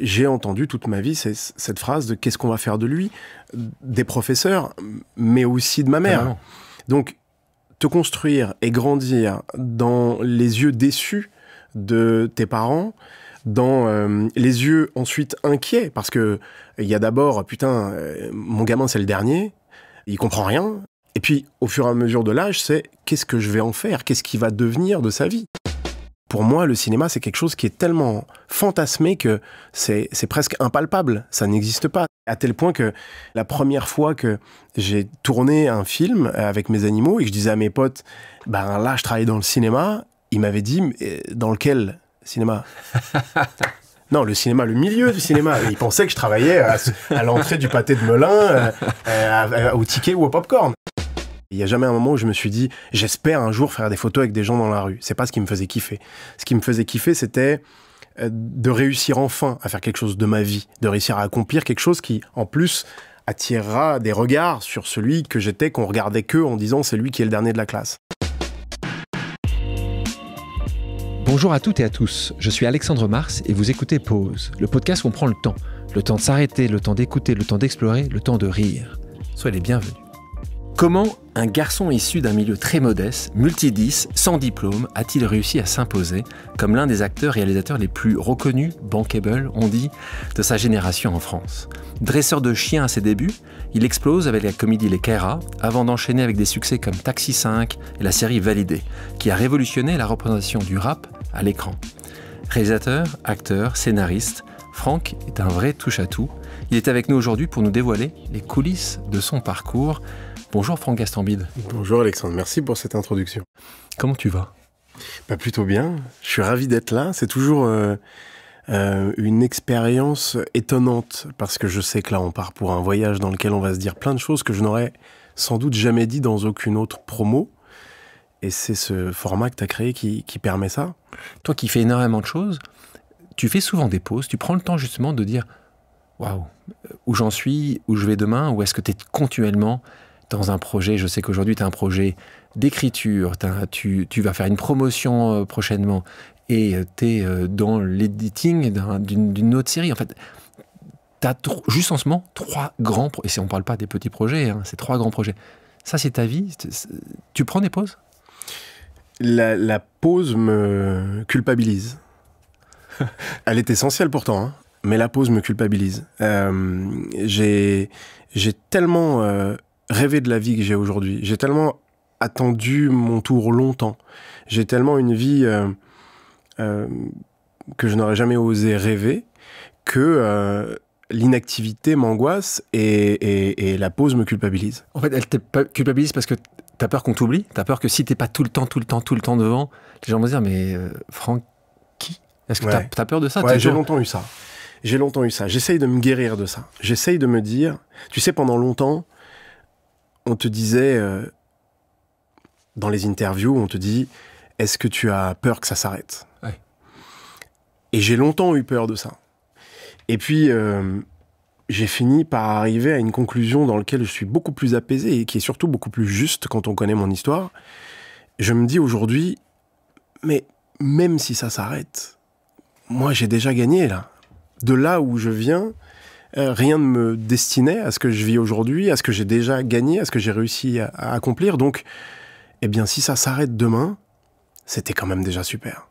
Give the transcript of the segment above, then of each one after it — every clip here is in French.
j'ai entendu toute ma vie cette phrase de qu'est-ce qu'on va faire de lui, des professeurs, mais aussi de ma mère. Ah, donc, te construire et grandir dans les yeux déçus de tes parents, dans les yeux ensuite inquiets, parce que il y a d'abord, putain, mon gamin c'est le dernier, il comprend rien, et puis au fur et à mesure de l'âge, c'est qu'est-ce que je vais en faire, qu'est-ce qui va devenir de sa vie. Pour moi, le cinéma, c'est quelque chose qui est tellement fantasmé que c'est presque impalpable, ça n'existe pas. À tel point que la première fois que j'ai tourné un film avec mes animaux et que je disais à mes potes, ben là, je travaille dans le cinéma, ils m'avaient dit, dans lequel cinéma? Non, le cinéma, le milieu du cinéma. Ils pensaient que je travaillais à l'entrée du pâté de Melun, au ticket ou au popcorn. Il n'y a jamais un moment où je me suis dit « J'espère un jour faire des photos avec des gens dans la rue ». C'est pas ce qui me faisait kiffer. Ce qui me faisait kiffer, c'était de réussir enfin à faire quelque chose de ma vie, de réussir à accomplir quelque chose qui, en plus, attirera des regards sur celui que j'étais, qu'on regardait que en disant « C'est lui qui est le dernier de la classe ». Bonjour à toutes et à tous, je suis Alexandre Mars et vous écoutez Pause, le podcast où on prend le temps de s'arrêter, le temps d'écouter, le temps d'explorer, le temps de rire. Soyez les bienvenus. Comment un garçon issu d'un milieu très modeste, multidis, sans diplôme, a-t-il réussi à s'imposer comme l'un des acteurs-réalisateurs les plus reconnus, bankable, on dit, de sa génération en France? Dresseur de chiens à ses débuts, il explose avec la comédie Les Kairas, avant d'enchaîner avec des succès comme Taxi 5 et la série Validé, qui a révolutionné la représentation du rap à l'écran. Réalisateur, acteur, scénariste, Franck est un vrai touche-à-tout. Il est avec nous aujourd'hui pour nous dévoiler les coulisses de son parcours. Bonjour Franck Gastambide. Bonjour Alexandre, merci pour cette introduction. Comment tu vas? Plutôt bien, je suis ravi d'être là. C'est toujours une expérience étonnante parce que je sais que là on part pour un voyage dans lequel on va se dire plein de choses que je n'aurais sans doute jamais dit dans aucune autre promo. Et c'est ce format que tu as créé qui permet ça. Toi qui fais énormément de choses, tu fais souvent des pauses, tu prends le temps justement de dire « Waouh, où j'en suis, où je vais demain ?» ou est-ce que tu es continuellement dans un projet? Je sais qu'aujourd'hui tu as un projet d'écriture, tu vas faire une promotion prochainement et tu es dans l'editing d'une autre série. En fait, tu as juste en ce moment 3 grands projets. Et si on ne parle pas des petits projets, hein, c'est 3 grands projets. Ça, c'est ta vie? Tu prends des pauses? La pause me culpabilise. Elle est essentielle pourtant, hein, mais la pause me culpabilise. J'ai tellement rêvé de la vie que j'ai aujourd'hui. J'ai tellement attendu mon tour longtemps. J'ai tellement une vie que je n'aurais jamais osé rêver que l'inactivité m'angoisse et la pause me culpabilise. En fait, elle te culpabilise parce que t'as peur qu'on t'oublie? T'as peur que si t'es pas tout le temps devant, les gens vont se dire, mais Franck, qui? Est-ce que t'as peur de ça? Ouais, j'ai longtemps eu ça. J'essaye de me guérir de ça. J'essaye de me dire... Tu sais, pendant longtemps, on te disait... dans les interviews, on te dit, est-ce que tu as peur que ça s'arrête? Ouais. Et j'ai longtemps eu peur de ça. Et puis... j'ai fini par arriver à une conclusion dans laquelle je suis beaucoup plus apaisé et qui est surtout beaucoup plus juste quand on connaît mon histoire. Je me dis aujourd'hui, mais même si ça s'arrête, moi j'ai déjà gagné là. De là où je viens, rien ne me destinait à ce que je vis aujourd'hui, à ce que j'ai déjà gagné, à ce que j'ai réussi à accomplir. Donc, eh bien si ça s'arrête demain, c'était quand même déjà super.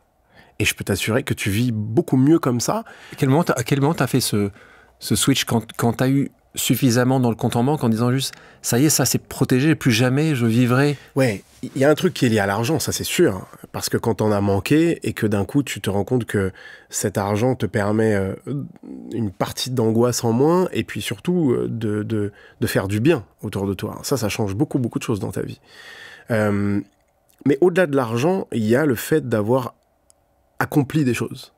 Et je peux t'assurer que tu vis beaucoup mieux comme ça. À quel moment t'as fait ce switch quand tu as eu suffisamment dans le compte en banque en disant juste « ça y est, ça c'est protégé, plus jamais je vivrai ». Ouais, il y a un truc qui est lié à l'argent, ça c'est sûr. Parce que quand t'en as manqué et que d'un coup tu te rends compte que cet argent te permet une partie d'angoisse en moins et puis surtout de faire du bien autour de toi. Ça change beaucoup de choses dans ta vie. Mais au-delà de l'argent, il y a le fait d'avoir accompli des choses.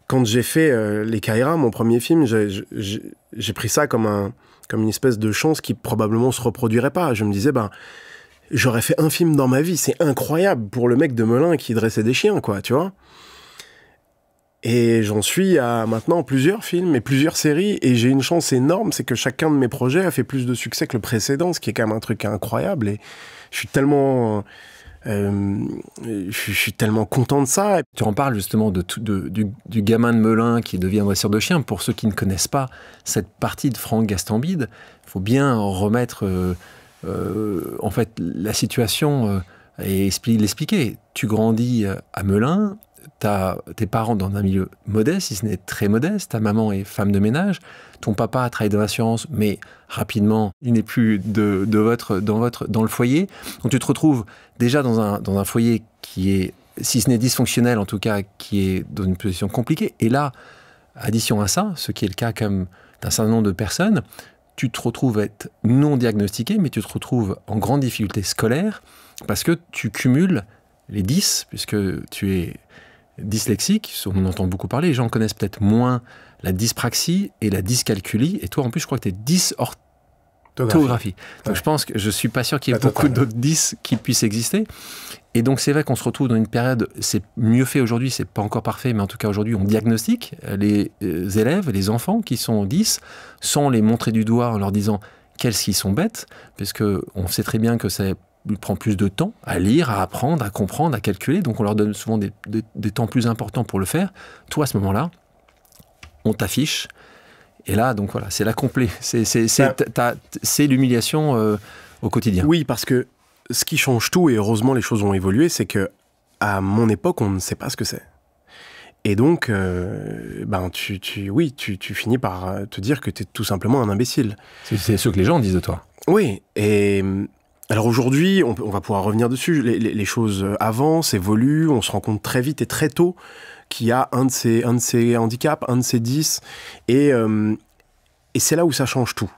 Quand j'ai fait Les Kairas, mon premier film, j'ai pris ça comme une espèce de chance qui probablement se reproduirait pas. Je me disais, j'aurais fait un film dans ma vie, c'est incroyable pour le mec de Melun qui dressait des chiens, quoi, tu vois. Et j'en suis à maintenant plusieurs films et plusieurs séries, et j'ai une chance énorme, c'est que chacun de mes projets a fait plus de succès que le précédent, ce qui est quand même un truc incroyable, et je suis tellement Je suis tellement content de ça. Tu en parles justement du gamin de Melun qui devient dresseur de chien. Pour ceux qui ne connaissent pas cette partie de Franck Gastambide, il faut bien remettre en fait la situation et l'expliquer. Tu grandis à Melun, t'as tes parents dans un milieu modeste, si ce n'est très modeste, ta maman est femme de ménage, ton papa travaille dans l'assurance, mais rapidement, il n'est plus dans le foyer. Donc tu te retrouves déjà dans un foyer qui est, si ce n'est dysfonctionnel, en tout cas, qui est dans une position compliquée. Et là, addition à ça, ce qui est le cas comme d'un certain nombre de personnes, tu te retrouves être non diagnostiqué, mais tu te retrouves en grande difficulté scolaire parce que tu cumules les 10, puisque tu es dyslexique, on en entend beaucoup parler, les gens connaissent peut-être moins la dyspraxie et la dyscalculie, et toi en plus je crois que tu es dysorthographie. Donc ouais. Je pense que je suis pas sûr qu'il y ait beaucoup d'autres 10 qui puissent exister. Et donc c'est vrai qu'on se retrouve dans une période, c'est mieux fait aujourd'hui, c'est pas encore parfait, mais en tout cas aujourd'hui on diagnostique les élèves, les enfants qui sont 10, sans les montrer du doigt en leur disant qu'ils sont bêtes, puisque on sait très bien que ça prend plus de temps à lire, à apprendre, à comprendre, à calculer, donc on leur donne souvent des temps plus importants pour le faire. Toi à ce moment-là, on t'affiche, et là donc voilà, c'est l'accompli, c'est l'humiliation au quotidien. Oui, parce que ce qui change tout, et heureusement les choses ont évolué, c'est que à mon époque, on ne sait pas ce que c'est. Et donc, tu finis par te dire que tu es tout simplement un imbécile. C'est ce que les gens disent de toi. Oui, et alors aujourd'hui, on va pouvoir revenir dessus, les choses avancent, évoluent, on se rend compte très vite et très tôt qu'il y a un de ces handicaps, un de ces 10, et c'est là où ça change tout.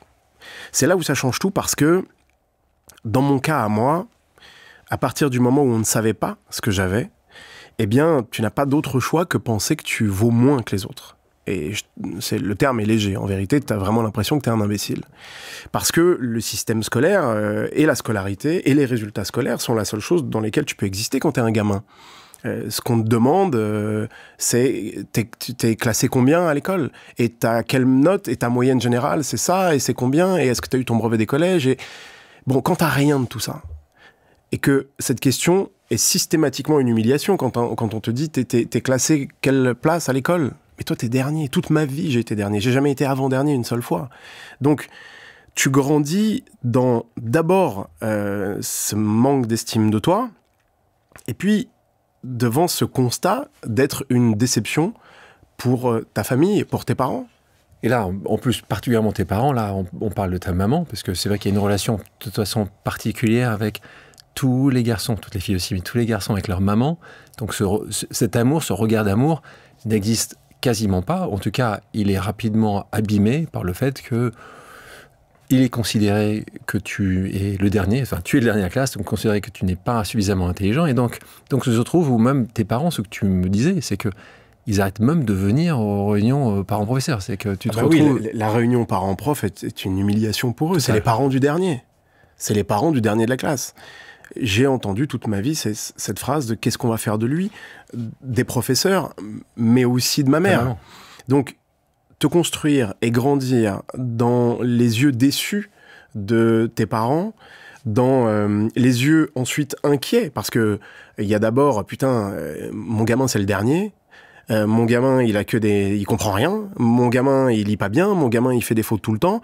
C'est là où ça change tout parce que, dans mon cas à moi, à partir du moment où on ne savait pas ce que j'avais, eh bien, tu n'as pas d'autre choix que penser que tu vaux moins que les autres. Et le terme est léger. En vérité, tu as vraiment l'impression que tu es un imbécile. Parce que le système scolaire et la scolarité et les résultats scolaires sont la seule chose dans lesquelles tu peux exister quand tu es un gamin. Ce qu'on te demande, c'est t'es classé combien à l'école ? Et t'as quelle note ? Et ta moyenne générale, c'est ça ? Et c'est combien ? Et est-ce que tu as eu ton brevet des collèges ? Et bon, quand t'as rien de tout ça, et que cette question est systématiquement une humiliation, quand on te dit t'es classé quelle place à l'école ? Mais toi, t'es dernier. Toute ma vie, j'ai été dernier. J'ai jamais été avant-dernier une seule fois. Donc, tu grandis dans, d'abord, ce manque d'estime de toi, et puis, devant ce constat d'être une déception pour ta famille, pour tes parents. Et là, en plus, particulièrement tes parents, là, on parle de ta maman, parce que c'est vrai qu'il y a une relation de toute façon particulière avec tous les garçons, toutes les filles aussi, mais tous les garçons avec leur maman. Donc cet amour, ce regard d'amour n'existe quasiment pas. En tout cas, il est rapidement abîmé par le fait que il est considéré que tu es le dernier, enfin tu es le dernier à la classe, donc considéré que tu n'es pas suffisamment intelligent, et donc se retrouve où même tes parents, ce que tu me disais, c'est que ils arrêtent même de venir aux réunions parents-professeurs. C'est que tu te retrouves... Oui, la réunion parents-prof est une humiliation pour eux. C'est les parents du dernier. C'est les parents du dernier de la classe. J'ai entendu toute ma vie cette phrase de « qu'est-ce qu'on va faire de lui ?» des professeurs, mais aussi de ma mère. Donc, te construire et grandir dans les yeux déçus de tes parents, dans les yeux ensuite inquiets, parce que il y a d'abord, putain, mon gamin c'est le dernier, mon gamin il comprend rien, mon gamin il lit pas bien, mon gamin il fait des fautes tout le temps,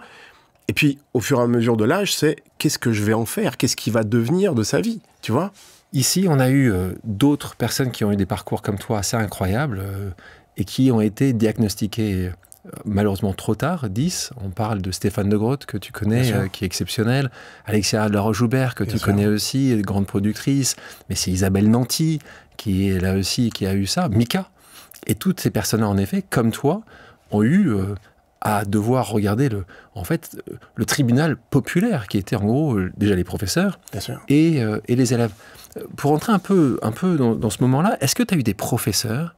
et puis au fur et à mesure de l'âge, c'est qu'est-ce que je vais en faire, qu'est-ce qui va devenir de sa vie, tu vois ? Ici, on a eu d'autres personnes qui ont eu des parcours comme toi assez incroyables et qui ont été diagnostiquées malheureusement trop tard, 10. On parle de Stéphane de Groot, que tu connais, qui est exceptionnel. Alexia Laroche-Joubert, que tu connais aussi, grande productrice. Mais c'est Isabelle Nanty, qui est là aussi, qui a eu ça. Mika. Et toutes ces personnes-là, en effet, comme toi, ont eu à devoir regarder le tribunal populaire, qui était en gros déjà les professeurs et les élèves. Pour entrer un peu dans ce moment-là, est-ce que tu as eu des professeurs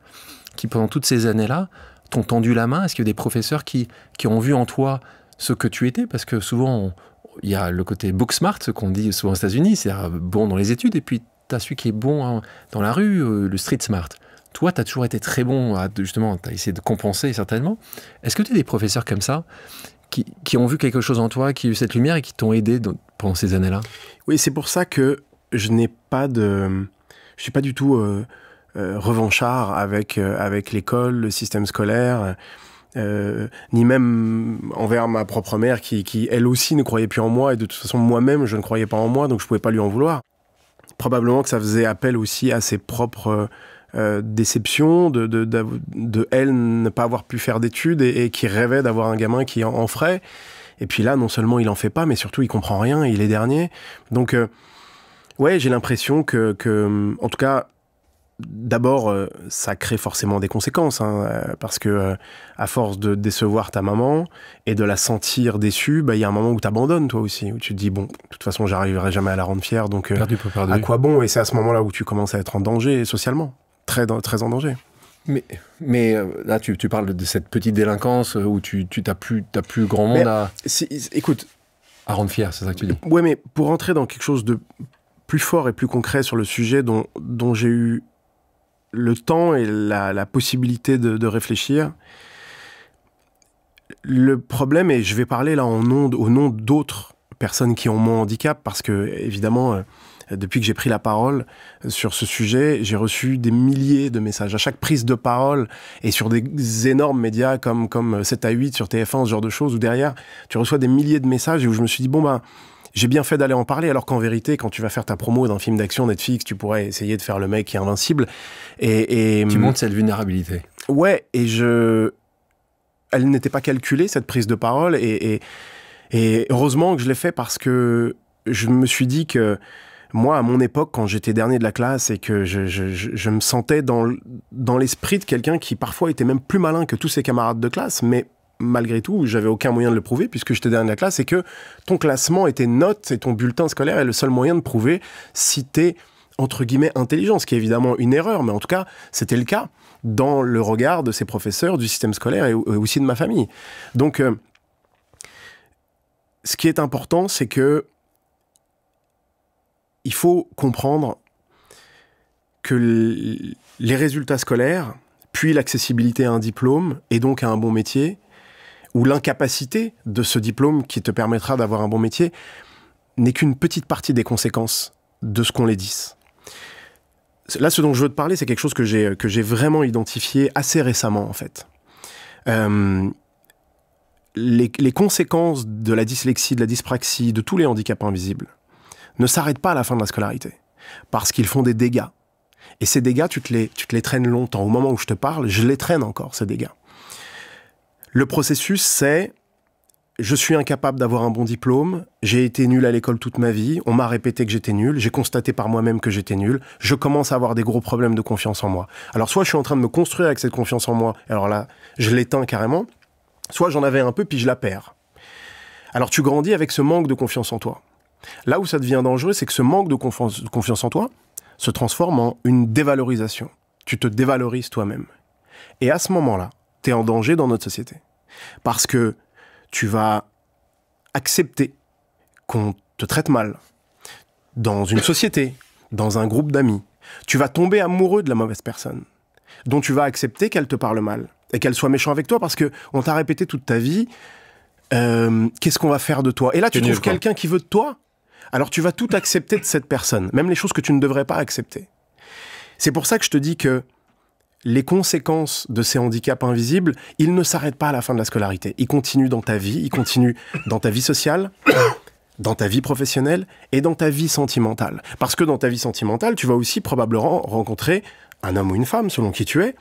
qui, pendant toutes ces années-là, t'ont tendu la main? Est-ce qu'il y a des professeurs qui ont vu en toi ce que tu étais? Parce que souvent, il y a le côté book smart, ce qu'on dit souvent aux États-Unis, c'est-à-dire bon dans les études, et puis tu as celui qui est bon dans la rue, le street smart. Toi, tu as toujours été très bon, justement, tu as essayé de compenser certainement. Est-ce que tu as des professeurs comme ça qui ont vu quelque chose en toi, qui ont eu cette lumière et qui t'ont aidé pendant ces années-là? Oui, c'est pour ça que je n'ai pas de... Je suis pas du tout revanchard avec l'école, le système scolaire, ni même envers ma propre mère qui, elle aussi, ne croyait plus en moi. Et de toute façon, moi-même, je ne croyais pas en moi, donc je pouvais pas lui en vouloir. Probablement que ça faisait appel aussi à ses propres déceptions, de elle ne pas avoir pu faire d'études et qui rêvait d'avoir un gamin qui en ferait. Et puis là, non seulement il en fait pas, mais surtout il comprend rien, il est dernier. Donc, ouais, j'ai l'impression que, en tout cas, d'abord, ça crée forcément des conséquences, hein, parce que à force de décevoir ta maman et de la sentir déçue, bah, y a un moment où t'abandonnes toi aussi, où tu te dis bon, de toute façon, j'arriverai jamais à la rendre fière, donc perdu pour perdu. À quoi bon? Et c'est à ce moment-là où tu commences à être en danger socialement, très en danger. Mais là, tu parles de cette petite délinquance où t'as plus grand monde écoute, à rendre fier, c'est ça que tu dis? Ouais, mais pour entrer dans quelque chose de plus fort et plus concret sur le sujet dont j'ai eu le temps et la possibilité de réfléchir, le problème, et je vais parler là au nom d'autres personnes qui ont mon handicap, parce que, évidemment, depuis que j'ai pris la parole sur ce sujet, j'ai reçu des milliers de messages. À chaque prise de parole, et sur des énormes médias comme 7 à 8 sur TF1, ce genre de choses, où derrière, tu reçois des milliers de messages, et où je me suis dit, bon, ben, j'ai bien fait d'aller en parler, alors qu'en vérité, quand tu vas faire ta promo d'un film d'action Netflix, tu pourrais essayer de faire le mec qui est invincible. Et tu montres cette vulnérabilité. Ouais, et elle n'était pas calculée, cette prise de parole, et heureusement que je l'ai fait, parce que je me suis dit que moi, à mon époque, quand j'étais dernier de la classe et que je me sentais dans l'esprit de quelqu'un qui parfois était même plus malin que tous ses camarades de classe, mais malgré tout, j'avais aucun moyen de le prouver puisque j'étais dernier de la classe, et que ton classement et tes notes et ton bulletin scolaire est le seul moyen de prouver si t'es, entre guillemets, intelligent, ce qui est évidemment une erreur, mais en tout cas, c'était le cas dans le regard de ces professeurs, du système scolaire et aussi de ma famille. Donc, ce qui est important, c'est que il faut comprendre que les résultats scolaires, puis l'accessibilité à un diplôme, et donc à un bon métier, ou l'incapacité de ce diplôme qui te permettra d'avoir un bon métier, n'est qu'une petite partie des conséquences de ce qu'on les dit. Là, ce dont je veux te parler, c'est quelque chose que j'ai vraiment identifié assez récemment, en fait. Les conséquences de la dyslexie, de la dyspraxie, de tous les handicaps invisibles, ne s'arrêtent pas à la fin de la scolarité, parce qu'ils font des dégâts. Et ces dégâts, tu te les traînes longtemps. Au moment où je te parle, je les traîne encore, ces dégâts. Le processus, c'est: je suis incapable d'avoir un bon diplôme, j'ai été nul à l'école toute ma vie, on m'a répété que j'étais nul, j'ai constaté par moi-même que j'étais nul, je commence à avoir des gros problèmes de confiance en moi. Alors soit je suis en train de me construire avec cette confiance en moi, alors là, je l'éteins carrément, soit j'en avais un peu puis je la perds. Alors tu grandis avec ce manque de confiance en toi. Là où ça devient dangereux, c'est que ce manque de confiance en toi se transforme en une dévalorisation. Tu te dévalorises toi-même. Et à ce moment-là, tu es en danger dans notre société. Parce que tu vas accepter qu'on te traite mal dans une société, dans un groupe d'amis. Tu vas tomber amoureux de la mauvaise personne, dont tu vas accepter qu'elle te parle mal et qu'elle soit méchante avec toi parce qu'on t'a répété toute ta vie qu'est-ce qu'on va faire de toi. Et là, tu trouves quelqu'un qui veut de toi. Alors tu vas tout accepter de cette personne, même les choses que tu ne devrais pas accepter. C'est pour ça que je te dis que les conséquences de ces handicaps invisibles, ils ne s'arrêtent pas à la fin de la scolarité. Ils continuent dans ta vie, ils continuent dans ta vie sociale, dans ta vie professionnelle et dans ta vie sentimentale. Parce que dans ta vie sentimentale, tu vas aussi probablement rencontrer un homme ou une femme, selon qui tu es,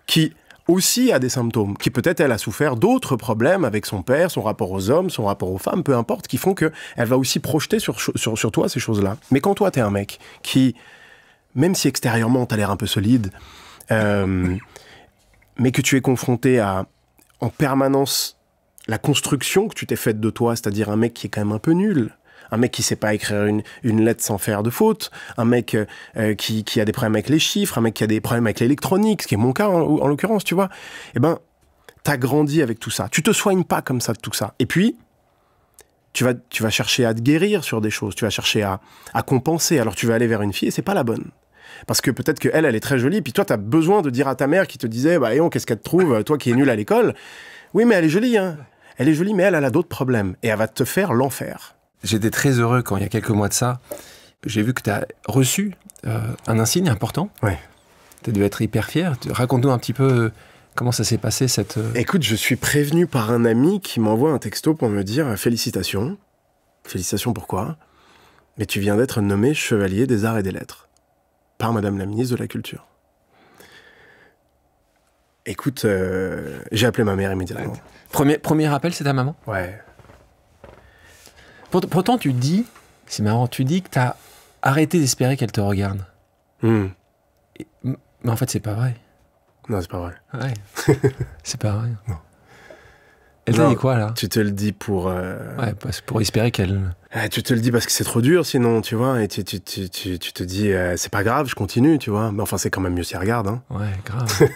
qui aussi a des symptômes, qui peut-être elle a souffert d'autres problèmes avec son père, son rapport aux hommes, son rapport aux femmes, peu importe, qui font qu'elle va aussi projeter sur toi ces choses-là. Mais quand toi, t'es un mec qui, même si extérieurement t'as l'air un peu solide, mais que tu es confronté à, en permanence, la construction que tu t'es faite de toi, c'est-à-dire un mec qui est quand même un peu nul, un mec qui sait pas écrire une lettre sans faire de faute, un mec qui a des problèmes avec les chiffres, un mec qui a des problèmes avec l'électronique, ce qui est mon cas en l'occurrence, tu vois, eh ben, t'as grandi avec tout ça. Tu te soignes pas comme ça de tout ça. Et puis, tu vas chercher à te guérir sur des choses, tu vas chercher à compenser. Alors tu vas aller vers une fille et c'est pas la bonne. Parce que peut-être qu'elle est très jolie, puis toi, t'as besoin de dire à ta mère qui te disait « Bah, qu'est-ce qu'elle te trouve, toi qui es nul à l'école ?» Oui, mais elle est jolie, hein. Elle est jolie, mais elle a d'autres problèmes. Et elle va te faire l'enfer. J'étais très heureux quand, il y a quelques mois de ça, j'ai vu que tu as reçu un insigne important. Ouais. Tu as dû être hyper fier. Raconte-nous un petit peu comment ça s'est passé cette... Écoute, je suis prévenu par un ami qui m'envoie un texto pour me dire « Félicitations. Félicitations pourquoi ? Mais tu viens d'être nommé chevalier des arts et des lettres par Madame la ministre de la Culture. » Écoute, j'ai appelé ma mère immédiatement. Premier appel, c'est ta maman ? Ouais. Pourtant, tu dis, c'est marrant, tu dis que tu as arrêté d'espérer qu'elle te regarde. Mais en fait, c'est pas vrai. Non, c'est pas vrai. Ouais. C'est pas vrai. Non. Elle t'a dit quoi, là ? Tu te le dis pour... Ouais, pour espérer qu'elle... tu te le dis parce que c'est trop dur, sinon, tu vois, et tu te dis, c'est pas grave, je continue, tu vois. Mais enfin, c'est quand même mieux si elle regarde, hein. Ouais, grave.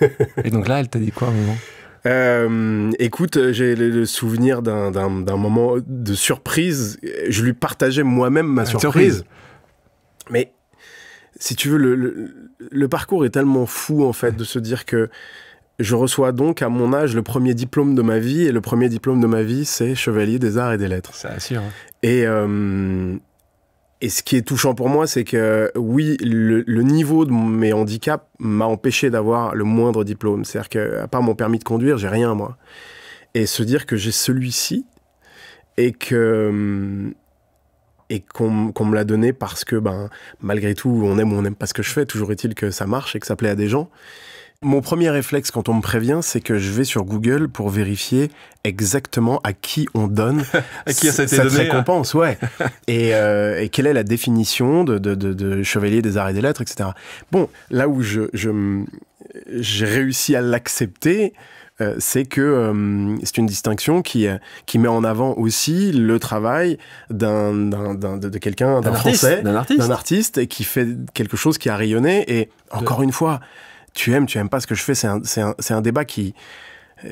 Et donc là, elle t'a dit quoi, au moment ? Écoute, j'ai le souvenir d'un moment de surprise. Je lui partageais moi-même ma surprise. Mais si tu veux, le parcours est tellement fou, en fait, de se dire que je reçois donc, à mon âge, le premier diplôme de ma vie. Et le premier diplôme de ma vie, c'est chevalier des arts et des lettres. Ça assure. Hein. Et ce qui est touchant pour moi, c'est que, oui, le niveau de mes handicaps m'a empêché d'avoir le moindre diplôme. C'est-à-dire qu'à part mon permis de conduire, j'ai rien, moi. Et se dire que j'ai celui-ci et qu'on me l'a donné parce que, malgré tout, on aime ou on n'aime pas ce que je fais. Toujours est-il que ça marche et que ça plaît à des gens. Mon premier réflexe quand on me prévient, c'est que je vais sur Google pour vérifier exactement à qui on donne à qui cette récompense, ouais. Et quelle est la définition de chevalier des arts et des lettres, etc. Bon, là où j'ai réussi à l'accepter, c'est que c'est une distinction qui met en avant aussi le travail de quelqu'un, d'un Français, d'un artiste, et qui fait quelque chose qui a rayonné. Et encore une fois, tu aimes pas ce que je fais, c'est un débat qui...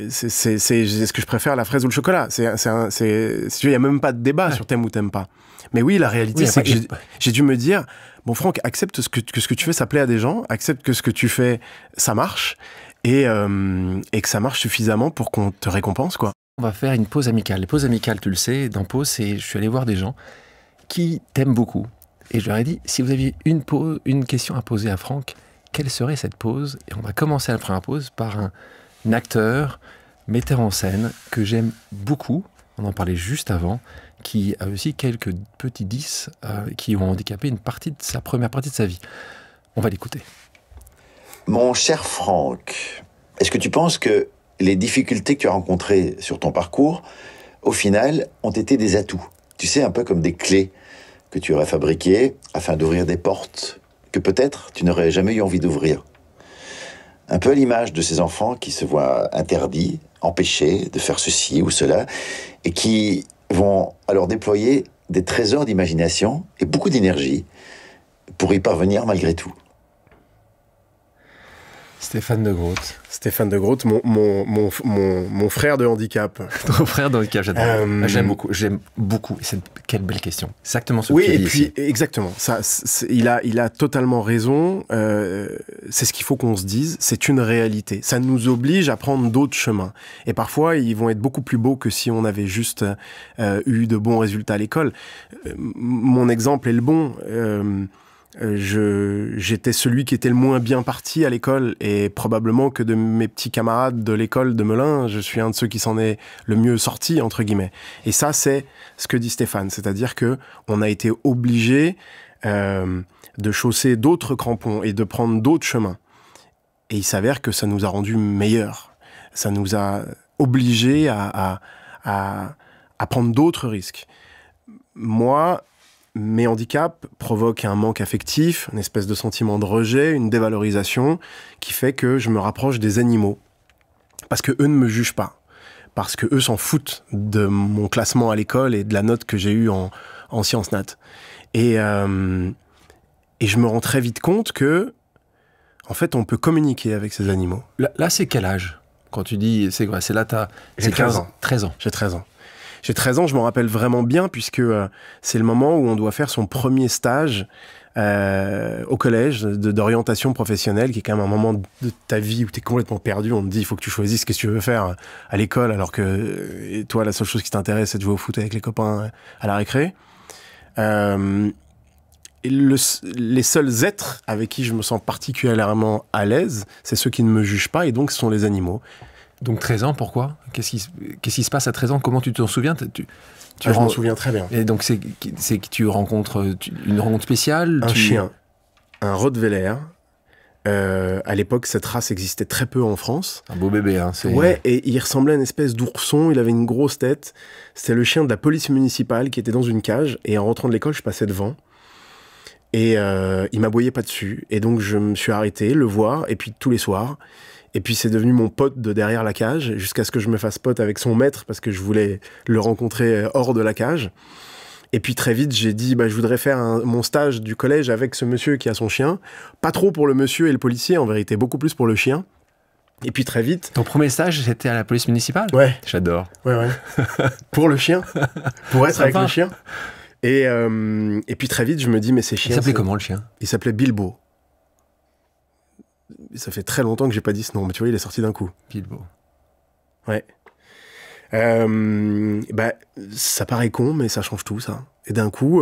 C'est ce que je préfère, la fraise ou le chocolat. Il n'y a même pas de débat sur t'aimes ou t'aimes pas. Mais oui, la réalité, c'est que j'ai dû me dire, bon Franck, accepte que ce que tu fais, ça plaît à des gens, accepte que ce que tu fais, ça marche, et que ça marche suffisamment pour qu'on te récompense, quoi. On va faire une pause amicale. Les pauses amicales, tu le sais, dans pause, je suis allé voir des gens qui t'aiment beaucoup. Et je leur ai dit, si vous aviez une question à poser à Franck, quelle serait cette pause ? Et on va commencer la première pause par un acteur, metteur en scène que j'aime beaucoup, on en parlait juste avant, qui a aussi quelques petits 10 qui ont handicapé sa première partie de sa vie. On va l'écouter. Mon cher Franck, est-ce que tu penses que les difficultés que tu as rencontrées sur ton parcours, au final, ont été des atouts ? Tu sais, un peu comme des clés que tu aurais fabriquées afin d'ouvrir des portes que peut-être tu n'aurais jamais eu envie d'ouvrir. Un peu à l'image de ces enfants qui se voient interdits, empêchés de faire ceci ou cela, et qui vont alors déployer des trésors d'imagination et beaucoup d'énergie pour y parvenir malgré tout. Stéphane de Groot. Stéphane de Groot, mon frère de handicap. Ton frère de handicap, j'adore. J'aime beaucoup. Quelle belle question. Exactement ce que tu dis. Oui, et puis, ici. Exactement. Il a totalement raison. C'est ce qu'il faut qu'on se dise. C'est une réalité. Ça nous oblige à prendre d'autres chemins. Et parfois, ils vont être beaucoup plus beaux que si on avait juste eu de bons résultats à l'école. Mon exemple est le bon. J'étais celui qui était le moins bien parti à l'école, et probablement que de mes petits camarades de l'école de Melun, je suis un de ceux qui s'en est le mieux sorti, entre guillemets. Et ça, c'est ce que dit Stéphane, c'est-à-dire que on a été obligé de chausser d'autres crampons et de prendre d'autres chemins. Et il s'avère que ça nous a rendus meilleurs. Ça nous a obligés à prendre d'autres risques. Moi, mes handicaps provoquent un manque affectif, une espèce de sentiment de rejet, une dévalorisation qui fait que je me rapproche des animaux. Parce que eux ne me jugent pas. Parce que eux s'en foutent de mon classement à l'école et de la note que j'ai eue en sciences nat. Et je me rends très vite compte que, en fait, on peut communiquer avec ces animaux. Là, c'est quel âge ? Quand tu dis, c'est quoi ? C'est là, j'ai 13 ans. 13 ans. J'ai 13 ans. J'ai 13 ans, je m'en rappelle vraiment bien, puisque c'est le moment où on doit faire son premier stage au collège d'orientation professionnelle, qui est quand même un moment de ta vie où tu es complètement perdu. On te dit, il faut que tu choisisses ce que tu veux faire à l'école, alors que toi, la seule chose qui t'intéresse, c'est de jouer au foot avec les copains à la récré. et les seuls êtres avec qui je me sens particulièrement à l'aise, c'est ceux qui ne me jugent pas, et donc ce sont les animaux. Donc 13 ans, pourquoi? Qu'est-ce qui se passe à 13 ans? Comment tu t'en souviens? Je m'en souviens très bien. Et donc c'est que tu rencontres une rencontre spéciale? Un chien, un Rottweiler. À l'époque, cette race existait très peu en France. Un beau bébé, hein. Ouais, et il ressemblait à une espèce d'ourson, il avait une grosse tête. C'était le chien de la police municipale qui était dans une cage, et en rentrant de l'école, je passais devant. Et il m'aboyait pas dessus. Et donc, je me suis arrêté, le voir, et puis tous les soirs. Et puis, c'est devenu mon pote de derrière la cage, jusqu'à ce que je me fasse pote avec son maître, parce que je voulais le rencontrer hors de la cage. Et puis très vite, j'ai dit, je voudrais faire mon stage du collège avec ce monsieur qui a son chien. Pas trop pour le monsieur et le policier, en vérité, beaucoup plus pour le chien. Et puis très vite... Ton premier stage, c'était à la police municipale? Ouais. J'adore. Ouais. Pour le chien. Pour être avec le chien. Et puis très vite, je me dis, mais ces chiens... Il s'appelait comment, le chien? Il s'appelait Bilbo. Ça fait très longtemps que j'ai pas dit ce nom, mais tu vois, il est sorti d'un coup. Bilbo. Ouais. Ça paraît con, mais ça change tout, ça. Et d'un coup,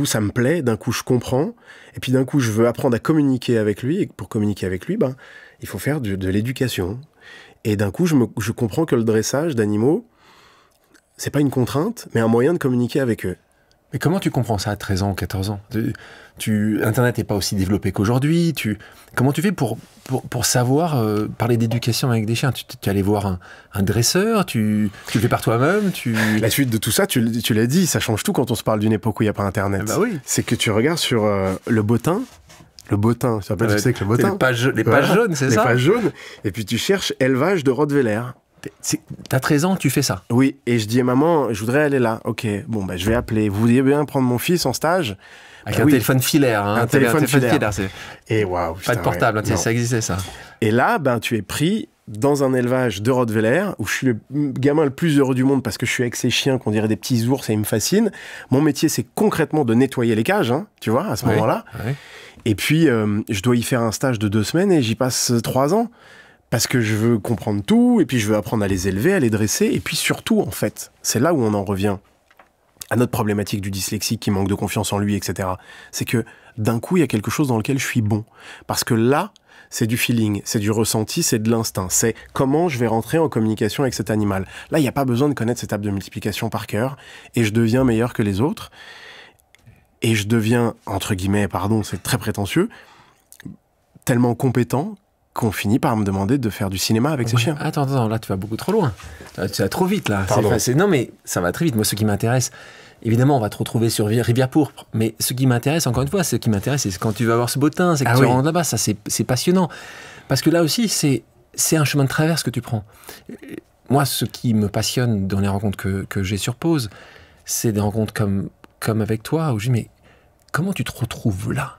ça me plaît, d'un coup, je comprends, et puis d'un coup, je veux apprendre à communiquer avec lui, et pour communiquer avec lui, il faut faire de l'éducation. Et d'un coup, je comprends que le dressage d'animaux, c'est pas une contrainte, mais un moyen de communiquer avec eux. Mais comment tu comprends ça à 13 ans, 14 ans? Internet n'est pas aussi développé qu'aujourd'hui. Comment tu fais pour savoir parler d'éducation avec des chiens? Tu allais voir un dresseur? Tu le fais par toi-même? La suite de tout ça, tu l'as dit, ça change tout quand on se parle d'une époque où il n'y a pas Internet. Bah oui. C'est que tu regardes sur le bottin. Le bottin, tu rappelles, tu sais que le bottin. Les pages jaunes, c'est ça? Les pages jaunes. Et puis tu cherches élevage de Rottweiler. T'as 13 ans, tu fais ça? Oui, et je dis à maman, je voudrais aller là. Ok, je vais appeler. Vous voudriez bien prendre mon fils en stage? Avec un téléphone filaire. Hein, un téléphone filaire. Et waouh. Pas de portable, ça existait ça. Et là, tu es pris dans un élevage de Rottweiler où je suis le gamin le plus heureux du monde parce que je suis avec ces chiens qu'on dirait des petits ours et ils me fascinent. Mon métier, c'est concrètement de nettoyer les cages, tu vois, à ce moment-là. Ouais. Et puis, je dois y faire un stage de 2 semaines et j'y passe 3 ans. Parce que je veux comprendre tout, et puis je veux apprendre à les élever, à les dresser, et puis surtout, en fait, c'est là où on en revient à notre problématique du dyslexique qui manque de confiance en lui, etc. C'est que d'un coup, il y a quelque chose dans lequel je suis bon. Parce que là, c'est du feeling, c'est du ressenti, c'est de l'instinct. C'est comment je vais rentrer en communication avec cet animal. Là, il n'y a pas besoin de connaître ces tables de multiplication par cœur, et je deviens meilleur que les autres. Et je deviens, entre guillemets, pardon, c'est très prétentieux, tellement compétent qu'on finit par me demander de faire du cinéma avec ces chiens. Attends, là tu vas beaucoup trop loin. Tu vas trop vite là. Non mais ça va très vite. Moi, ce qui m'intéresse, évidemment, on va te retrouver sur Rivière Pourpre, mais ce qui m'intéresse, encore une fois, c'est quand tu vas voir ce bottin, c'est que tu rentres là-bas, ça c'est passionnant. Parce que là aussi, c'est un chemin de traverse que tu prends. Moi, ce qui me passionne dans les rencontres que j'ai sur Pause, c'est des rencontres comme avec toi, où je dis, mais comment tu te retrouves là?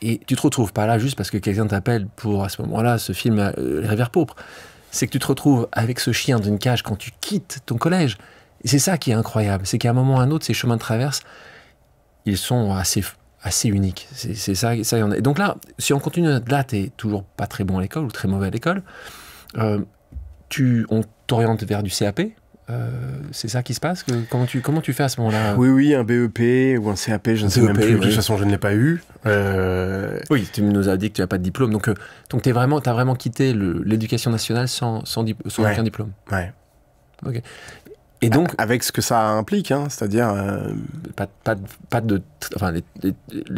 Et tu te retrouves pas là juste parce que quelqu'un t'appelle pour, à ce moment-là, ce film Les Rivières Pourpres. C'est que tu te retrouves avec ce chien d'une cage quand tu quittes ton collège. Et c'est ça qui est incroyable. C'est qu'à un moment ou à un autre, ces chemins de traverse, ils sont assez uniques. C'est ça, y en a. Et donc là, si on continue, là, t'es toujours pas très bon à l'école ou très mauvais à l'école. On t'oriente vers du CAP. C'est ça qui se passe? Comment tu fais à ce moment-là? Oui, un BEP ou un CAP, je ne sais même plus. De toute façon, je ne l'ai pas eu. Oui, tu nous as dit que tu n'as pas de diplôme. Donc tu as vraiment quitté l'éducation nationale sans aucun diplôme. Ouais. Ok. Et donc, avec ce que ça implique, c'est-à-dire pas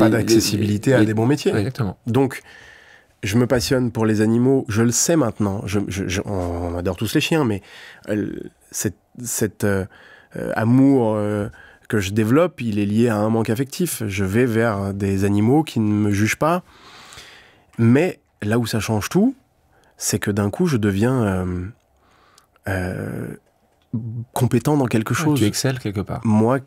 d'accessibilité à des bons métiers. Ouais, exactement. Donc, je me passionne pour les animaux, je le sais maintenant. On adore tous les chiens, mais cet amour que je développe, il est lié à un manque affectif. Je vais vers des animaux qui ne me jugent pas. Mais là où ça change tout, c'est que d'un coup, je deviens compétent dans quelque chose. Tu excelles quelque part. Moi, à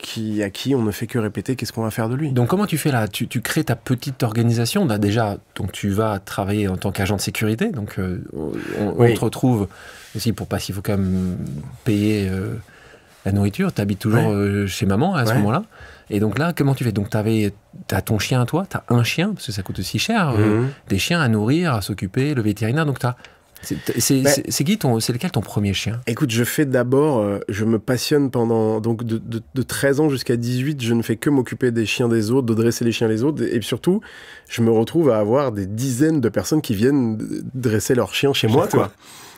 qui on ne fait que répéter qu'est-ce qu'on va faire de lui. Donc comment tu fais là? Tu crées ta petite organisation. Là, déjà, donc tu vas travailler en tant qu'agent de sécurité. Donc on te retrouve aussi s'il faut quand même payer la nourriture. Tu habites toujours chez maman à ce moment-là. Et donc là, comment tu fais? Donc t'as ton chien à toi, t'as un chien, parce que ça coûte aussi cher, des chiens à nourrir, à s'occuper, le vétérinaire. Donc t'as C'est lequel ton premier chien? Écoute, je fais d'abord, je me passionne pendant, donc de 13 ans jusqu'à 18, je ne fais que m'occuper des chiens des autres, de dresser les chiens des autres, et surtout, je me retrouve à avoir des dizaines de personnes qui viennent dresser leurs chiens chez moi, quoi.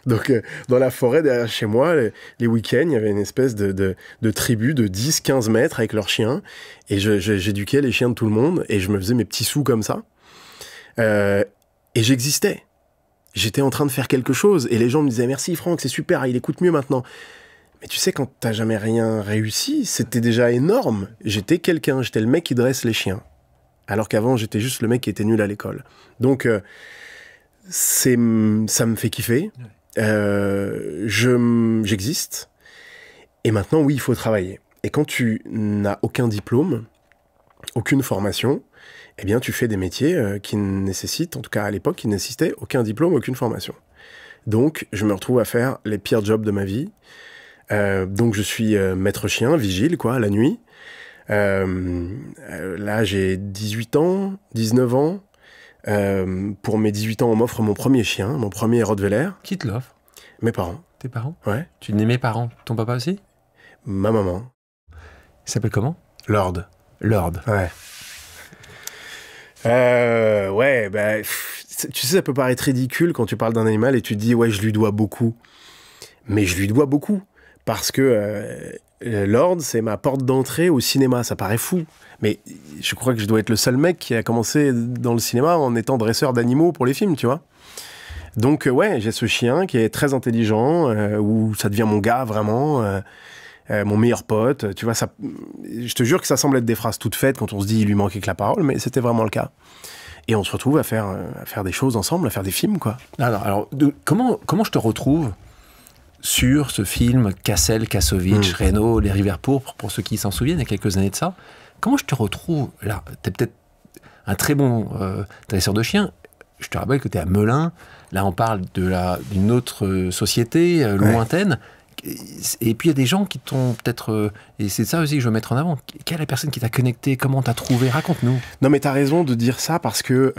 Donc, dans la forêt derrière chez moi, les week-ends, il y avait une espèce de tribu de 10-15 mètres avec leurs chiens, et j'éduquais les chiens de tout le monde, et je me faisais mes petits sous comme ça. Et j'existais. J'étais en train de faire quelque chose, et les gens me disaient « Merci Franck, c'est super, il écoute mieux maintenant ». Mais tu sais, quand t'as jamais rien réussi, c'était déjà énorme. J'étais quelqu'un, j'étais le mec qui dresse les chiens. Alors qu'avant, j'étais juste le mec qui était nul à l'école. Donc, ça me fait kiffer. J'existe. Et maintenant, oui, il faut travailler. Et quand tu n'as aucun diplôme, aucune formation, eh bien, tu fais des métiers qui nécessitent, en tout cas à l'époque, qui nécessitaient aucun diplôme, aucune formation. Donc, je me retrouve à faire les pires jobs de ma vie. Donc, je suis maître chien, vigile, quoi, la nuit. Là, j'ai 18 ans, 19 ans. Pour mes 18 ans, on m'offre mon premier chien, mon premier Rottweiler. Qui te l'offre? Mes parents. Tes parents? Ouais. Tu dis mes parents. Ton papa aussi? Ma maman. Il s'appelle comment? Lord. Lord. Ouais. Ouais, bah, tu sais, ça peut paraître ridicule quand tu parles d'un animal et tu te dis, ouais, je lui dois beaucoup. Mais je lui dois beaucoup. Parce que Lord, c'est ma porte d'entrée au cinéma. Ça paraît fou. Mais je crois que je dois être le seul mec qui a commencé dans le cinéma en étant dresseur d'animaux pour les films, tu vois. Donc, ouais, j'ai ce chien qui est très intelligent, où ça devient mon gars, vraiment. Mon meilleur pote, tu vois, ça, je te jure que ça semble être des phrases toutes faites quand on se dit il lui manquait que la parole, mais c'était vraiment le cas. Et on se retrouve à faire des choses ensemble, à faire des films, quoi. Alors comment je te retrouve sur ce film Cassel, Kassovitz, Reno, Les Rivières Pourpres, pour ceux qui s'en souviennent, il y a quelques années de ça. Comment je te retrouve là? T'es peut-être un très bon dresseur de chiens. Je te rappelle que t'es à Melun. Là, on parle d'une autre société lointaine. Et puis il y a des gens qui t'ont peut-être... et c'est ça aussi que je veux mettre en avant. Quelle est la personne qui t'a connecté? Comment t'as trouvé? Raconte-nous. Non, mais t'as raison de dire ça parce que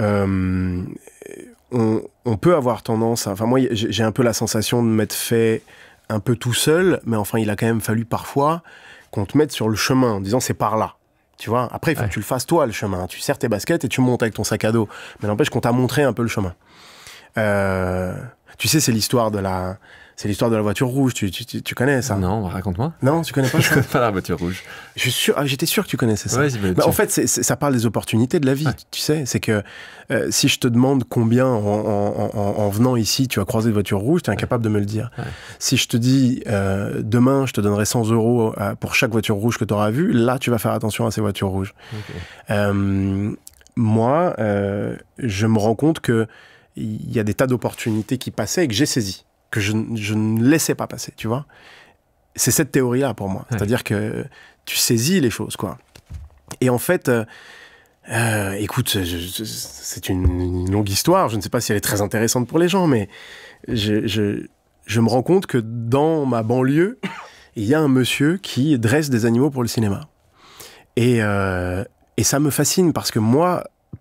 on peut avoir tendance... Enfin, moi, j'ai un peu la sensation de m'être fait un peu tout seul, mais enfin, il a quand même fallu parfois qu'on te mette sur le chemin en disant c'est par là. Tu vois, après, il faut que tu le fasses toi, le chemin. Tu serres tes baskets et tu montes avec ton sac à dos. Mais n'empêche qu'on t'a montré un peu le chemin. Tu sais, c'est l'histoire de la voiture rouge. Tu connais ça? Non, raconte-moi. Non, tu connais pas ça? Je connais pas la voiture rouge. J'étais sûr que tu connaissais ça. Ouais, bah, en fait, ça parle des opportunités de la vie. Ouais. Tu sais, c'est que si je te demande combien en venant ici tu as croisé de voitures rouges, tu es incapable de me le dire. Ouais. Si je te dis demain, je te donnerai 100 € pour chaque voiture rouge que tu auras vue, là, tu vas faire attention à ces voitures rouges. Okay. Moi, je me rends compte qu'il y a des tas d'opportunités qui passaient et que j'ai saisies, que je ne laissais pas passer, tu vois. C'est cette théorie-là pour moi. Ouais. C'est-à-dire que tu saisis les choses, quoi. Et en fait, écoute, c'est une longue histoire. Je ne sais pas si elle est très intéressante pour les gens, mais je me rends compte que dans ma banlieue, il y a un monsieur qui dresse des animaux pour le cinéma. Et ça me fascine parce que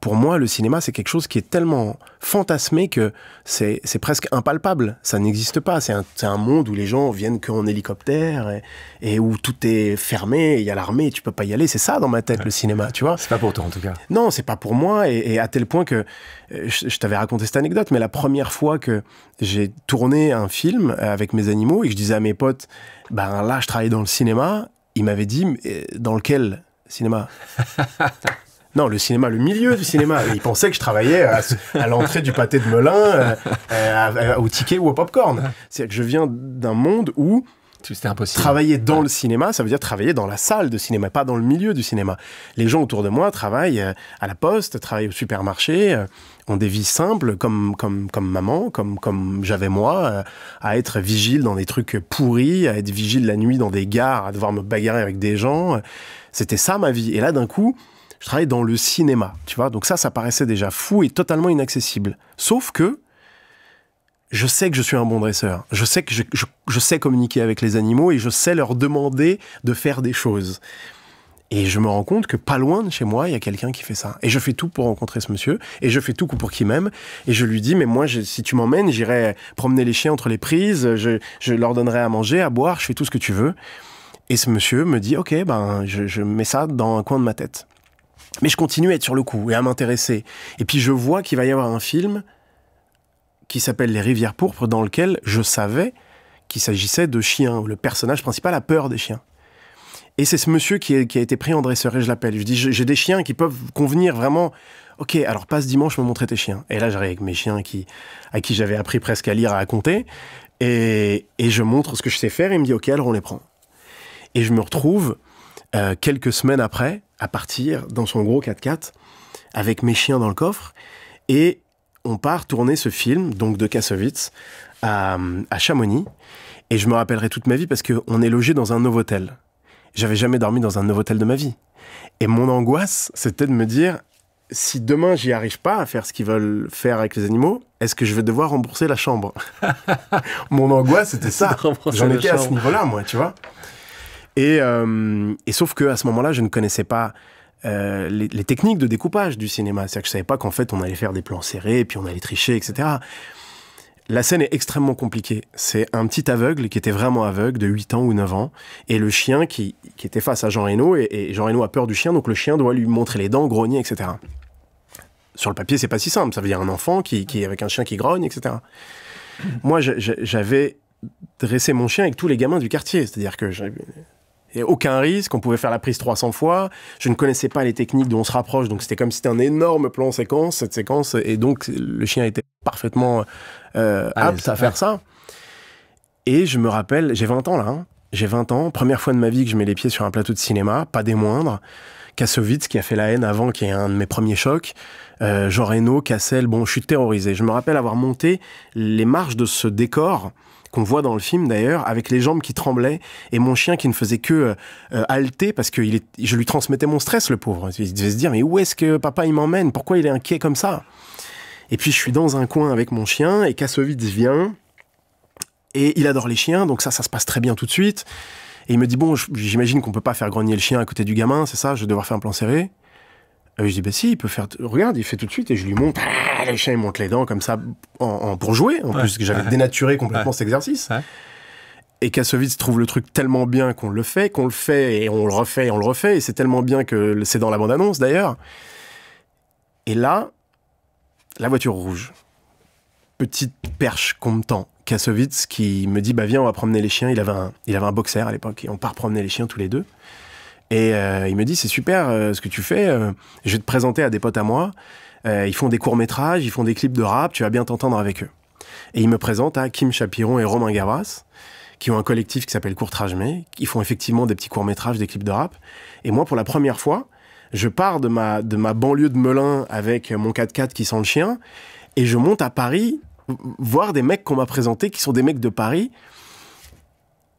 pour moi, le cinéma, c'est quelque chose qui est tellement fantasmé que c'est presque impalpable. Ça n'existe pas. C'est un monde où les gens viennent qu'en hélicoptère et où tout est fermé. Il y a l'armée et tu peux pas y aller. C'est ça dans ma tête, le cinéma, tu vois. C'est pas pour toi, en tout cas. Non, c'est pas pour moi. Et à tel point que je t'avais raconté cette anecdote, mais la première fois que j'ai tourné un film avec mes animaux et que je disais à mes potes, ben là, je travaille dans le cinéma, ils m'avaient dit, dans lequel cinéma? Non, le cinéma, le milieu du cinéma. Et ils pensaient que je travaillais à l'entrée du pâté de Melun, au ticket ou au popcorn. C'est que je viens d'un monde où c'était impossible. Travailler dans le cinéma, ça veut dire travailler dans la salle de cinéma, pas dans le milieu du cinéma. Les gens autour de moi travaillent à la poste, travaillent au supermarché, ont des vies simples, comme maman, comme j'avais moi, à être vigile dans des trucs pourris, à être vigile la nuit dans des gares, à devoir me bagarrer avec des gens. C'était ça ma vie. Et là, d'un coup, je travaille dans le cinéma, tu vois. Donc ça paraissait déjà fou et totalement inaccessible. Sauf que je sais que je suis un bon dresseur. Je sais que je sais communiquer avec les animaux et je sais leur demander de faire des choses. Et je me rends compte que pas loin de chez moi, il y a quelqu'un qui fait ça. Et je fais tout pour rencontrer ce monsieur, et je fais tout pour qu'il m'aime. Et je lui dis, mais moi, si tu m'emmènes, j'irai promener les chiens entre les prises, je leur donnerai à manger, à boire, je fais tout ce que tu veux. Et ce monsieur me dit, ok, ben, je mets ça dans un coin de ma tête. Mais je continue à être sur le coup et à m'intéresser. Et puis je vois qu'il va y avoir un film qui s'appelle Les Rivières pourpres, dans lequel je savais qu'il s'agissait de chiens, où le personnage principal a peur des chiens. Et c'est ce monsieur qui a été pris en dresseur, et je l'appelle. Je dis, j'ai des chiens qui peuvent convenir vraiment. Ok, alors passe dimanche me montrer tes chiens. Et là, j'arrive avec mes chiens à qui j'avais appris presque à lire, à compter. Et je montre ce que je sais faire, et il me dit, ok, alors on les prend. Et je me retrouve, quelques semaines après, à partir dans son gros 4x4, avec mes chiens dans le coffre, et on part tourner ce film, donc de Kassovitz, à Chamonix. Et je me rappellerai toute ma vie parce qu'on est logé dans un Novotel. J'avais jamais dormi dans un Novotel de ma vie. Et mon angoisse, c'était de me dire, si demain j'y arrive pas à faire ce qu'ils veulent faire avec les animaux, est-ce que je vais devoir rembourser la chambre? Mon angoisse, c'était ça. J'en étais à ce niveau-là, moi, tu vois. Et sauf qu'à ce moment-là, je ne connaissais pas les techniques de découpage du cinéma. C'est-à-dire que je savais pas qu'en fait, on allait faire des plans serrés, puis on allait tricher, etc. La scène est extrêmement compliquée. C'est un petit aveugle qui était vraiment aveugle, de 8 ans ou 9 ans, et le chien qui était face à Jean Reno, et Jean Reno a peur du chien, donc le chien doit lui montrer les dents, grogner, etc. Sur le papier, c'est pas si simple. Ça veut dire un enfant qui avec un chien qui grogne, etc. Moi, j'avais dressé mon chien avec tous les gamins du quartier. C'est-à-dire que il n'y a aucun risque, on pouvait faire la prise 300 fois, je ne connaissais pas les techniques dont on se rapproche, donc c'était comme si c'était un énorme plan séquence, cette séquence, et donc le chien était parfaitement apte à faire ça. Et je me rappelle, j'ai 20 ans là, hein, j'ai 20 ans, première fois de ma vie que je mets les pieds sur un plateau de cinéma, pas des moindres, Kassovitz qui a fait La Haine avant, qui est un de mes premiers chocs, Jean Reno, Cassel, bon, je suis terrorisé. Je me rappelle avoir monté les marches de ce décor, qu'on voit dans le film d'ailleurs, avec les jambes qui tremblaient et mon chien qui ne faisait que halter parce que je lui transmettais mon stress, le pauvre. Il devait se dire, mais où est-ce que papa il m'emmène? Pourquoi il est inquiet comme ça? Et puis je suis dans un coin avec mon chien et Kassovitz vient et il adore les chiens, donc ça se passe très bien tout de suite. Et il me dit, bon, j'imagine qu'on peut pas faire grogner le chien à côté du gamin, c'est ça? Je vais devoir faire un plan serré. Je dis, bah si, il peut faire... Regarde, il fait tout de suite, et je lui montre, le chien, il monte les dents comme ça, pour jouer, en plus, que j'avais dénaturé complètement cet exercice. Ouais. Et Kassovitz trouve le truc tellement bien qu'on le fait, et on le refait, et c'est tellement bien que c'est dans la bande-annonce, d'ailleurs. Et là, la voiture rouge. Petite perche qu'on me tend. Kassovitz qui me dit, bah viens, on va promener les chiens. Il avait un boxer à l'époque, et on part promener les chiens tous les deux. Et il me dit, c'est super ce que tu fais, je vais te présenter à des potes à moi, ils font des courts-métrages, ils font des clips de rap, tu vas bien t'entendre avec eux. Et il me présente à Kim Chapiron et Romain Gavras, qui ont un collectif qui s'appelle Courtrage-Mais, qui font effectivement des petits courts-métrages, des clips de rap. Et moi, pour la première fois, je pars de ma banlieue de Melun avec mon 4x4 qui sent le chien, et je monte à Paris, voir des mecs qu'on m'a présentés, qui sont des mecs de Paris,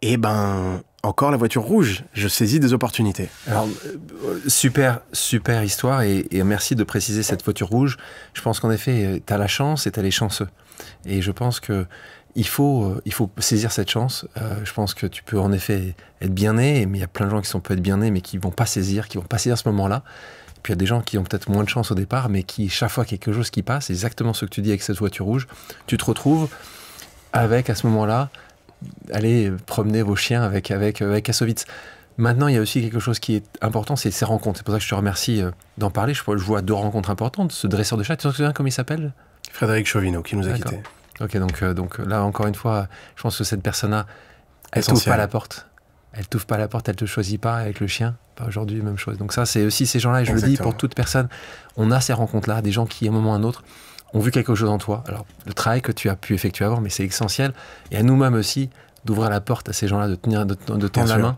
et ben... Encore la voiture rouge, je saisis des opportunités. Alors, super histoire et merci de préciser cette voiture rouge. Je pense qu'en effet, tu as la chance et tu as les chanceux. Et je pense qu'il faut saisir cette chance. Je pense que tu peux en effet être bien né, mais il y a plein de gens qui peuvent être bien nés, mais qui ne vont pas saisir ce moment-là. Et puis il y a des gens qui ont peut-être moins de chance au départ, mais qui, chaque fois quelque chose qui passe, c'est exactement ce que tu dis avec cette voiture rouge, tu te retrouves avec, à ce moment-là, aller promener vos chiens avec Kassovitz. Maintenant, il y a aussi quelque chose qui est important, c'est ces rencontres. C'est pour ça que je te remercie d'en parler. Je vois 2 rencontres importantes. Ce dresseur de chat, tu te souviens comment il s'appelle? Frédéric Chauvineau, qui nous a quittés. Ok, donc là, encore une fois, je pense que cette personne-là, elle t'ouvre pas la porte. Elle t'ouvre pas la porte, elle te choisit pas avec le chien. Pas aujourd'hui, même chose. Donc ça, c'est aussi ces gens-là, et je le dis pour toute personne, on a ces rencontres-là, des gens qui, à un moment ou à un autre, ont vu quelque chose en toi. Alors, le travail que tu as pu effectuer avant, mais c'est essentiel. Et à nous-mêmes aussi, d'ouvrir la porte à ces gens-là, de tendre la main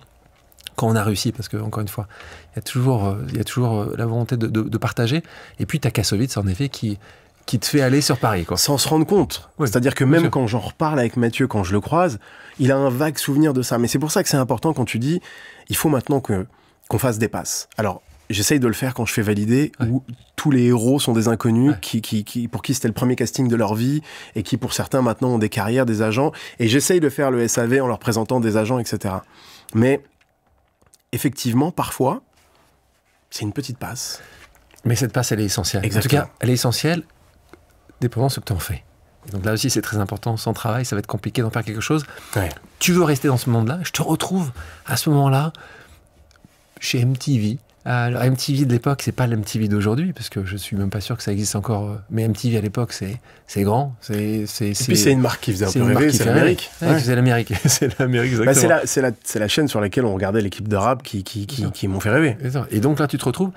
quand on a réussi. Parce que, encore une fois, il y a toujours la volonté de partager. Et puis, tu as Kassovitz, en effet, qui te fait aller sur Paris, quoi. Sans se rendre compte. Oui, c'est-à-dire que même quand j'en reparle avec Mathieu, quand je le croise, il a un vague souvenir de ça. Mais c'est pour ça que c'est important quand tu dis, il faut maintenant qu'on fasse des passes. Alors, j'essaye de le faire quand je fais valider, où tous les héros sont des inconnus, pour qui c'était le premier casting de leur vie, et qui pour certains maintenant ont des carrières, des agents, et j'essaye de faire le SAV en leur présentant des agents, etc. Mais effectivement, parfois, C'est une petite passe. Mais cette passe, elle est essentielle. Exactement. En tout cas, elle est essentielle, dépendant de ce que tu en fais. Et donc là aussi, c'est très important. Sans travail, ça va être compliqué d'en faire quelque chose. Ouais. Tu veux rester dans ce monde-là. Je te retrouve à ce moment-là chez MTV. Alors, MTV de l'époque, c'est pas l'MTV d'aujourd'hui, parce que je suis même pas sûr que ça existe encore. Mais MTV à l'époque, c'est grand. Et puis c'est une marque qui faisait un peu rêver, c'est l'Amérique. Ouais. C'est l'Amérique. C'est l'Amérique, exactement. Bah, c'est la chaîne sur laquelle on regardait l'équipe de rap qui m'ont fait rêver. Et donc là, tu te retrouves.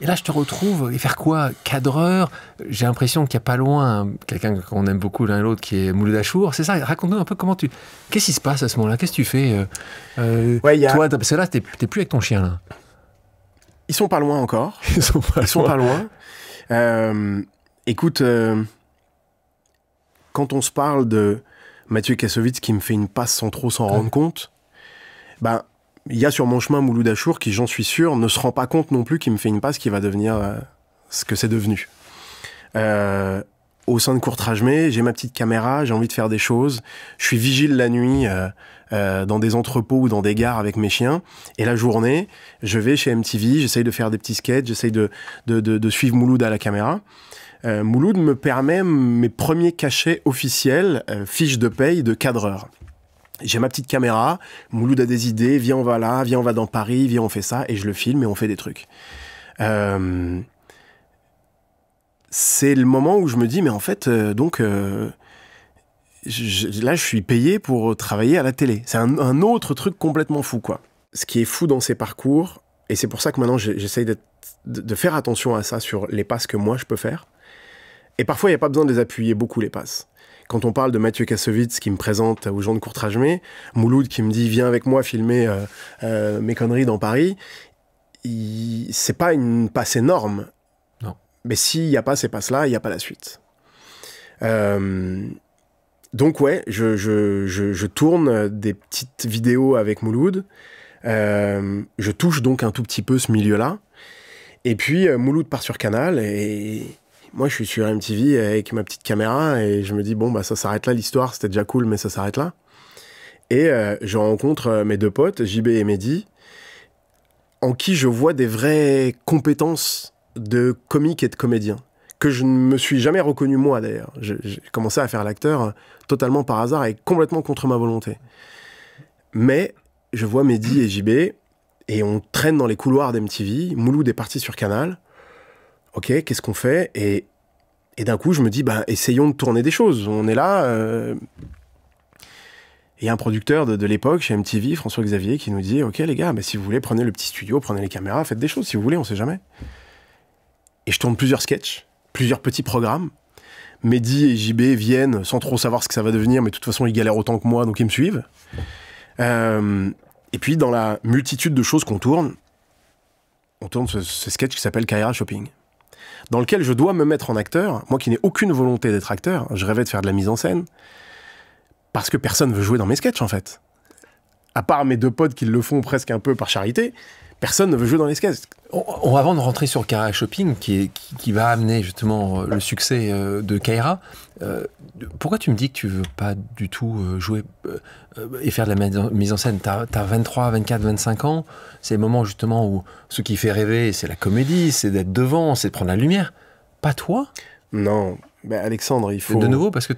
Et là, je te retrouve. Et faire quoi? Cadreur. J'ai l'impression qu'il n'y a pas loin quelqu'un qu'on aime beaucoup l'un et l'autre qui est Mouloud Achour. C'est ça. Raconte-nous un peu comment tu. Qu'est-ce qui se passe à ce moment-là? Qu'est-ce que tu fais toi, parce que là, t'es plus avec ton chien, là. Ils sont pas loin encore. Ils sont pas loin. Écoute, quand on se parle de Mathieu Kassovitz qui me fait une passe sans trop s'en rendre compte, ben, il y a sur mon chemin Mouloud Achour qui, j'en suis sûr, ne se rend pas compte non plus qu'il me fait une passe qui va devenir ce que c'est devenu. Au sein de Courtrajmé, j'ai ma petite caméra, j'ai envie de faire des choses. Je suis vigile la nuit dans des entrepôts ou dans des gares avec mes chiens. Et la journée, je vais chez MTV, j'essaye de faire des petits sketchs, j'essaye de suivre Mouloud à la caméra. Mouloud me permet mes premiers cachets officiels, fiches de paye de cadreur. J'ai ma petite caméra, Mouloud a des idées, viens on va là, viens on va dans Paris, viens on fait ça, et je le filme et on fait des trucs. C'est le moment où je me dis, mais en fait, là, je suis payé pour travailler à la télé. C'est un autre truc complètement fou, quoi. Ce qui est fou dans ces parcours, et c'est pour ça que maintenant, j'essaye de faire attention à ça sur les passes que moi, je peux faire. Et parfois, il n'y a pas besoin de les appuyer beaucoup, les passes. Quand on parle de Mathieu Kassovitz qui me présente aux gens de Courtrajmé, Mouloud qui me dit, viens avec moi filmer mes conneries dans Paris, c'est pas une passe énorme. Mais s'il n'y a pas ces passes-là, il n'y a pas la suite. Donc ouais, je tourne des petites vidéos avec Mouloud. Je touche donc un tout petit peu ce milieu-là. Et puis Mouloud part sur Canal et moi je suis sur MTV avec ma petite caméra et je me dis bon bah ça s'arrête là l'histoire, c'était déjà cool mais ça s'arrête là. Et je rencontre mes deux potes, JB et Mehdi, en qui je vois des vraies compétences de comique et de comédien, que je ne me suis jamais reconnu moi d'ailleurs. J'ai commencé à faire l'acteur totalement par hasard et complètement contre ma volonté. Mais je vois Mehdi et JB et on traîne dans les couloirs d'MTV, Mouloud est parti sur Canal, ok, qu'est-ce qu'on fait? Et d'un coup je me dis, bah, essayons de tourner des choses, on est là... Et il y a un producteur de l'époque chez MTV, François Xavier, qui nous dit « Ok les gars, bah, si vous voulez, prenez le petit studio, prenez les caméras, faites des choses si vous voulez, on sait jamais. » Et je tourne plusieurs sketchs, plusieurs petits programmes. Mehdi et JB viennent sans trop savoir ce que ça va devenir, mais de toute façon ils galèrent autant que moi, donc ils me suivent. Et puis dans la multitude de choses qu'on tourne, on tourne ce sketch qui s'appelle Kaira Shopping, dans lequel je dois me mettre en acteur, moi qui n'ai aucune volonté d'être acteur, je rêvais de faire de la mise en scène, parce que personne veut jouer dans mes sketchs, en fait. À part mes deux potes qui le font presque un peu par charité, personne ne veut jouer dans les sketchs. Avant de rentrer sur Kaira Shopping, qui va amener justement le succès de Kaira, pourquoi tu me dis que tu veux pas du tout jouer et faire de la mise en scène? T'as 23, 24, 25 ans, c'est le moment justement où ce qui fait rêver, c'est la comédie, c'est d'être devant, c'est de prendre la lumière. Pas toi? Non, ben Alexandre, il faut... De nouveau, parce que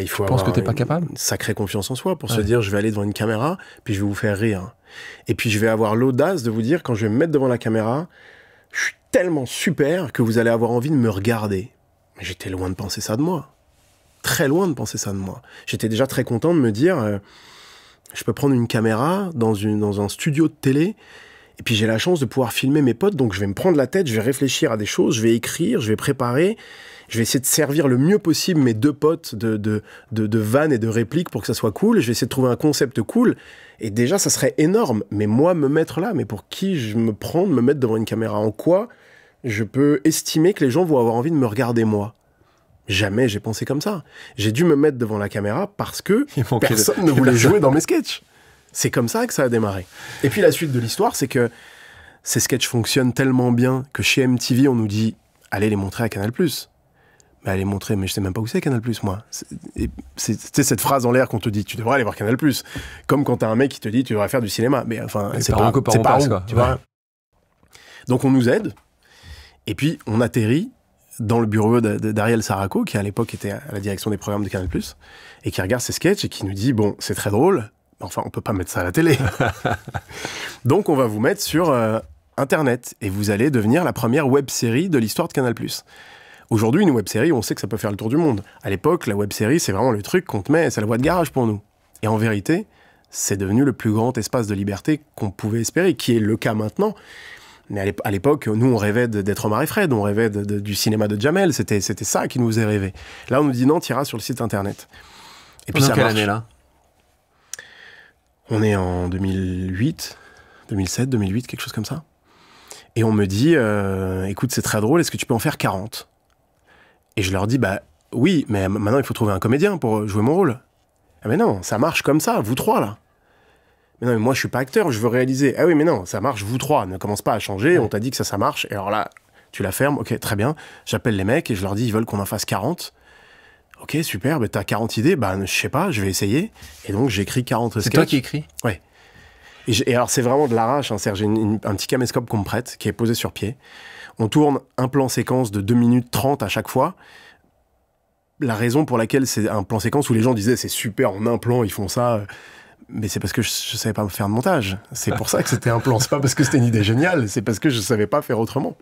il faut avoir que t'es pas capable. Une sacrée confiance en soi pour se dire je vais aller devant une caméra, puis je vais vous faire rire. Et puis je vais avoir l'audace de vous dire quand je vais me mettre devant la caméra, je suis tellement super que vous allez avoir envie de me regarder. Mais j'étais loin de penser ça de moi. Très loin de penser ça de moi. J'étais déjà très content de me dire je peux prendre une caméra dans un studio de télé et puis j'ai la chance de pouvoir filmer mes potes, donc je vais me prendre la tête, je vais réfléchir à des choses, je vais écrire, je vais préparer. Je vais essayer de servir le mieux possible mes deux potes de vannes et de répliques pour que ça soit cool. Je vais essayer de trouver un concept cool. Et déjà, ça serait énorme. Mais moi, me mettre là, mais pour qui je me prends de me mettre devant une caméra? En quoi je peux estimer que les gens vont avoir envie de me regarder moi? Jamais j'ai pensé comme ça. J'ai dû me mettre devant la caméra parce que personne ne voulait jouer dans mes sketchs. C'est comme ça que ça a démarré. Et puis la suite de l'histoire, c'est que ces sketchs fonctionnent tellement bien que chez MTV, on nous dit « Allez les montrer à Canal+. » Allez montrer, mais je sais même pas où c'est Canal+, moi. C'est cette phrase en l'air qu'on te dit, tu devrais aller voir Canal+. Comme quand t'as un mec qui te dit, tu devrais faire du cinéma. Mais enfin, c'est pas où, tu vois. Donc on nous aide, et puis on atterrit dans le bureau d'Ariel Saraco, qui à l'époque était à la direction des programmes de Canal+, et qui regarde ces sketchs et qui nous dit « Bon, c'est très drôle, mais enfin, on peut pas mettre ça à la télé. » Donc on va vous mettre sur Internet, et vous allez devenir la première web-série de l'histoire de Canal+. Aujourd'hui, une web-série, on sait que ça peut faire le tour du monde. À l'époque, la web-série, c'est vraiment le truc qu'on te met, c'est la voie de garage pour nous. Et en vérité, c'est devenu le plus grand espace de liberté qu'on pouvait espérer, qui est le cas maintenant. Mais à l'époque, nous, on rêvait d'être Omar et Fred, on rêvait du cinéma de Jamel, c'était ça qui nous faisait rêver. Là, on nous dit non, t'iras sur le site internet. Et puis ça marche. Quelle année, là? On est en 2008, 2007, 2008, quelque chose comme ça. Et on me dit, écoute, c'est très drôle, est-ce que tu peux en faire 40? Et je leur dis, bah oui, mais maintenant, il faut trouver un comédien pour jouer mon rôle. Ah mais non, ça marche comme ça, vous trois, là. Mais non, mais moi, je suis pas acteur, je veux réaliser. Ah oui, mais non, ça marche, vous trois, ne commence pas à changer, on t'a dit que ça marche. Et alors là, tu la fermes, ok, très bien. J'appelle les mecs et je leur dis, ils veulent qu'on en fasse 40. Ok, super, bah, t'as 40 idées, bah je sais pas, je vais essayer. Et donc, j'écris 40 sketchs. C'est toi qui écris? Ouais. Et alors, c'est vraiment de l'arrache, hein, j'ai un petit caméscope qu'on me prête, qui est posé sur pied. On tourne un plan séquence de 2 minutes 30 à chaque fois. La raison pour laquelle c'est un plan séquence où les gens disaient, c'est super, en un plan, ils font ça... Mais c'est parce que je savais pas faire de montage. C'est pour ça que c'était un plan. C'est pas parce que c'était une idée géniale, c'est parce que je savais pas faire autrement.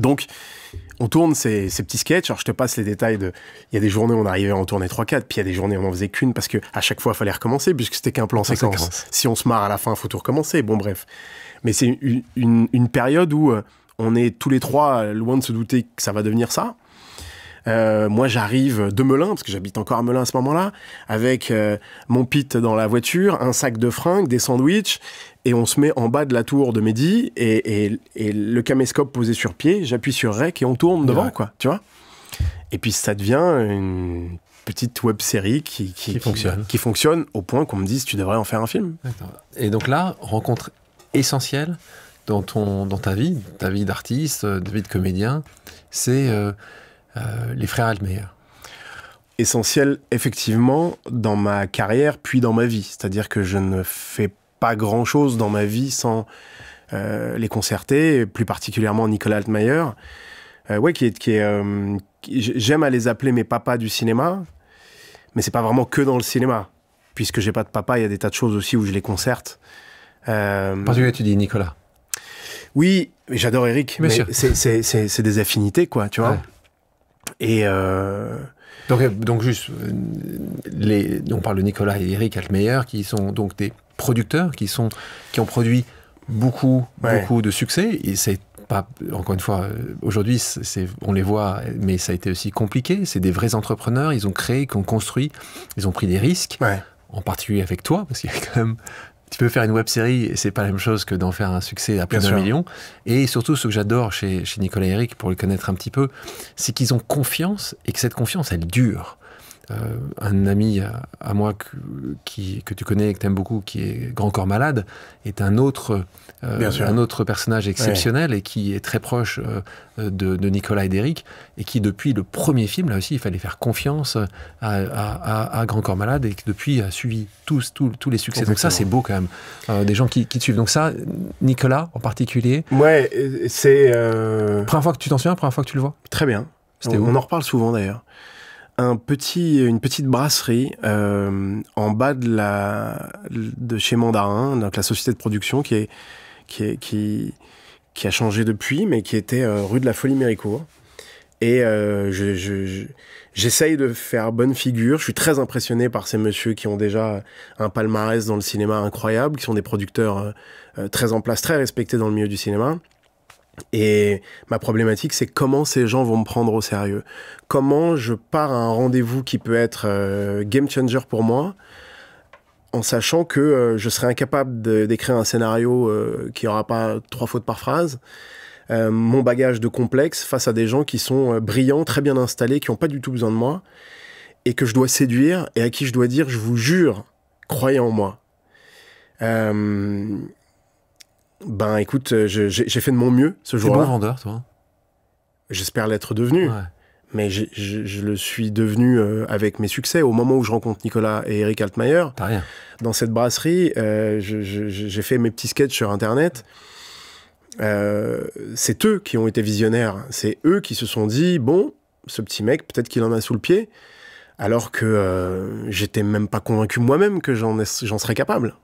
Donc, on tourne ces petits sketchs. Alors, je te passe les détails de... Il y a des journées où on arrivait à en tourner 3-4, puis il y a des journées où on en faisait qu'une, parce que à chaque fois, il fallait recommencer, puisque c'était qu'un plan séquence. Si on se marre à la fin, il faut tout recommencer. Bon, bref. Mais c'est une période où on est tous les trois loin de se douter que ça va devenir ça. Moi, j'arrive de Melun, parce que j'habite encore à Melun à ce moment-là, avec mon pit dans la voiture, un sac de fringues, des sandwichs, et on se met en bas de la tour de Mehdi, et le caméscope posé sur pied, j'appuie sur rec et on tourne devant, quoi, tu vois. Et puis ça devient une petite web-série qui fonctionne au point qu'on me dise tu devrais en faire un film. Et donc là, rencontre essentielle dans ta vie d'artiste, de vie de comédien, c'est... les frères Altmeyer. Essentiel, effectivement, dans ma carrière, puis dans ma vie. C'est-à-dire que je ne fais pas grand-chose dans ma vie sans les concerter, plus particulièrement Nicolas Altmeyer, j'aime à les appeler mes papas du cinéma, mais c'est pas vraiment que dans le cinéma. Puisque j'ai pas de papa, il y a des tas de choses aussi où je les concerte. Parce que tu dis Nicolas. Oui, mais j'adore Eric. Bien sûr. C'est des affinités, quoi, tu vois. Ouais. Et donc juste, on parle de Nicolas et Eric Altmeyer, qui sont donc des producteurs, qui ont produit beaucoup de succès. Et c'est pas, encore une fois, aujourd'hui, on les voit, mais ça a été aussi compliqué. C'est des vrais entrepreneurs, ils ont créé, ils ont construit, ils ont pris des risques, en particulier avec toi, parce qu'il y a quand même... Tu peux faire une web-série et c'est pas la même chose que d'en faire un succès à plus d'1 million. Et surtout, ce que j'adore chez Nicolas et Eric, pour les connaître un petit peu, c'est qu'ils ont confiance et que cette confiance, elle dure. Un ami à moi que tu connais et que tu aimes beaucoup, qui est Grand Corps Malade, est un autre personnage exceptionnel et qui est très proche de Nicolas et d'Eric, et qui, depuis le premier film, là aussi, il fallait faire confiance à Grand Corps Malade, et qui, depuis, a suivi tous les succès. Exactement. Donc ça, c'est beau quand même, des gens qui te suivent. Donc ça, Nicolas en particulier. Ouais, c'est... Première fois que tu t'en souviens, première fois que tu le vois? Très bien. On en reparle souvent, d'ailleurs. Une petite brasserie en bas de chez Mandarin, donc la société de production qui a changé depuis, mais qui était rue de la Folie-Méricourt. Et j'essaye de faire bonne figure. Je suis très impressionné par ces messieurs qui ont déjà un palmarès dans le cinéma incroyable, qui sont des producteurs très en place, très respectés dans le milieu du cinéma. Et ma problématique, c'est comment ces gens vont me prendre au sérieux. Comment je pars à un rendez-vous qui peut être game changer pour moi, en sachant que je serai incapable d'écrire un scénario qui n'aura pas 3 fautes par phrase. Mon bagage de complexe face à des gens qui sont brillants, très bien installés, qui n'ont pas du tout besoin de moi, et que je dois séduire, et à qui je dois dire, je vous jure, croyez en moi. Ben écoute, j'ai fait de mon mieux ce jour-là. T'es bon vendeur, toi? J'espère l'être devenu. Ouais. Mais je le suis devenu avec mes succès. Au moment où je rencontre Nicolas et Eric Altmeyer, t'as rien. Dans cette brasserie, j'ai fait mes petits sketchs sur Internet. c'est eux qui ont été visionnaires. C'est eux qui se sont dit, bon, ce petit mec, peut-être qu'il en a sous le pied, alors que j'étais même pas convaincu moi-même que j'en serais capable.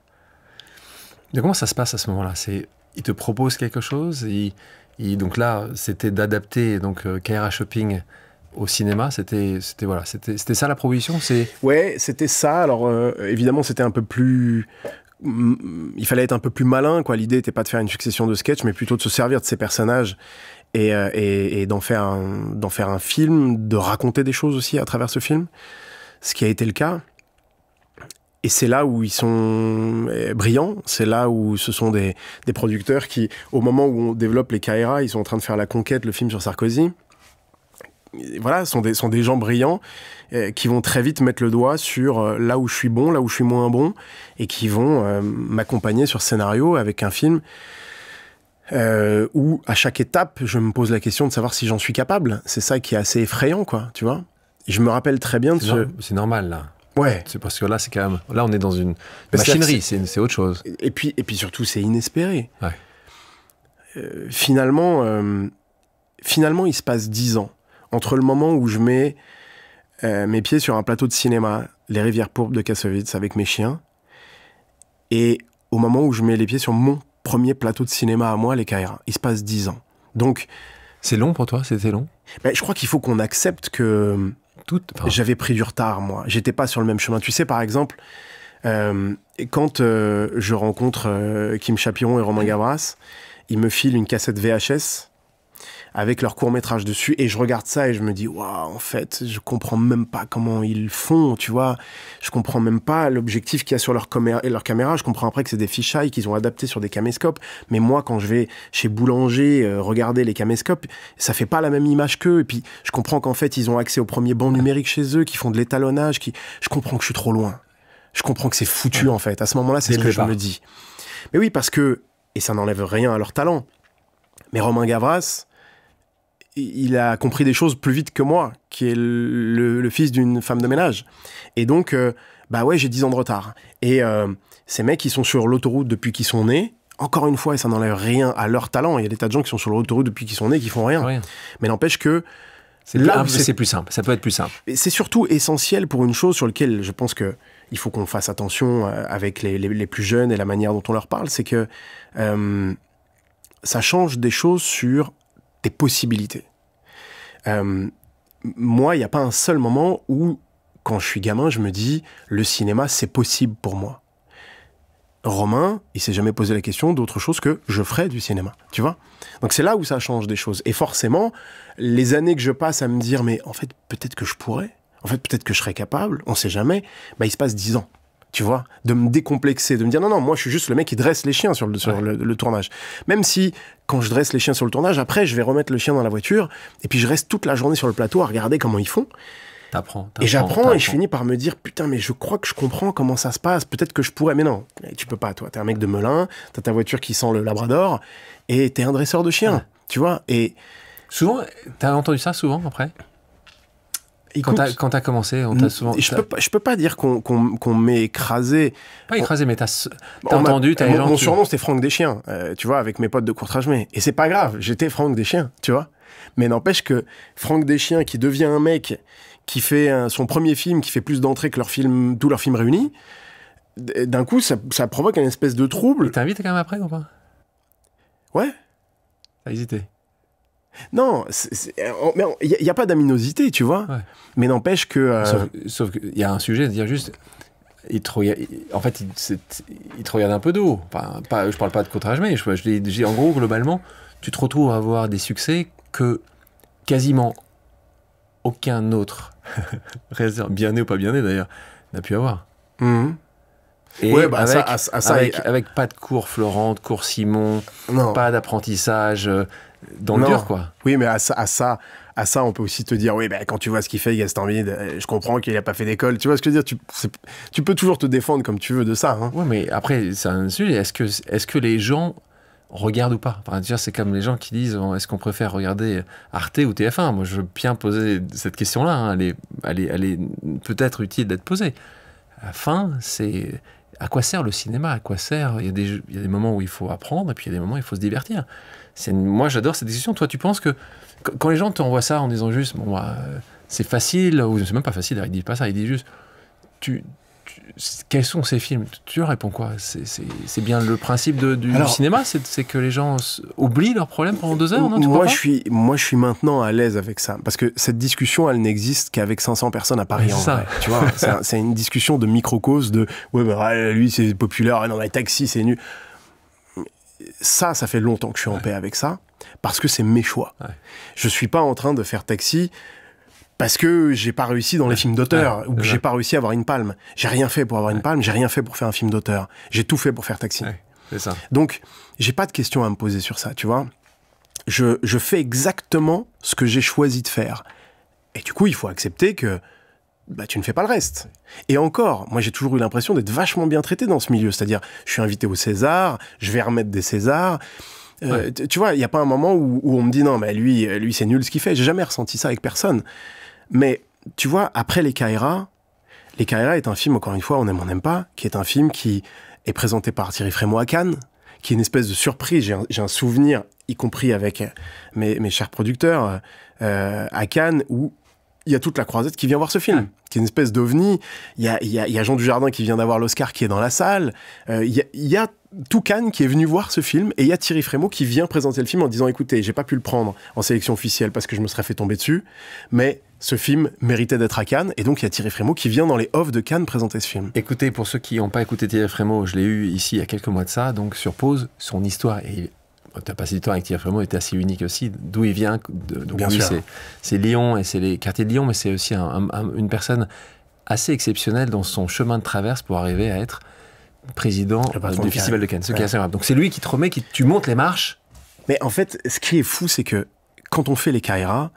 Et comment ça se passe à ce moment-là? Ils te proposent quelque chose, donc là, c'était d'adapter Kaira Shopping au cinéma, c'était ça la proposition? Ouais, c'était ça. Alors évidemment, c'était un peu plus... Il fallait être un peu plus malin, quoi. L'idée n'était pas de faire une succession de sketchs, mais plutôt de se servir de ces personnages et d'en faire un film, de raconter des choses aussi à travers ce film, ce qui a été le cas. Et c'est là où ils sont brillants, c'est là où ce sont des producteurs qui, au moment où on développe les Kaira, ils sont en train de faire La Conquête, le film sur Sarkozy. Voilà, sont des gens brillants qui vont très vite mettre le doigt sur là où je suis bon, là où je suis moins bon, et qui vont m'accompagner sur ce scénario avec un film où, à chaque étape, je me pose la question de savoir si j'en suis capable. C'est ça qui est assez effrayant, quoi, tu vois. Et je me rappelle très bien de C'est normal, là. Ouais. C'est parce que là, c'est quand même... Là, on est dans une machinerie, c'est autre chose. Et puis surtout, c'est inespéré. Ouais. Finalement, il se passe 10 ans. Entre le moment où je mets mes pieds sur un plateau de cinéma, Les Rivières Pourpres de Kassovitz avec mes chiens, et au moment où je mets les pieds sur mon premier plateau de cinéma à moi, les Kaira. Il se passe 10 ans. Donc... C'est long pour toi? C'était long? Je crois qu'il faut qu'on accepte que j'avais pris du retard, moi. J'étais pas sur le même chemin. Tu sais, par exemple, quand je rencontre Kim Chapiron et Romain Gavras, ils me filent une cassette VHS avec leur court-métrage dessus, et je regarde ça et je me dis, waouh, en fait, je comprends même pas comment ils font, tu vois. Je comprends même pas l'objectif qu'il y a sur leur caméra. Je comprends après que c'est des fisheye qu'ils ont adaptés sur des caméscopes. Mais moi, quand je vais chez Boulanger regarder les caméscopes, ça fait pas la même image qu'eux. Et puis, je comprends qu'en fait, ils ont accès au premier banc numérique chez eux, qui font de l'étalonnage, je comprends que je suis trop loin. Je comprends que c'est foutu, en fait. À ce moment-là, c'est ce que je me dis. Mais oui, parce que, et ça n'enlève rien à leur talent, mais Romain Gavras, il a compris des choses plus vite que moi, qui est le fils d'une femme de ménage. Et donc, j'ai 10 ans de retard. Et ces mecs, ils sont sur l'autoroute depuis qu'ils sont nés. Encore une fois, et ça n'enlève rien à leur talent. Il y a des tas de gens qui sont sur l'autoroute depuis qu'ils sont nés, qui font rien. Mais n'empêche que... C'est plus simple. Ça peut être plus simple. C'est surtout essentiel pour une chose sur laquelle je pense qu'il faut qu'on fasse attention avec les plus jeunes et la manière dont on leur parle. C'est que ça change des choses sur tes possibilités. Moi, il n'y a pas un seul moment où, quand je suis gamin, je me dis le cinéma, c'est possible pour moi. Romain, il s'est jamais posé la question d'autre chose que je ferais du cinéma, tu vois. Donc c'est là où ça change des choses. Et forcément, les années que je passe à me dire, mais en fait, peut-être que je pourrais, en fait, peut-être que je serais capable, on sait jamais, il se passe 10 ans. Tu vois, de me décomplexer, de me dire non, moi je suis juste le mec qui dresse les chiens sur le tournage. Même si, quand je dresse les chiens sur le tournage, après je vais remettre le chien dans la voiture, et puis je reste toute la journée sur le plateau à regarder comment ils font. Et j'apprends, et je finis par me dire, putain, mais je crois que je comprends comment ça se passe, peut-être que je pourrais, mais non, tu peux pas, toi, t'es un mec de Melun, t'as ta voiture qui sent le labrador, et t'es un dresseur de chiens, tu vois, et... Souvent, t'as entendu ça souvent, après ? Quand t'as commencé, on t'a souvent... Je peux pas dire qu'on m'ait écrasé. Pas écrasé, mais t'as entendu, t'as les gens... Mon surnom, c'était Franck Deschiens, tu vois, avec mes potes de Courtrajmé. Et c'est pas grave, j'étais Franck Deschiens, tu vois. Mais n'empêche que Franck Deschiens, qui devient un mec qui fait son premier film, qui fait plus d'entrées que tous leurs films réunis, d'un coup, ça provoque une espèce de trouble. T'invites quand même après ou pas ? Ouais. T'as hésité ? Non, il n'y a pas d'aminosité, tu vois. Ouais. Mais n'empêche que... Sauf qu'il y a un sujet, de dire juste... il te regarde un peu d'eau. Enfin, je parle pas de Courtrage, mais je dis en gros, globalement, tu te retrouves à avoir des succès que quasiment aucun autre, bien né ou pas bien né d'ailleurs, n'a pu avoir. Mmh. Et ouais, avec pas de cours Florent, de cours Simon, pas d'apprentissage dans le dur, quoi. Oui, mais à ça, on peut aussi te dire, oui, quand tu vois ce qu'il fait, Gaston Bide, je comprends qu'il n'a pas fait d'école. Tu vois ce que je veux dire, tu peux toujours te défendre comme tu veux de ça. Hein. Oui, mais après, c'est un sujet. Est-ce que les gens regardent ou pas ? Enfin, c'est comme les gens qui disent, est-ce qu'on préfère regarder Arte ou TF1 ? Moi, je veux bien poser cette question-là. Hein. Elle est peut-être utile d'être posée. À la fin, c'est... À quoi sert le cinéma? À quoi sert? Il y a des moments où il faut apprendre et puis il y a des moments où il faut se divertir. Moi, j'adore cette discussion. Toi, tu penses que quand les gens t'envoient ça en disant juste, bon, c'est facile, ou c'est même pas facile, ils disent pas ça, ils disent juste, quels sont ces films? Tu leur réponds quoi? C'est bien le principe du cinéma, c'est que les gens oublient leurs problèmes pendant 2 heures, non? Moi, je suis maintenant à l'aise avec ça, parce que cette discussion, elle n'existe qu'avec 500 personnes à Paris, en vrai. Tu vois, c'est une discussion de microcosme, de ouais, bah, lui, c'est populaire, non, mais Taxi, c'est nul. Ça fait longtemps que je suis en paix avec ça, parce que c'est mes choix. Ouais. Je suis pas en train de faire Taxi parce que j'ai pas réussi dans les films d'auteur, ou que j'ai pas réussi à avoir une palme. J'ai rien fait pour avoir une palme, j'ai rien fait pour faire un film d'auteur. J'ai tout fait pour faire Taxi. Ouais, c'est ça. Donc, j'ai pas de questions à me poser sur ça, tu vois. Je fais exactement ce que j'ai choisi de faire. Et du coup, il faut accepter que bah, tu ne fais pas le reste. Et encore, moi j'ai toujours eu l'impression d'être vachement bien traité dans ce milieu. C'est-à-dire, je suis invité au César, je vais remettre des Césars. Ouais. Tu vois, il n'y a pas un moment où on me dit non, mais lui c'est nul ce qu'il fait. J'ai jamais ressenti ça avec personne. Mais tu vois, après Les Caïras est un film, encore une fois, on n'aime pas, qui est un film qui est présenté par Thierry Frémaux à Cannes, qui est une espèce de surprise. J'ai un souvenir, y compris avec mes chers producteurs, à Cannes, où il y a toute la croisette qui vient voir ce film, qui est une espèce d'ovni. Il y a Jean Dujardin qui vient d'avoir l'Oscar qui est dans la salle. Il y a tout Cannes qui est venu voir ce film, et il y a Thierry Frémaux qui vient présenter le film en disant « Écoutez, j'ai pas pu le prendre en sélection officielle parce que je me serais fait tomber dessus, mais ce film méritait d'être à Cannes. » Et donc il y a Thierry Frémaux qui vient dans les offs de Cannes présenter ce film. Écoutez, pour ceux qui n'ont pas écouté Thierry Frémaux, je l'ai eu ici il y a quelques mois de ça, donc sur Pause, son histoire est... Ta passé du temps avec Thierry Frémaux était assez unique aussi, d'où il vient. Donc bien lui, c'est Lyon et c'est les quartiers de Lyon, mais c'est aussi une personne assez exceptionnelle dans son chemin de traverse pour arriver à être président du Festival de Cannes. Ce qui est assez grave. Donc c'est lui qui te remet, tu montes les marches. Mais en fait, ce qui est fou, c'est que quand on fait Les Caïras,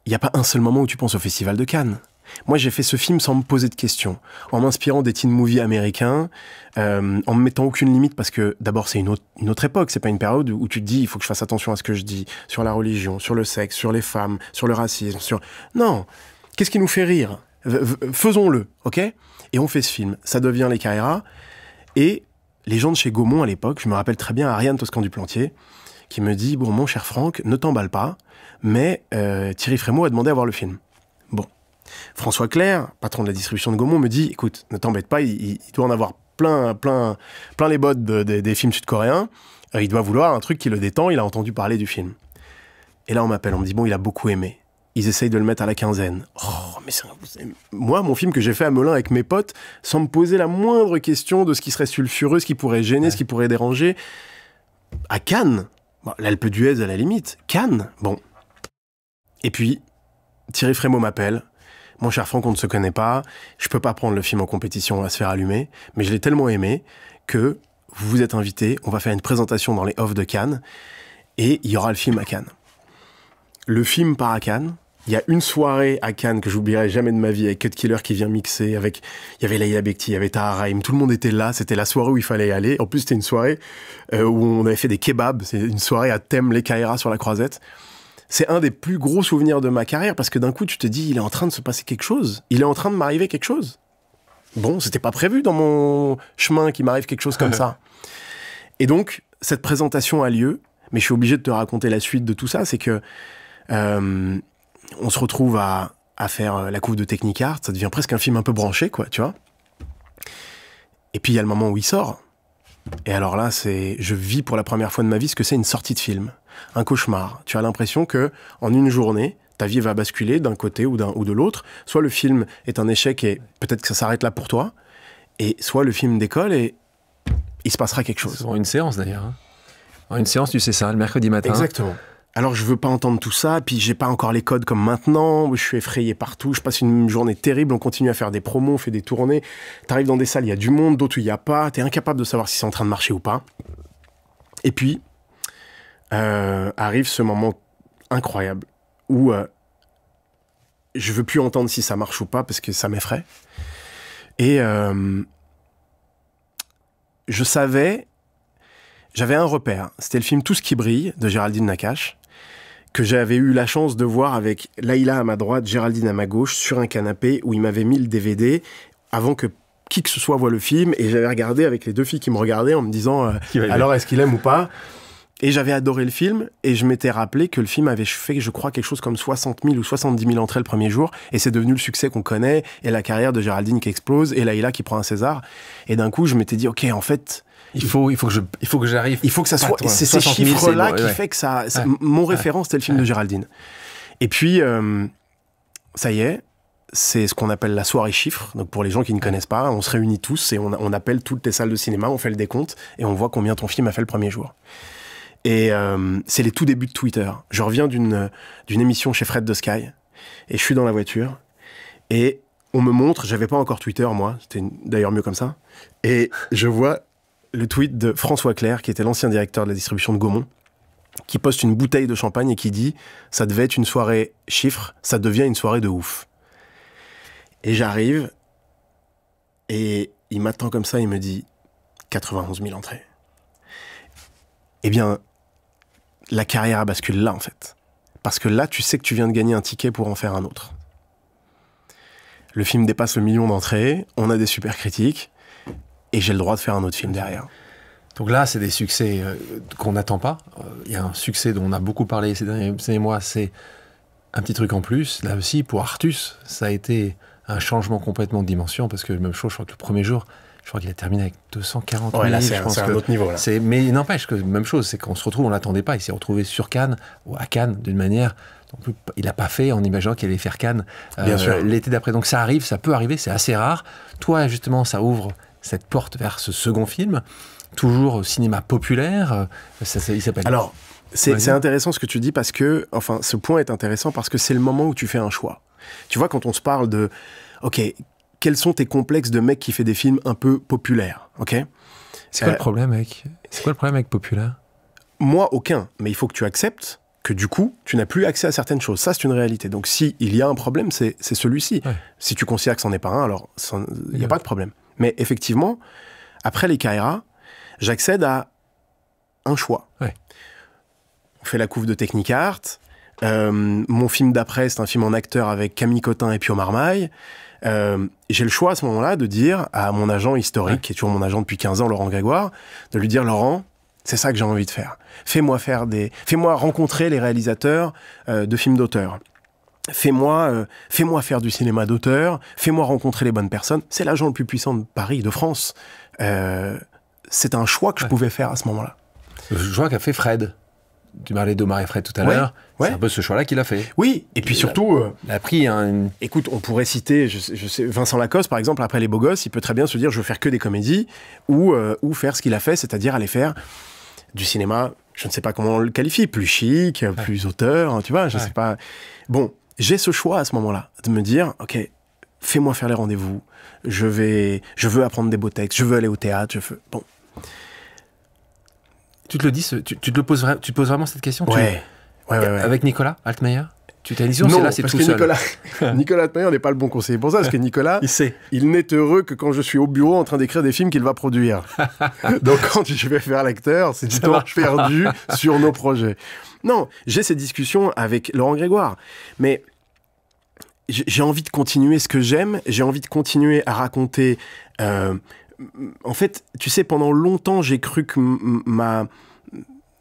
il n'y a pas un seul moment où tu penses au Festival de Cannes. Moi, j'ai fait ce film sans me poser de questions, en m'inspirant des teen movies américains, en me mettant aucune limite, parce que d'abord, c'est une autre époque, c'est pas une période où tu te dis, il faut que je fasse attention à ce que je dis, sur la religion, sur le sexe, sur les femmes, sur le racisme, Non, qu'est-ce qui nous fait rire? Faisons-le, ok? Et on fait ce film, ça devient Les Caïras, et les gens de chez Gaumont, à l'époque, je me rappelle très bien Ariane Toscan du Plantier, qui me dit, bon, mon cher Franck, ne t'emballe pas, mais Thierry Frémaux a demandé à voir le film. Bon. François Clerc, patron de la distribution de Gaumont, me dit « Écoute, ne t'embête pas, il doit en avoir plein les bottes des films sud-coréens. Il doit vouloir un truc qui le détend, il a entendu parler du film. » Et là, on m'appelle, on me dit « Bon, il a beaucoup aimé. Ils essayent de le mettre à la 15e. » Oh, mais moi, mon film que j'ai fait à Melun avec mes potes, sans me poser la moindre question de ce qui serait sulfureux, ce qui pourrait gêner, ce qui pourrait déranger. À Cannes, bon, l'Alpe d'Huez à la limite, Cannes, bon. Et puis, Thierry Frémaux m'appelle. Mon cher Franck, on ne se connaît pas, je peux pas prendre le film en compétition, on va se faire allumer, mais je l'ai tellement aimé que vous êtes invité, on va faire une présentation dans les offs de Cannes, et il y aura le film à Cannes. Le film part à Cannes, il y a une soirée à Cannes que j'oublierai jamais de ma vie, avec Cut Killer qui vient mixer, il y avait Leïla Bekti, il y avait Tahar Rahim, tout le monde était là, c'était la soirée où il fallait y aller, en plus c'était une soirée où on avait fait des kebabs, c'est une soirée à thème Les Caïras sur la Croisette. C'est un des plus gros souvenirs de ma carrière, parce que d'un coup, tu te dis, il est en train de se passer quelque chose. Il est en train de m'arriver quelque chose. Bon, c'était pas prévu dans mon chemin qu'il m'arrive quelque chose comme ça. Et donc, cette présentation a lieu, mais je suis obligé de te raconter la suite de tout ça, c'est que on se retrouve à faire la couve de Technicart, ça devient presque un film un peu branché, quoi, tu vois. Et puis, il y a le moment où il sort. Et alors là, je vis pour la première fois de ma vie ce que c'est une sortie de film. Un cauchemar. Tu as l'impression que en une journée, ta vie va basculer d'un côté ou de l'autre. Soit le film est un échec et peut-être que ça s'arrête là pour toi, et soit le film décolle et il se passera quelque chose. C'est une séance d'ailleurs. Une séance, tu sais ça, le mercredi matin. Exactement. Alors je veux pas entendre tout ça, puis j'ai pas encore les codes comme maintenant, je suis effrayé partout, je passe une journée terrible, on continue à faire des promos, on fait des tournées, t'arrives dans des salles, il y a du monde, d'autres où il y a pas, t'es incapable de savoir si c'est en train de marcher ou pas. Et puis, arrive ce moment incroyable où je veux plus entendre si ça marche ou pas parce que ça m'effraie. Et j'avais un repère, c'était le film Tout ce qui brille de Géraldine Nakache, que j'avais eu la chance de voir avec Laïla à ma droite, Géraldine à ma gauche, sur un canapé où il m'avait mis le DVD avant que qui que ce soit voit le film, et j'avais regardé avec les 2 filles qui me regardaient en me disant alors est-ce qu'il aime ou pas. Et j'avais adoré le film, et je m'étais rappelé que le film avait fait, je crois, quelque chose comme 60 000 ou 70 000 entrées le premier jour, et c'est devenu le succès qu'on connaît, et la carrière de Géraldine qui explose, et Layla qui prend un César. Et d'un coup, je m'étais dit, ok, en fait... Il faut que j'arrive. Il faut que ça soit... C'est ces chiffres-là qui fait que ça... Mon référent, c'était le film de Géraldine. Et puis, ça y est, c'est ce qu'on appelle la soirée chiffres. Donc pour les gens qui ne connaissent pas, on se réunit tous, et on appelle toutes les salles de cinéma, on fait le décompte, et on voit combien ton film a fait le premier jour. Et c'est les tout débuts de Twitter. Je reviens d'une émission chez Fred de Sky, et je suis dans la voiture, et on me montre, j'avais pas encore Twitter moi, c'était d'ailleurs mieux comme ça, et je vois le tweet de François Clerc, qui était l'ancien directeur de la distribution de Gaumont, qui poste une bouteille de champagne et qui dit « Ça devait être une soirée chiffre, ça devient une soirée de ouf ». Et j'arrive, et il m'attend comme ça, il me dit « 91 000 entrées ». Eh bien, la carrière bascule là, en fait. Parce que là, tu sais que tu viens de gagner un ticket pour en faire un autre. Le film dépasse le 1 million d'entrées, on a des super critiques, et j'ai le droit de faire un autre film derrière. Donc là, c'est des succès qu'on n'attend pas. Il y a un succès dont on a beaucoup parlé ces derniers mois, c'est un petit truc en plus. Là aussi, pour Artus, ça a été un changement complètement de dimension, parce que même chose, je crois que le premier jour, je crois qu'il a terminé avec 240 000. Ouais, là, c'est un autre niveau. Là. Mais il n'empêche que même chose, c'est qu'on se retrouve, on ne l'attendait pas. Il s'est retrouvé sur Cannes, ou à Cannes, d'une manière... Donc, il n'a pas fait en imaginant qu'il allait faire Cannes l'été d'après. Donc ça arrive, ça peut arriver, c'est assez rare. Toi, justement, ça ouvre cette porte vers ce second film, toujours au cinéma populaire. Il s'appelle... Alors, c'est intéressant ce que tu dis, parce que... Enfin, ce point est intéressant parce que c'est le moment où tu fais un choix. Tu vois, quand on se parle de... OK, quels sont tes complexes de mec qui fait des films un peu populaires, ok ? C'est quoi le problème avec populaire ? Moi, aucun. Mais il faut que tu acceptes que du coup, tu n'as plus accès à certaines choses. Ça, c'est une réalité. Donc, si il y a un problème, c'est celui-ci. Ouais. Si tu considères que c'en est pas un, alors il n'y a pas de problème. Mais effectivement, après les Caïras, j'accède à un choix. Ouais. On fait la couve de Technicart. Mon film d'après, c'est un film en acteur avec Camille Cotin et Pio Marmaille. J'ai le choix à ce moment-là de dire à mon agent historique, qui est toujours mon agent depuis 15 ans, Laurent Grégoire, de lui dire « Laurent, c'est ça que j'ai envie de faire. Fais-moi rencontrer les réalisateurs de films d'auteur. Fais-moi faire du cinéma d'auteur. Fais-moi rencontrer les bonnes personnes. » C'est l'agent le plus puissant de Paris, de France. C'est un choix que je pouvais faire à ce moment-là. Le choix qu'a fait Fred. Tu parlais d'Omar et Fred tout à l'heure. Ouais. C'est un peu ce choix-là qu'il a fait. Oui, et puis surtout... il a pris un... Écoute, on pourrait citer, je sais, Vincent Lacoste, par exemple, après Les Beaux Gosses, il peut très bien se dire « je veux faire que des comédies » ou faire ce qu'il a fait, c'est-à-dire aller faire du cinéma, je ne sais pas comment on le qualifie, plus chic, plus auteur, tu vois, je sais pas. Bon, j'ai ce choix à ce moment-là, de me dire « Ok, fais-moi faire les rendez-vous, je veux apprendre des beaux textes, je veux aller au théâtre, Bon... Tu te le dis, tu te poses vraiment cette question Ouais. Avec Nicolas Altmeyer? Tu t'as dit non, là, c'est parce tout que seul. Nicolas Altmeyer n'est pas le bon conseiller pour ça, parce que Nicolas, il n'est heureux que quand je suis au bureau en train d'écrire des films qu'il va produire. Donc quand je vais faire l'acteur, c'est du temps perdu sur nos projets. Non, j'ai ces discussions avec Laurent Grégoire, mais j'ai envie de continuer ce que j'aime, j'ai envie de continuer à raconter... En fait, tu sais, pendant longtemps, j'ai cru que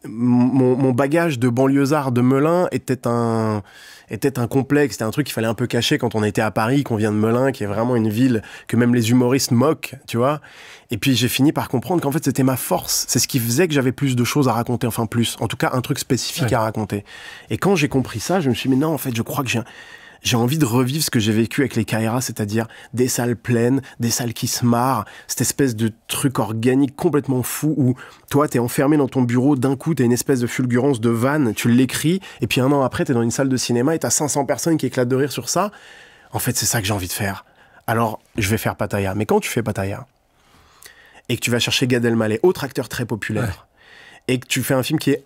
mon bagage de banlieusard de Melun était un complexe, c'était un truc qu'il fallait un peu cacher quand on était à Paris, qu'on vient de Melun, qui est vraiment une ville que même les humoristes moquent, tu vois. Et puis j'ai fini par comprendre qu'en fait, c'était ma force. C'est ce qui faisait que j'avais plus de choses à raconter, enfin plus, en tout cas un truc spécifique à raconter. Et quand j'ai compris ça, je me suis dit, mais non, en fait, je crois que j'ai envie de revivre ce que j'ai vécu avec les Caïras, c'est-à-dire des salles pleines, des salles qui se marrent, cette espèce de truc organique complètement fou où toi, t'es enfermé dans ton bureau, d'un coup, t'as une espèce de fulgurance de vanne, tu l'écris, et puis un an après, t'es dans une salle de cinéma et t'as 500 personnes qui éclatent de rire sur ça. En fait, c'est ça que j'ai envie de faire. Alors, je vais faire Pattaya. Mais quand tu fais Pattaya, et que tu vas chercher Gad Elmaleh, autre acteur très populaire, et que tu fais un film qui est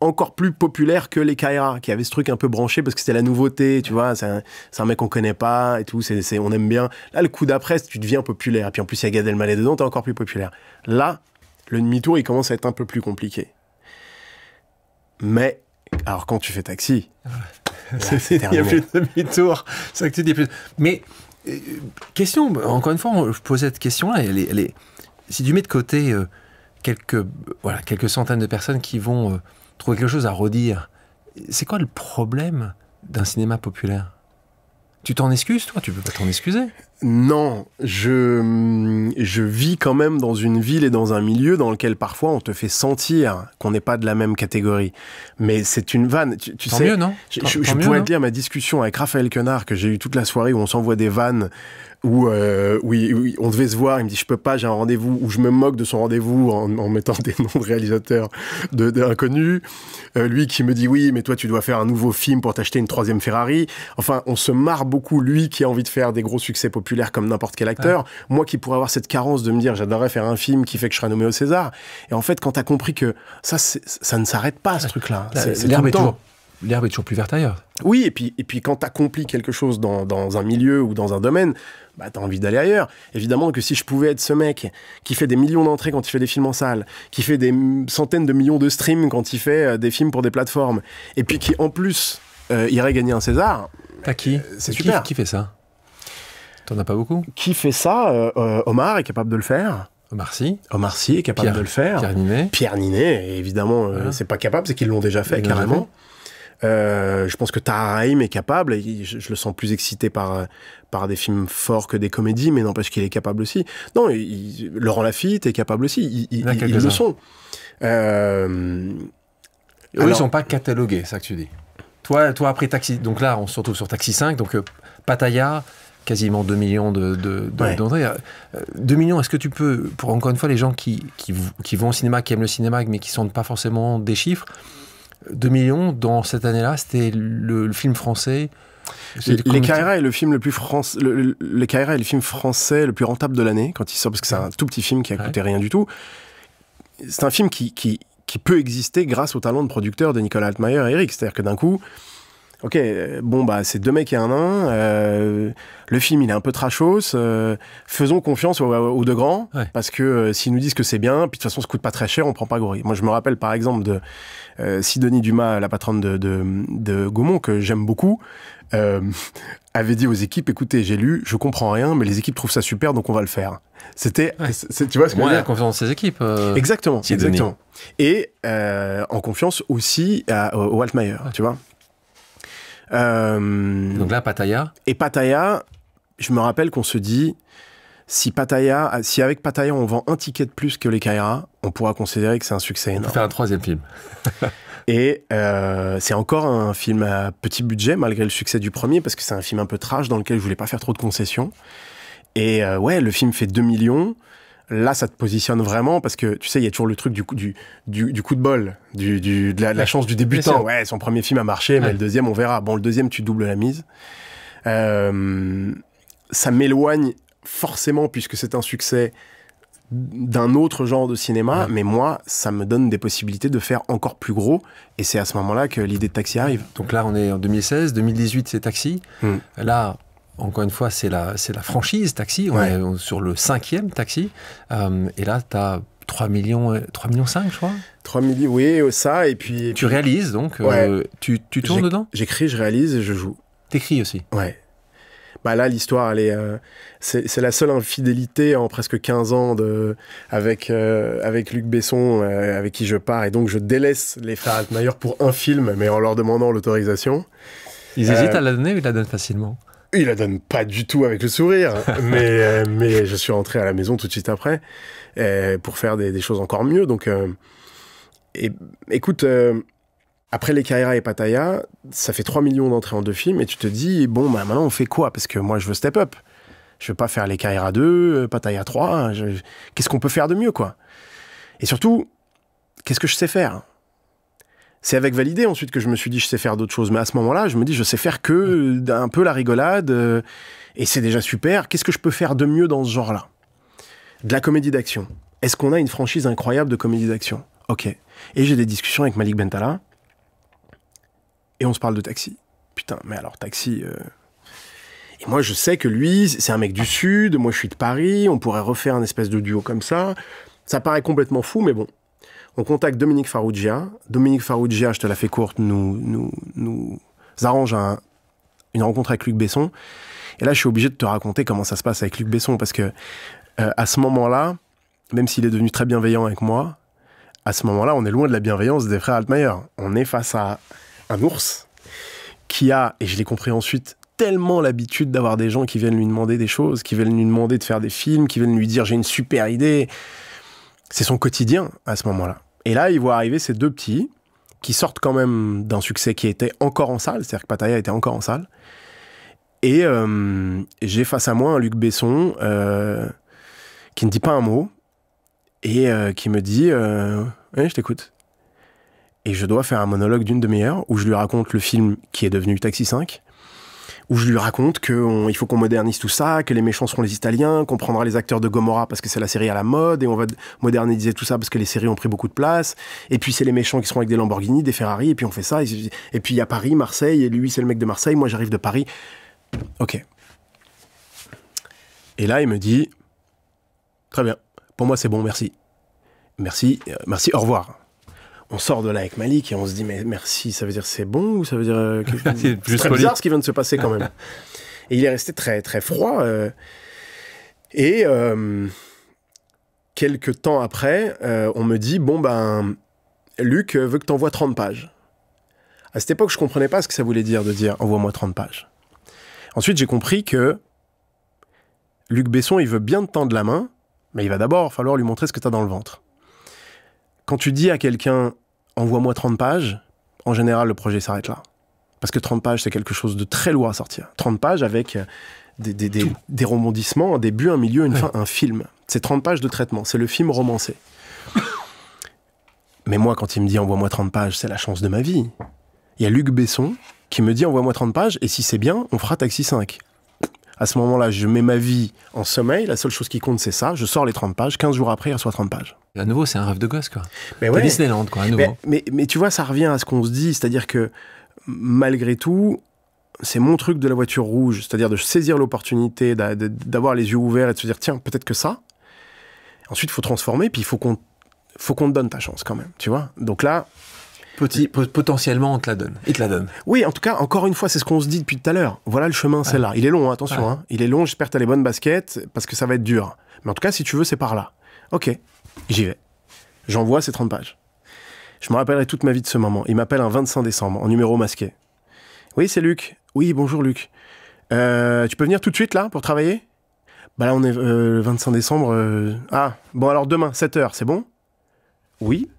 encore plus populaire que les Caïras, qui avaient ce truc un peu branché parce que c'était la nouveauté, tu vois, c'est un mec qu'on connaît pas et tout, on aime bien. Là, le coup d'après, tu deviens populaire. Et puis en plus, il y a Gad Elmaleh dedans, t'es encore plus populaire. Là, le demi-tour, il commence à être un peu plus compliqué. Mais, alors quand tu fais Taxi, il n'y a plus de demi-tour. C'est ça que tu dis plus. Mais Question, encore une fois, je posais cette question-là. Si tu mets de côté quelques centaines de personnes qui vont trouver quelque chose à redire, c'est quoi le problème d'un cinéma populaire? Tu t'en excuses, toi? Tu peux pas t'en excuser? Non, je vis quand même dans une ville et dans un milieu dans lequel parfois on te fait sentir qu'on n'est pas de la même catégorie. Mais c'est une vanne. Tu Tant sais, mieux, non? je pourrais te lire ma discussion avec Raphaël Quenard que j'ai eu toute la soirée où on s'envoie des vannes où on devait se voir, il me dit je peux pas, j'ai un rendez-vous, où je me moque de son rendez-vous en mettant des noms de réalisateurs d'inconnus, lui qui me dit oui mais toi tu dois faire un nouveau film pour t'acheter une 3e Ferrari, enfin on se marre beaucoup, lui qui a envie de faire des gros succès populaires comme n'importe quel acteur, moi qui pourrais avoir cette carence de me dire j'adorerais faire un film qui fait que je serai nommé au César, et en fait quand t'as compris que ça ne s'arrête pas ce truc-là, c'est tout le temps. L'herbe est toujours plus verte ailleurs. Oui, et puis quand t'accomplis quelque chose dans un milieu ou dans un domaine, bah t'as envie d'aller ailleurs. Évidemment que si je pouvais être ce mec qui fait des millions d'entrées quand il fait des films en salle, qui fait des centaines de millions de streams quand il fait des films pour des plateformes, et puis qui en plus irait gagner un César, t'as qui? C'est super. Qui fait ça? T'en as pas beaucoup? Qui fait ça? Omar est capable de le faire. Omar Sy est capable de le faire. Pierre Ninet, évidemment, voilà. c'est pas capable, c'est qu'ils l'ont déjà fait, carrément. Je pense que Tahar Rahim est capable, et je le sens plus excité par des films forts que des comédies, mais n'empêche qu'il est capable aussi. Non, Laurent Lafitte est capable aussi, ils le sont. Eux, ils sont pas catalogués, c'est ça que tu dis. Toi après Taxi, donc là on se retrouve sur Taxi 5, donc Pattaya, quasiment 2 millions d'entrées. 2 millions, est-ce que tu peux, pour encore une fois les gens qui vont au cinéma, qui aiment le cinéma, mais qui ne sentent pas forcément des chiffres, 2 millions dans cette année-là, c'était le film français. Les Carrera est le film le plus Les Carrera est le film français le plus rentable de l'année quand il sort, parce que c'est un tout petit film qui a coûté rien du tout. C'est un film qui peut exister grâce au talent de producteur de Nicolas Altmaier et Eric. C'est-à-dire que d'un coup, ok, bon bah c'est 2 mecs et un nain. Le film il est un peu trashos. Faisons confiance aux 2 grands, parce que s'ils nous disent que c'est bien, puis de toute façon ça coûte pas très cher, on prend pas gorille. Moi je me rappelle par exemple de Sidonie Dumas, la patronne de Gaumont, que j'aime beaucoup, avait dit aux équipes, écoutez, j'ai lu, je comprends rien, mais les équipes trouvent ça super, donc on va le faire. C'était, tu vois ce que je veux dire ? Moi, la confiance de ses équipes. Exactement. Et en confiance aussi au Altmaier, tu vois. Donc là, Pattaya. Et Pattaya, je me rappelle qu'on se dit, si avec Pattaya on vend un ticket de plus que les Carrera, on pourra considérer que c'est un succès énorme. On peut faire un 3e film. Et c'est encore un film à petit budget, malgré le succès du premier, parce que c'est un film un peu trash dans lequel je voulais pas faire trop de concessions. Et le film fait 2 millions. Là, ça te positionne vraiment, parce que, tu sais, il y a toujours le truc du coup de bol, de la chance du débutant. Ouais, son premier film a marché, mais le deuxième, on verra. Bon, le deuxième, tu doubles la mise. Ça m'éloigne forcément, puisque c'est un succès d'un autre genre de cinéma, mais moi, ça me donne des possibilités de faire encore plus gros, et c'est à ce moment-là que l'idée de Taxi arrive. Donc là, on est en 2016, 2018, c'est Taxi. Là, encore une fois, c'est la franchise Taxi, on est sur le 5e Taxi, et là, tu as 3 millions 5, je crois. 3 millions, oui, ça, et puis... Tu réalises, donc, tu tournes dedans ? J'écris, je réalise et je joue. T'écris aussi ? Ouais. Bah là, l'histoire, elle est, c'est la seule infidélité en presque 15 ans avec Luc Besson, avec qui je pars, et donc je délaisse les frères Altmaier pour un film, mais en leur demandant l'autorisation. Ils hésitent à la donner ou ils la donnent facilement ? Ils la donnent pas du tout avec le sourire, mais je suis rentré à la maison tout de suite après pour faire des choses encore mieux. Donc, écoute. Après les Carrera et Pattaya, ça fait 3 millions d'entrées en 2 films, et tu te dis, bon, bah maintenant on fait quoi ? Parce que moi je veux step up. Je veux pas faire les Carrera 2, Pattaya 3, qu'est-ce qu'on peut faire de mieux, quoi ? Et surtout, qu'est-ce que je sais faire ? C'est avec Validé ensuite que je me suis dit, je sais faire d'autres choses. Mais à ce moment-là, je me dis, je sais faire que un peu la rigolade, et c'est déjà super. Qu'est-ce que je peux faire de mieux dans ce genre-là ? De la comédie d'action. Est-ce qu'on a une franchise incroyable de comédie d'action ? Ok. Et j'ai des discussions avec Malik Bentala, et on se parle de Taxi. Putain, mais alors Taxi... Et moi, je sais que lui, c'est un mec du Sud, moi je suis de Paris, on pourrait refaire un espèce de duo comme ça. Ça paraît complètement fou, mais bon. On contacte Dominique Farrugia. Dominique Farrugia, je te la fais courte, nous arrange une rencontre avec Luc Besson. Et là, je suis obligé de te raconter comment ça se passe avec Luc Besson, parce que à ce moment-là, même s'il est devenu très bienveillant avec moi, à ce moment-là, on est loin de la bienveillance des frères Altmaier. On est face à un ours qui a, et je l'ai compris ensuite, tellement l'habitude d'avoir des gens qui viennent lui demander des choses, qui viennent lui demander de faire des films, qui viennent lui dire « j'ai une super idée ». C'est son quotidien à ce moment-là. Et là, il voit arriver ces deux petits qui sortent quand même d'un succès qui était encore en salle, c'est-à-dire que Pattaya était encore en salle. Et j'ai face à moi un Luc Besson qui ne dit pas un mot et qui me dit ouais, je t'écoute. Et je dois faire un monologue d'une demi-heure où je lui raconte le film qui est devenu Taxi 5, où je lui raconte qu'il faut qu'on modernise tout ça, que les méchants seront les Italiens, qu'on prendra les acteurs de Gomorrah parce que c'est la série à la mode, et on va moderniser tout ça parce que les séries ont pris beaucoup de place, et puis c'est les méchants qui seront avec des Lamborghini, des Ferrari, et puis on fait ça, et puis il y a Paris, Marseille, et lui c'est le mec de Marseille, moi j'arrive de Paris. Ok. Et là il me dit, très bien, pour moi c'est bon, merci. Merci, au revoir. On sort de là avec Malik et on se dit mais merci, ça veut dire c'est bon ou ça veut dire que c'est très bizarre ce qui vient de se passer quand même. Et il est resté très très froid. Et quelques temps après, on me dit bon ben Luc veut que t'envoies 30 pages. À cette époque, je comprenais pas ce que ça voulait dire de dire envoie-moi 30 pages. Ensuite, j'ai compris que Luc Besson, il veut bien te tendre la main, mais il va d'abord falloir lui montrer ce que t'as dans le ventre. Quand tu dis à quelqu'un « envoie-moi 30 pages », en général, le projet s'arrête là. Parce que 30 pages, c'est quelque chose de très lourd à sortir. 30 pages avec des rebondissements, un début, un milieu, une fin, un film. C'est 30 pages de traitement. C'est le film romancé. Mais moi, quand il me dit « envoie-moi 30 pages », c'est la chance de ma vie. Il y a Luc Besson qui me dit « envoie-moi 30 pages, et si c'est bien, on fera Taxi 5 ». À ce moment-là, je mets ma vie en sommeil. La seule chose qui compte, c'est ça. Je sors les 30 pages. 15 jours après, il reçoit 30 pages. À nouveau, c'est un rêve de gosse, quoi. Mais ouais. Disneyland, quoi, à nouveau. Mais tu vois, ça revient à ce qu'on se dit. C'est-à-dire que, malgré tout, c'est mon truc de la voiture rouge. C'est-à-dire de saisir l'opportunité, d'avoir les yeux ouverts et de se dire, tiens, peut-être que ça. Ensuite, il faut transformer. Puis, il faut qu'on te donne ta chance quand même. Tu vois. Donc là... Potentiellement, on te la donne. Il te la donne. Oui, en tout cas, encore une fois, c'est ce qu'on se dit depuis tout à l'heure. Voilà le chemin, c'est là. Il est long, hein, attention. Ouais. Hein. Il est long, j'espère que tu as les bonnes baskets, parce que ça va être dur. Mais en tout cas, si tu veux, c'est par là. Ok, j'y vais. J'envoie ces 30 pages. Je me rappellerai toute ma vie de ce moment. Il m'appelle un 25 décembre, en numéro masqué. Oui, c'est Luc. Oui, bonjour Luc. Tu peux venir tout de suite, là, pour travailler ? Bah là, on est le 25 décembre. Ah, bon, alors demain, 7h, c'est bon ? Oui.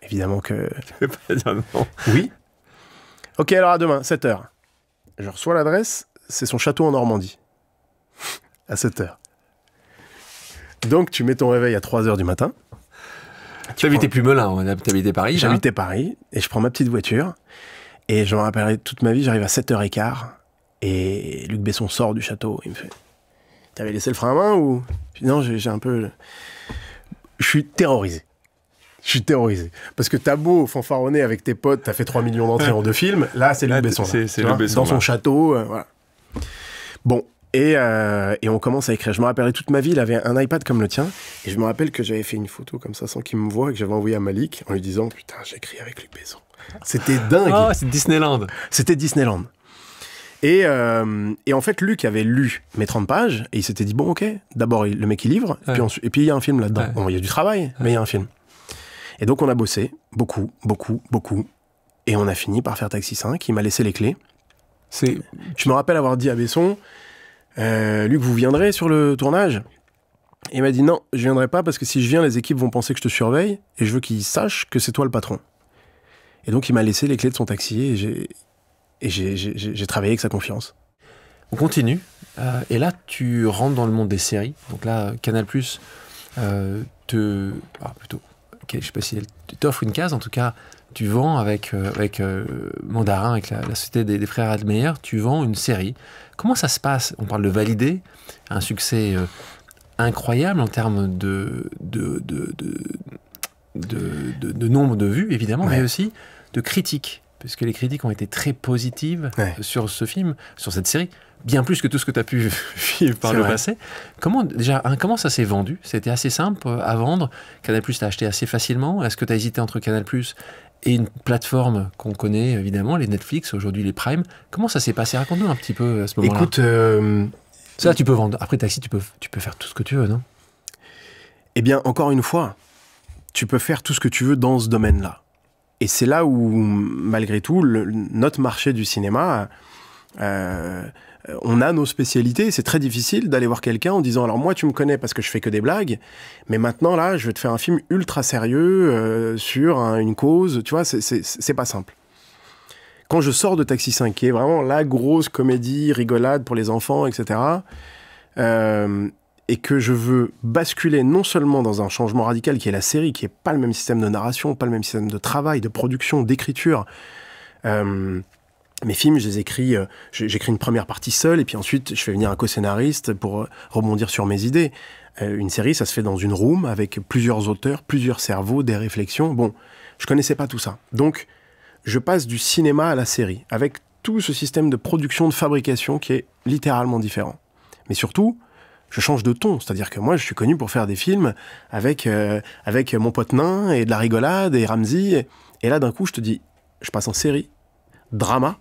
Évidemment que... Je vais pas dire non. Oui. Ok, alors à demain, 7h. Je reçois l'adresse, c'est son château en Normandie. À 7h. Donc, tu mets ton réveil à 3h du matin. Tu habitais plus Melun, tu habitais Paris. J'habitais Paris, et je prends ma petite voiture, et je me rappellerai toute ma vie, j'arrive à 7h15, et Luc Besson sort du château, il me fait « T'avais laissé le frein à main ou... » Je dis « Non, j'ai un peu... » Je suis terrorisé. Je suis terrorisé. Parce que t'as beau fanfaronner avec tes potes, t'as fait 3 millions d'entrées en 2 films, là, c'est Luc Besson. C'est Luc Besson. Dans son château, voilà. Bon, et on commence à écrire. Je me rappellerai toute ma vie, il avait un iPad comme le tien, et je me rappelle que j'avais fait une photo comme ça sans qu'il me voie, et que j'avais envoyé à Malik, en lui disant, putain, j'écris avec Luc Besson. C'était dingue. Oh, c'est Disneyland. C'était Disneyland. Et en fait, Luc avait lu mes 30 pages, et il s'était dit, bon, ok, d'abord, le mec, il livre, ouais. et puis il y a un film là-dedans. Ouais. Bon, il y a du travail, mais il y a un film. Et donc, on a bossé, beaucoup. Et on a fini par faire Taxi 5. Il m'a laissé les clés. Je me rappelle avoir dit à Besson, Luc, vous viendrez sur le tournage ? Et il m'a dit, non, je viendrai pas parce que si je viens, les équipes vont penser que je te surveille et je veux qu'ils sachent que c'est toi le patron. Et donc, il m'a laissé les clés de son taxi et j'ai travaillé avec sa confiance. On continue. Et là, tu rentres dans le monde des séries. Donc là, Canal+, je sais pas si t'offre une case, en tout cas, tu vends avec Mandarin, avec la société des frères Altmaier, tu vends une série. Comment ça se passe ? On parle de valider, un succès incroyable en termes de nombre de vues, évidemment, ouais. Mais aussi de critiques, parce que les critiques ont été très positives sur ce film, sur cette série, bien plus que tout ce que tu as pu vivre par le passé. Comment ça s'est vendu ? C'était assez simple à vendre. Canal+, t'as acheté assez facilement. Est-ce que tu as hésité entre Canal+ et une plateforme qu'on connaît évidemment, les Netflix, aujourd'hui les Prime. Comment ça s'est passé? Raconte-nous un petit peu à ce moment-là. Écoute, ça, tu peux vendre. Après Taxi, tu peux faire tout ce que tu veux, non? eh bien, encore une fois, tu peux faire tout ce que tu veux dans ce domaine-là. Et c'est là où, malgré tout, notre marché du cinéma, on a nos spécialités. C'est très difficile d'aller voir quelqu'un en disant « Alors moi, tu me connais parce que je fais que des blagues, mais maintenant, là, je vais te faire un film ultra sérieux sur une cause. » Tu vois, c'est pas simple. Quand je sors de Taxi 5, qui est vraiment la grosse comédie, rigolade pour les enfants, etc., et que je veux basculer non seulement dans un changement radical qui est la série, qui n'est pas le même système de narration, pas le même système de travail, de production, d'écriture. Mes films, je les écris, j'écris une première partie seule, et puis ensuite je fais venir un co-scénariste pour rebondir sur mes idées. Une série, ça se fait dans une room avec plusieurs auteurs, plusieurs cerveaux, des réflexions. Bon, je connaissais pas tout ça. Donc, je passe du cinéma à la série, avec tout ce système de production, de fabrication qui est littéralement différent. Mais surtout, je change de ton, c'est-à-dire que moi, je suis connu pour faire des films avec mon pote nain et de la rigolade et Ramsey. Et là, d'un coup, je te dis, je passe en série, drama,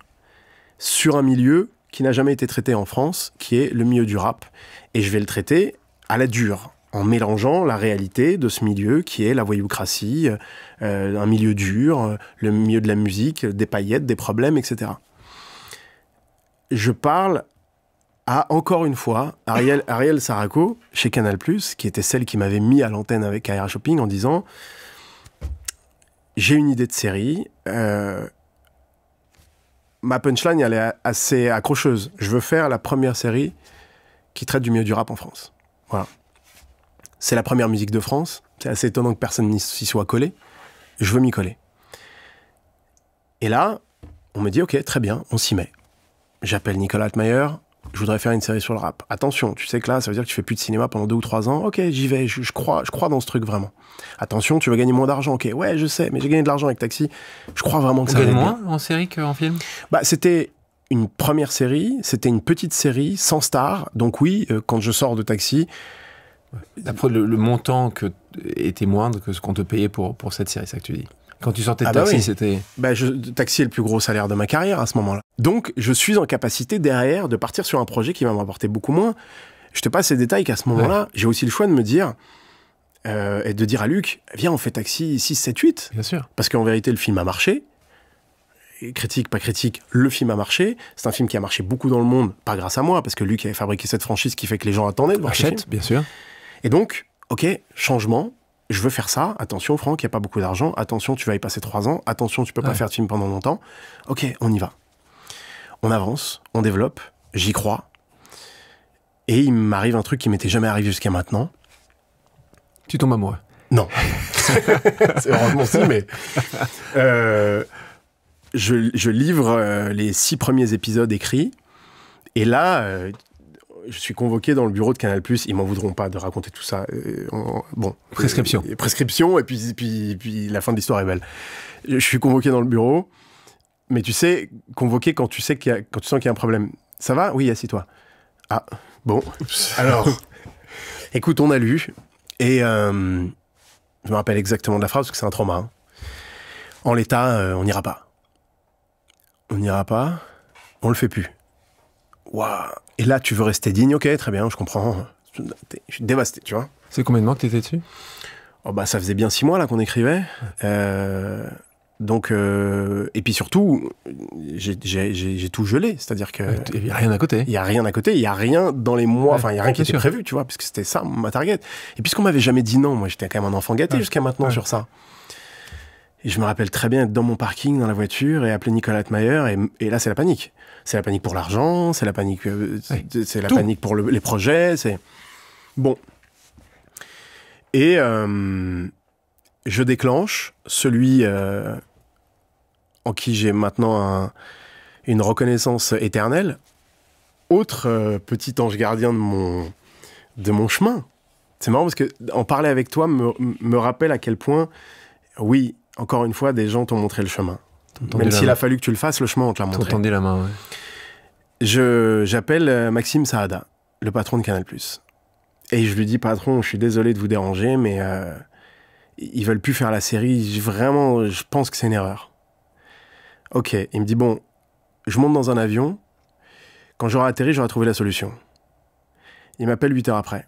sur un milieu qui n'a jamais été traité en France, qui est le milieu du rap. Et je vais le traiter à la dure, en mélangeant la réalité de ce milieu qui est la voyoucratie, un milieu dur, le milieu de la musique, des paillettes, des problèmes, etc. Je parle à, encore une fois, Ariel Saraco, chez Canal+, qui était celle qui m'avait mis à l'antenne avec Kaira Shopping, en disant « J'ai une idée de série, ma punchline, elle est assez accrocheuse. Je veux faire la première série qui traite du milieu du rap en France. » Voilà. C'est la première musique de France. C'est assez étonnant que personne n'y s'y soit collé. Je veux m'y coller. Et là, on me dit « Ok, très bien, on s'y met. » J'appelle Nicolas Altmaier. Je voudrais faire une série sur le rap. Attention, tu sais que là, ça veut dire que tu fais plus de cinéma pendant 2 ou 3 ans. Ok, j'y vais, je crois dans ce truc vraiment. Attention, tu veux gagner moins d'argent. Ok, ouais, je sais, mais j'ai gagné de l'argent avec Taxi. Je crois vraiment que ça va être moins bien. En série qu'en film? Bah, c'était une première série, c'était une petite série, sans star. Donc oui, quand je sors de Taxi... Après, le montant était moindre que ce qu'on te payait pour cette série, c'est ça que tu dis. Quand tu sortais de bah Taxi, oui. c'était... Bah, Taxi est le plus gros salaire de ma carrière à ce moment-là. Donc, je suis en capacité derrière de partir sur un projet qui va me rapporter beaucoup moins. Je te passe ces détails qu'à ce moment-là, j'ai aussi le choix de me dire, et de dire à Luc, viens, on fait Taxi 6, 7, 8. Bien sûr. Parce qu'en vérité, le film a marché. Et critique, pas critique, le film a marché. C'est un film qui a marché beaucoup dans le monde, pas grâce à moi, parce que Luc avait fabriqué cette franchise qui fait que les gens attendaient de voir ce film. Achète, bien sûr. Et donc, ok, changement. Je veux faire ça. Attention, Franck, il n'y a pas beaucoup d'argent. Attention, tu vas y passer 3 ans. Attention, tu peux pas faire de film pendant longtemps. Ok, on y va. On avance, on développe, j'y crois. Et il m'arrive un truc qui m'était jamais arrivé jusqu'à maintenant. Tu tombes amoureux? Non. C'est heureusement si, mais... je livre les 6 premiers épisodes écrits. Et là... je suis convoqué dans le bureau de Canal+, ils m'en voudront pas de raconter tout ça. Bon, prescription. Prescription, et puis la fin de l'histoire est belle. Je suis convoqué dans le bureau, mais tu sais, convoqué quand tu sens qu'il y a un problème. Ça va? Oui, assieds-toi. Ah, bon. Alors, écoute, on a lu, et je me rappelle exactement de la phrase, parce que c'est un trauma. Hein. En l'état, on n'ira pas. On n'ira pas, on le fait plus. Waouh. Et là, tu veux rester digne, ok, très bien, je comprends. Je suis dévasté, tu vois. C'est combien de mois que t'étais dessus? Oh bah, ça faisait bien 6 mois là qu'on écrivait. Donc, et puis surtout, j'ai tout gelé, c'est-à-dire que il n'y a rien à côté. Il y a rien à côté, il y a rien dans les mois, enfin, il y a rien qui était prévu, tu vois, parce que c'était ça ma target. Et puisqu'on m'avait jamais dit non, moi j'étais quand même un enfant gâté jusqu'à maintenant sur ça. Et je me rappelle très bien être dans mon parking, dans la voiture, et appeler Nicolas Altmaier, et là c'est la panique. C'est la panique pour l'argent, c'est la panique, c'est la panique pour les projets, c'est... Bon. Et je déclenche celui en qui j'ai maintenant une reconnaissance éternelle. Autre petit ange gardien de mon chemin. C'est marrant parce que en parler avec toi me rappelle à quel point, oui, encore une fois, des gens t'ont montré le chemin. Même s'il a fallu que tu le fasses, le chemin, on te l'a montré. T'ont tendu la main, ouais. J'appelle Maxime Saada, le patron de Canal+. Et je lui dis, patron, je suis désolé de vous déranger, mais ils veulent plus faire la série. Vraiment, je pense que c'est une erreur. Ok, il me dit, bon, je monte dans un avion. Quand j'aurai atterri, j'aurai trouvé la solution. Il m'appelle 8 heures après.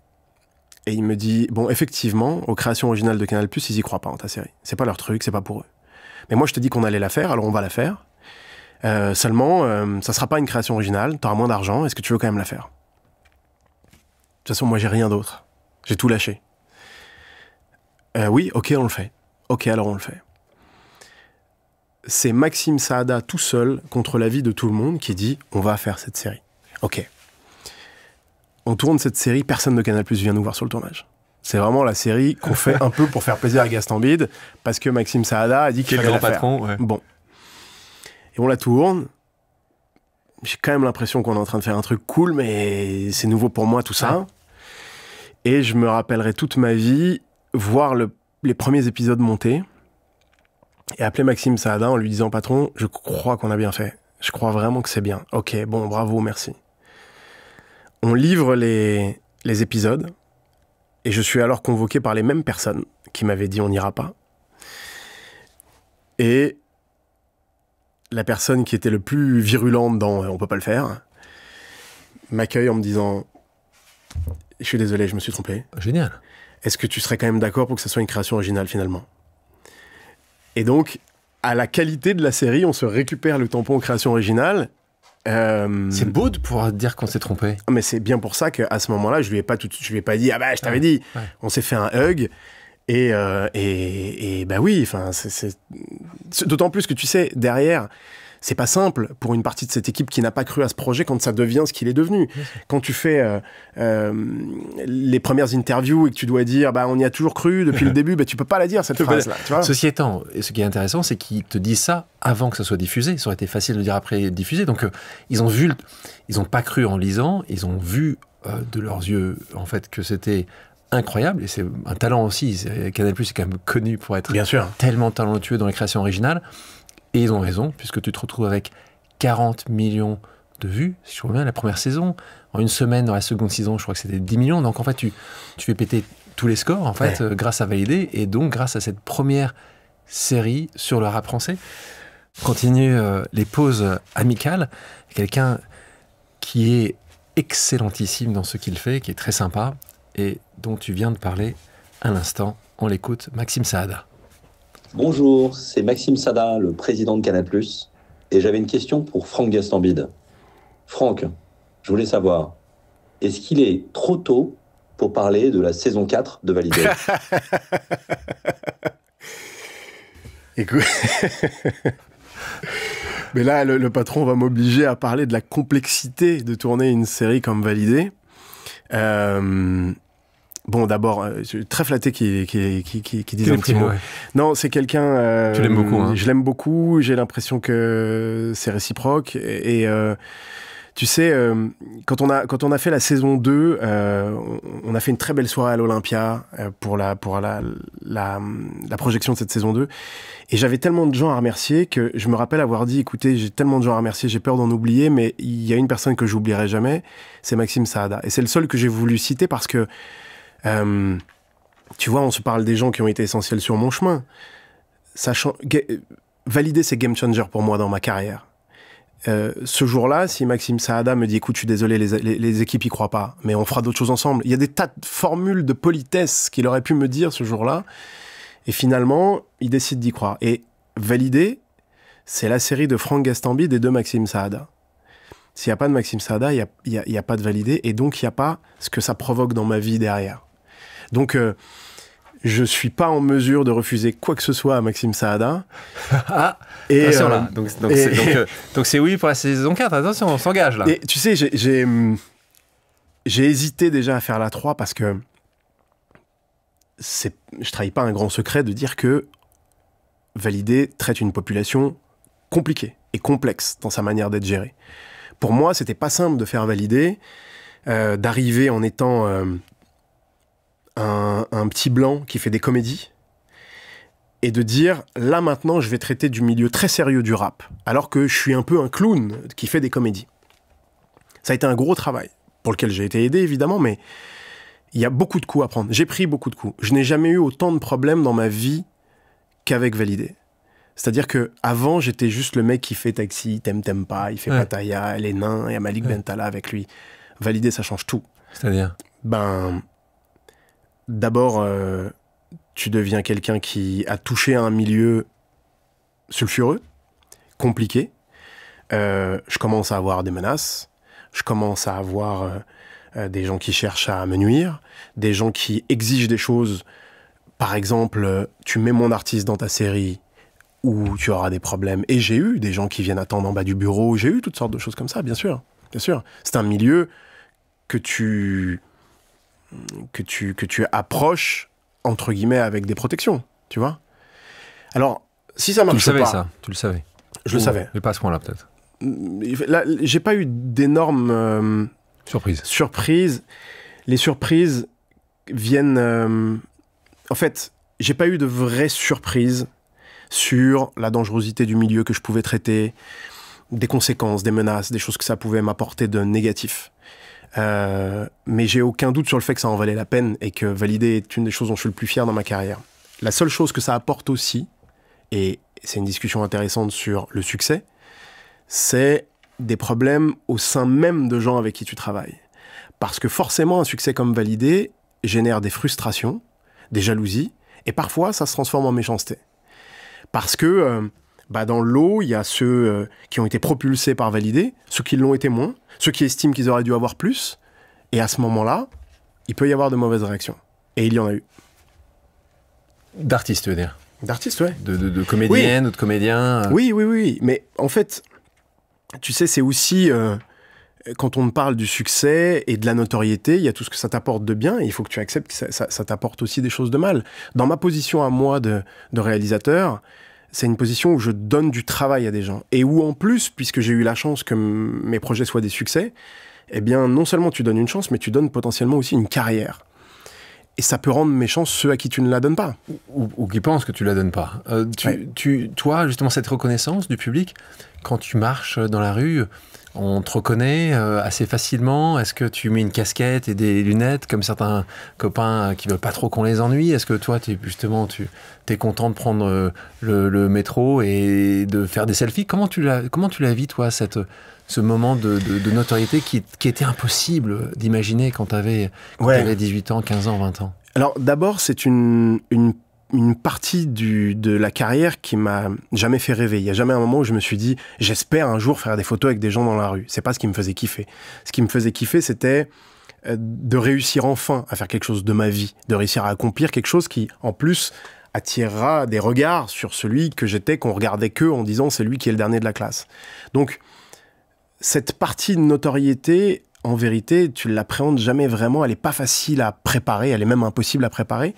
Et il me dit, bon, effectivement, aux créations originales de Canal+, ils y croient pas en ta série. C'est pas leur truc, c'est pas pour eux. Mais moi, je te dis qu'on allait la faire, alors on va la faire. Seulement, ça sera pas une création originale, t'auras moins d'argent, est-ce que tu veux quand même la faire? De toute façon, moi, j'ai rien d'autre. J'ai tout lâché. Oui, ok, on le fait. Ok, alors on le fait. C'est Maxime Saada tout seul, contre l'avis de tout le monde, qui dit, on va faire cette série. Ok. On tourne cette série, personne de Canal+ vient nous voir sur le tournage. C'est vraiment la série qu'on fait un peu pour faire plaisir à Gaston Bide, parce que Maxime Saada a dit qu'il fallait la faire. Patron, ouais. Bon. Et on la tourne. J'ai quand même l'impression qu'on est en train de faire un truc cool, mais c'est nouveau pour moi tout ça. Et je me rappellerai toute ma vie voir les premiers épisodes monter et appeler Maxime Saada en lui disant, patron, je crois qu'on a bien fait. Je crois vraiment que c'est bien. Ok, bon, bravo, merci. On livre les épisodes et je suis alors convoqué par les mêmes personnes qui m'avaient dit on n'ira pas. Et la personne qui était le plus virulente dans on peut pas le faire m'accueille en me disant, je suis désolé, je me suis trompé. Génial. Est-ce que tu serais quand même d'accord pour que ce soit une création originale finalement? Et donc, à la qualité de la série, on se récupère le tampon création originale. C'est beau de pouvoir dire qu'on s'est trompé. Mais c'est bien pour ça qu'à ce moment-là, je lui ai pas dit, ah bah je t'avais dit. Ouais. On s'est fait un hug. Et bah oui, enfin, c'est d'autant plus que tu sais, derrière, c'est pas simple pour une partie de cette équipe qui n'a pas cru à ce projet quand ça devient ce qu'il est devenu. Quand tu fais les premières interviews et que tu dois dire, bah on y a toujours cru depuis le début, bah tu peux pas la dire cette phrase-là. Tu vois. Ceci étant, et ce qui est intéressant, c'est qu'ils te disent ça avant que ça soit diffusé. Ça aurait été facile de le dire après diffusé. Donc ils ont pas cru en lisant, ils ont vu de leurs yeux en fait que c'était incroyable, et c'est un talent aussi. Canal+ est quand même connu pour être tellement talentueux dans les créations originales, et ils ont raison, puisque tu te retrouves avec 40 millions de vues, si je reviens, la première saison. En une semaine, dans la seconde saison, je crois que c'était 10 millions, donc en fait, tu fais péter tous les scores, en fait, grâce à Validé, et donc grâce à cette première série sur le rap français. On continue les pauses amicales, quelqu'un qui est excellentissime dans ce qu'il fait, qui est très sympa, et dont tu viens de parler à l'instant. On l'écoute, Maxime Saada. Bonjour, c'est Maxime Saada, le président de Canal+, et j'avais une question pour Franck Gastambide. Franck, je voulais savoir, est-ce qu'il est trop tôt pour parler de la saison 4 de Validé? Écoute... Mais là, le patron va m'obliger à parler de la complexité de tourner une série comme Validé. Bon, d'abord, je suis très flatté qu'il dise un petit mot. Ouais. Non, c'est quelqu'un... tu l'aimes beaucoup, hein. Je l'aime beaucoup, j'ai l'impression que c'est réciproque. Et tu sais, quand on a fait la saison 2, on a fait une très belle soirée à l'Olympia pour la projection de cette saison 2. Et j'avais tellement de gens à remercier que je me rappelle avoir dit, écoutez, j'ai tellement de gens à remercier, j'ai peur d'en oublier, mais il y a une personne que j'oublierai jamais, c'est Maxime Saada. Et c'est le seul que j'ai voulu citer parce que tu vois, on se parle des gens qui ont été essentiels sur mon chemin. Validé, c'est game changer pour moi dans ma carrière. Ce jour-là, si Maxime Saada me dit, écoute, je suis désolé, les équipes y croient pas, mais on fera d'autres choses ensemble. Il y a des tas de formules de politesse qu'il aurait pu me dire ce jour-là. Et finalement, il décide d'y croire. Et Validé, c'est la série de Franck Gastambide et de Maxime Saada. S'il n'y a pas de Maxime Saada, il n'y a pas de Validé, et donc il n'y a pas ce que ça provoque dans ma vie derrière. Donc, je ne suis pas en mesure de refuser quoi que ce soit à Maxime Saada. Ah, et attention là. Donc c'est oui pour la saison 4, attention, on s'engage là. Et tu sais, j'ai hésité déjà à faire la 3 parce que je ne trahis pas un grand secret de dire que Validé traite une population compliquée et complexe dans sa manière d'être gérée. Pour moi, c'était pas simple de faire Validé, d'arriver en étant un petit blanc qui fait des comédies et de dire, là maintenant, je vais traiter du milieu très sérieux du rap, alors que je suis un peu un clown qui fait des comédies. Ça a été un gros travail, pour lequel j'ai été aidé, évidemment, mais il y a beaucoup de coups à prendre. J'ai pris beaucoup de coups. Je n'ai jamais eu autant de problèmes dans ma vie qu'avec Validé. C'est-à-dire que avant, j'étais juste le mec qui fait Taxi, t'aimes pas, il fait Pattaya, les nains, il y a Malik Bentala avec lui. Validé, ça change tout. C'est-à-dire? D'abord, tu deviens quelqu'un qui a touché à un milieu sulfureux, compliqué. Je commence à avoir des menaces. Je commence à avoir des gens qui cherchent à me nuire, des gens qui exigent des choses. Par exemple, tu mets mon artiste dans ta série où tu auras des problèmes. Et j'ai eu des gens qui viennent attendre en bas du bureau. J'ai eu toutes sortes de choses comme ça, bien sûr. Bien sûr. C'est un milieu que tu approches, entre guillemets, avec des protections, tu vois. Alors, si ça marche pas... Tu le savais. Je le savais. Mais pas à ce point-là, peut-être. Là, j'ai pas eu d'énormes... surprises. Les surprises viennent... En fait, j'ai pas eu de vraies surprises sur la dangerosité du milieu que je pouvais traiter, des conséquences, des menaces, des choses que ça pouvait m'apporter de négatif. Mais j'ai aucun doute sur le fait que ça en valait la peine et que Validé est une des choses dont je suis le plus fier dans ma carrière. La seule chose que ça apporte aussi, et c'est une discussion intéressante sur le succès, c'est des problèmes au sein même de gens avec qui tu travailles. Parce que forcément, un succès comme Validé génère des frustrations, des jalousies, et parfois ça se transforme en méchanceté. Parce que dans l'eau, il y a ceux qui ont été propulsés par Validé, ceux qui l'ont été moins, ceux qui estiment qu'ils auraient dû avoir plus, et à ce moment-là, il peut y avoir de mauvaises réactions. Et il y en a eu. D'artistes, tu veux dire? D'artistes, ouais. De comédiennes ou de comédiens. Oui. Mais en fait, tu sais, c'est aussi... quand on parle du succès et de la notoriété, il y a tout ce que ça t'apporte de bien, et il faut que tu acceptes que ça t'apporte aussi des choses de mal. Dans ma position à moi de réalisateur, c'est une position où je donne du travail à des gens. Et où en plus, puisque j'ai eu la chance que mes projets soient des succès, eh bien, non seulement tu donnes une chance, mais tu donnes potentiellement aussi une carrière. Et ça peut rendre méchant ceux à qui tu ne la donnes pas. Ou qui pensent que tu la donnes pas. Toi, justement, cette reconnaissance du public, quand tu marches dans la rue... On te reconnaît assez facilement? Est-ce que tu mets une casquette et des lunettes comme certains copains qui veulent pas trop qu'on les ennuie? Est-ce que toi, tu es content de prendre le métro et de faire des selfies? Comment tu la vis, toi, ce moment de notoriété qui était impossible d'imaginer quand tu avais 18 ans, 15 ans, 20 ans? Alors d'abord, c'est une partie de la carrière qui m'a jamais fait rêver. Il y a jamais un moment où je me suis dit j'espère un jour faire des photos avec des gens dans la rue. C'est pas ce qui me faisait kiffer. Ce qui me faisait kiffer, c'était de réussir enfin à faire quelque chose de ma vie, de réussir à accomplir quelque chose qui, en plus, attirera des regards sur celui que j'étais, qu'on regardait que en disant c'est lui qui est le dernier de la classe. Donc, cette partie de notoriété, en vérité, tu l'appréhendes jamais vraiment. Elle est pas facile à préparer, elle est même impossible à préparer.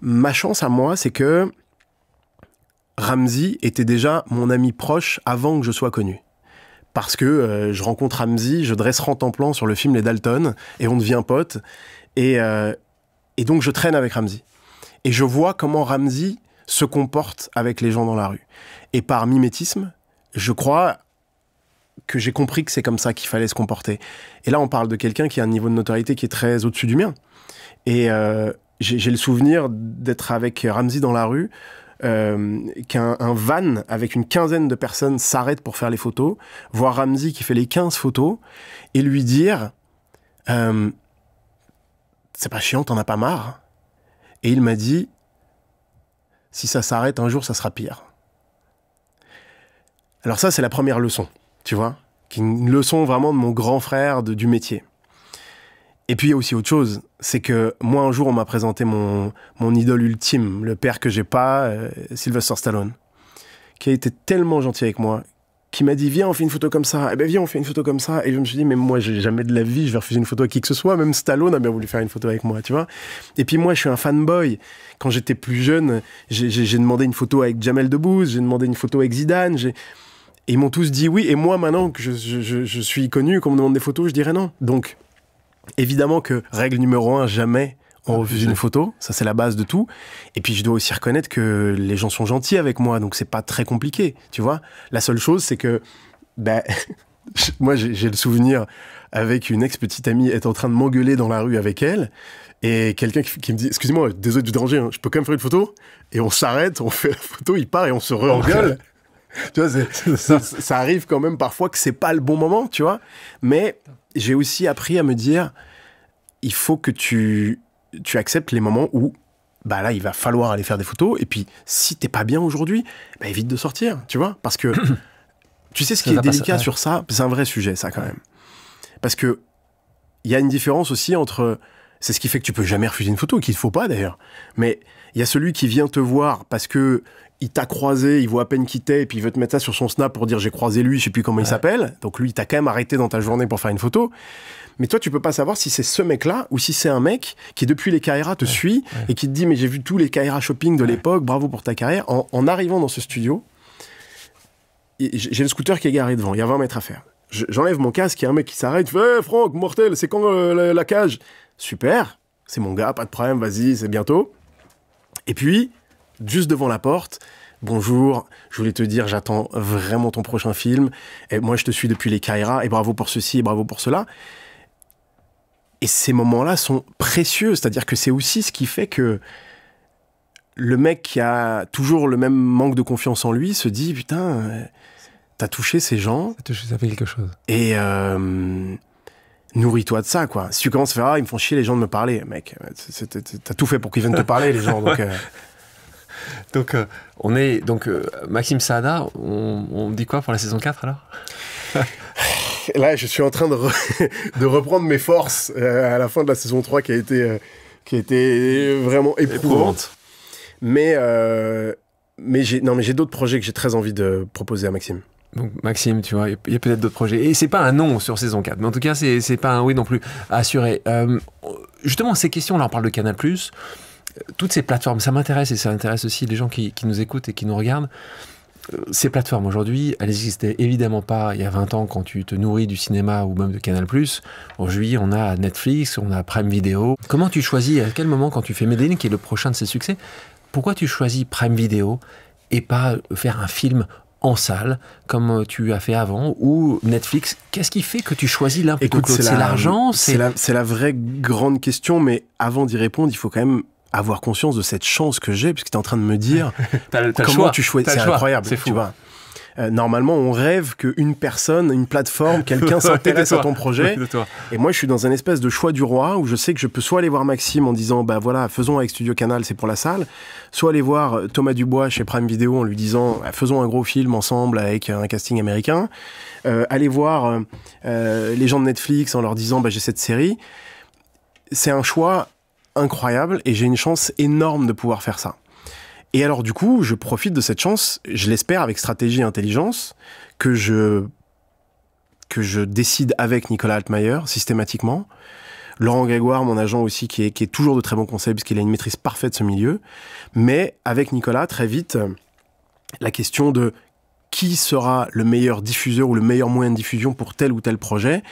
Ma chance à moi, c'est que Ramzy était déjà mon ami proche avant que je sois connu. Parce que je rencontre Ramzy, je dresse rang-en-plan sur le film Les Dalton, et on devient potes. Et donc je traîne avec Ramzy. Et je vois comment Ramzy se comporte avec les gens dans la rue. Et par mimétisme, je crois que j'ai compris que c'est comme ça qu'il fallait se comporter. Et là, on parle de quelqu'un qui a un niveau de notoriété qui est très au-dessus du mien. Et... j'ai le souvenir d'être avec Ramzy dans la rue, qu'un van avec une quinzaine de personnes s'arrête pour faire les photos, voir Ramzy qui fait les 15 photos, et lui dire « C'est pas chiant, t'en as pas marre ?» Et il m'a dit « Si ça s'arrête, un jour, ça sera pire. » Alors ça, c'est la première leçon, tu vois, qui est une leçon vraiment de mon grand frère du métier. Et puis il y a aussi autre chose, c'est que moi un jour on m'a présenté mon idole ultime, le père que j'ai pas, Sylvester Stallone, qui a été tellement gentil avec moi, qui m'a dit viens on fait une photo comme ça, eh ben viens on fait une photo comme ça, et je me suis dit mais moi j'ai jamais de la vie je vais refuser une photo à qui que ce soit, même Stallone a bien voulu faire une photo avec moi, tu vois. Et puis moi je suis un fanboy, quand j'étais plus jeune, j'ai demandé une photo avec Jamel Debbouze, j'ai demandé une photo avec Zidane, et ils m'ont tous dit oui, et moi maintenant que je suis connu, qu'on me demande des photos, je dirais non. Donc évidemment que règle numéro 1, jamais on refuse une photo, ça c'est la base de tout. Et puis je dois aussi reconnaître que les gens sont gentils avec moi, donc c'est pas très compliqué, tu vois. La seule chose c'est que Moi, j'ai le souvenir avec une ex-petite amie être en train de m'engueuler dans la rue avec elle. Et quelqu'un qui me dit, excusez-moi, désolé du danger, hein, je peux quand même faire une photo? Et on s'arrête, on fait la photo, il part et on se re-engueule. Tu vois, ça arrive quand même parfois que c'est pas le bon moment, tu vois. Mais j'ai aussi appris à me dire, il faut que tu acceptes les moments où, bah là, il va falloir aller faire des photos. Et puis, si t'es pas bien aujourd'hui, bah évite de sortir, tu vois. Parce que, tu sais, ce qui est délicat sur ça, c'est un vrai sujet, ça, quand même. Parce que, il y a une différence aussi entre... C'est ce qui fait que tu peux jamais refuser une photo, qu'il ne faut pas d'ailleurs. Mais il y a celui qui vient te voir parce que il t'a croisé, il voit à peine qui t'es, et puis il veut te mettre ça sur son Snap pour dire j'ai croisé lui, je sais plus comment il s'appelle. Donc lui, il t'a quand même arrêté dans ta journée pour faire une photo. Mais toi, tu peux pas savoir si c'est ce mec-là ou si c'est un mec qui, depuis les Kaira, te suit et qui te dit mais j'ai vu tous les Kaira shopping de l'époque, bravo pour ta carrière. En arrivant dans ce studio, j'ai le scooter qui est garé devant, il y a 20 mètres à faire. J'enlève mon casque, il y a un mec qui s'arrête, fait hey, Franck, mortel, c'est quand la cage? Super, c'est mon gars, pas de problème, vas-y, c'est bientôt. Et puis, juste devant la porte, bonjour, je voulais te dire, j'attends vraiment ton prochain film. Et moi, je te suis depuis les Kaira, et bravo pour ceci, et bravo pour cela. Et ces moments-là sont précieux, c'est-à-dire que c'est aussi ce qui fait que le mec qui a toujours le même manque de confiance en lui se dit, putain, t'as touché ces gens. Ça fait quelque chose. Et... nourris-toi de ça, quoi. Si tu commences à faire, ils me font chier les gens de me parler, mec, t'as tout fait pour qu'ils viennent te parler, les gens, donc... Donc, Maxime Saada, on dit quoi pour la saison 4, alors? Là, je suis en train de reprendre mes forces à la fin de la saison 3 qui a été vraiment éprouvante. Mais j'ai d'autres projets que j'ai très envie de proposer à Maxime. Donc Maxime, tu vois, il y a peut-être d'autres projets. Et c'est pas un non sur saison 4, mais en tout cas, c'est pas un oui non plus assuré. Justement, ces questions-là, on parle de Canal+, toutes ces plateformes, ça m'intéresse et ça intéresse aussi les gens qui nous écoutent et qui nous regardent. Ces plateformes, aujourd'hui, elles n'existaient évidemment pas il y a 20 ans quand tu te nourris du cinéma ou même de Canal+. Aujourd'hui, on a Netflix, on a Prime Video. Comment tu choisis, à quel moment, quand tu fais Medellin, qui est le prochain de ses succès, pourquoi tu choisis Prime Video et pas faire un film en salle, comme tu as fait avant, ou Netflix? Qu'est-ce qui fait que tu choisis l'un plutôt que l'autre? C'est l'argent? C'est la vraie grande question, mais avant d'y répondre, il faut quand même avoir conscience de cette chance que j'ai, puisque tu es en train de me dire comment tu choisis. C'est incroyable, c'est fou. Tu vois. Normalement, on rêve qu'une personne, une plateforme, quelqu'un s'intéresse à ton projet. Et moi, je suis dans un espèce de choix du roi où je sais que je peux soit aller voir Maxime en disant bah voilà, faisons avec Studio Canal, c'est pour la salle, soit aller voir Thomas Dubois chez Prime Video en lui disant faisons un gros film ensemble avec un casting américain, aller voir les gens de Netflix en leur disant bah j'ai cette série. C'est un choix incroyable et j'ai une chance énorme de pouvoir faire ça. Et alors, du coup, je profite de cette chance, je l'espère avec stratégie et intelligence, que je décide avec Nicolas Altmaier, systématiquement. Laurent Grégoire, mon agent aussi, qui est toujours de très bons conseils, parce qu'il a une maîtrise parfaite de ce milieu. Mais avec Nicolas, très vite, la question de qui sera le meilleur diffuseur ou le meilleur moyen de diffusion pour tel ou tel projet.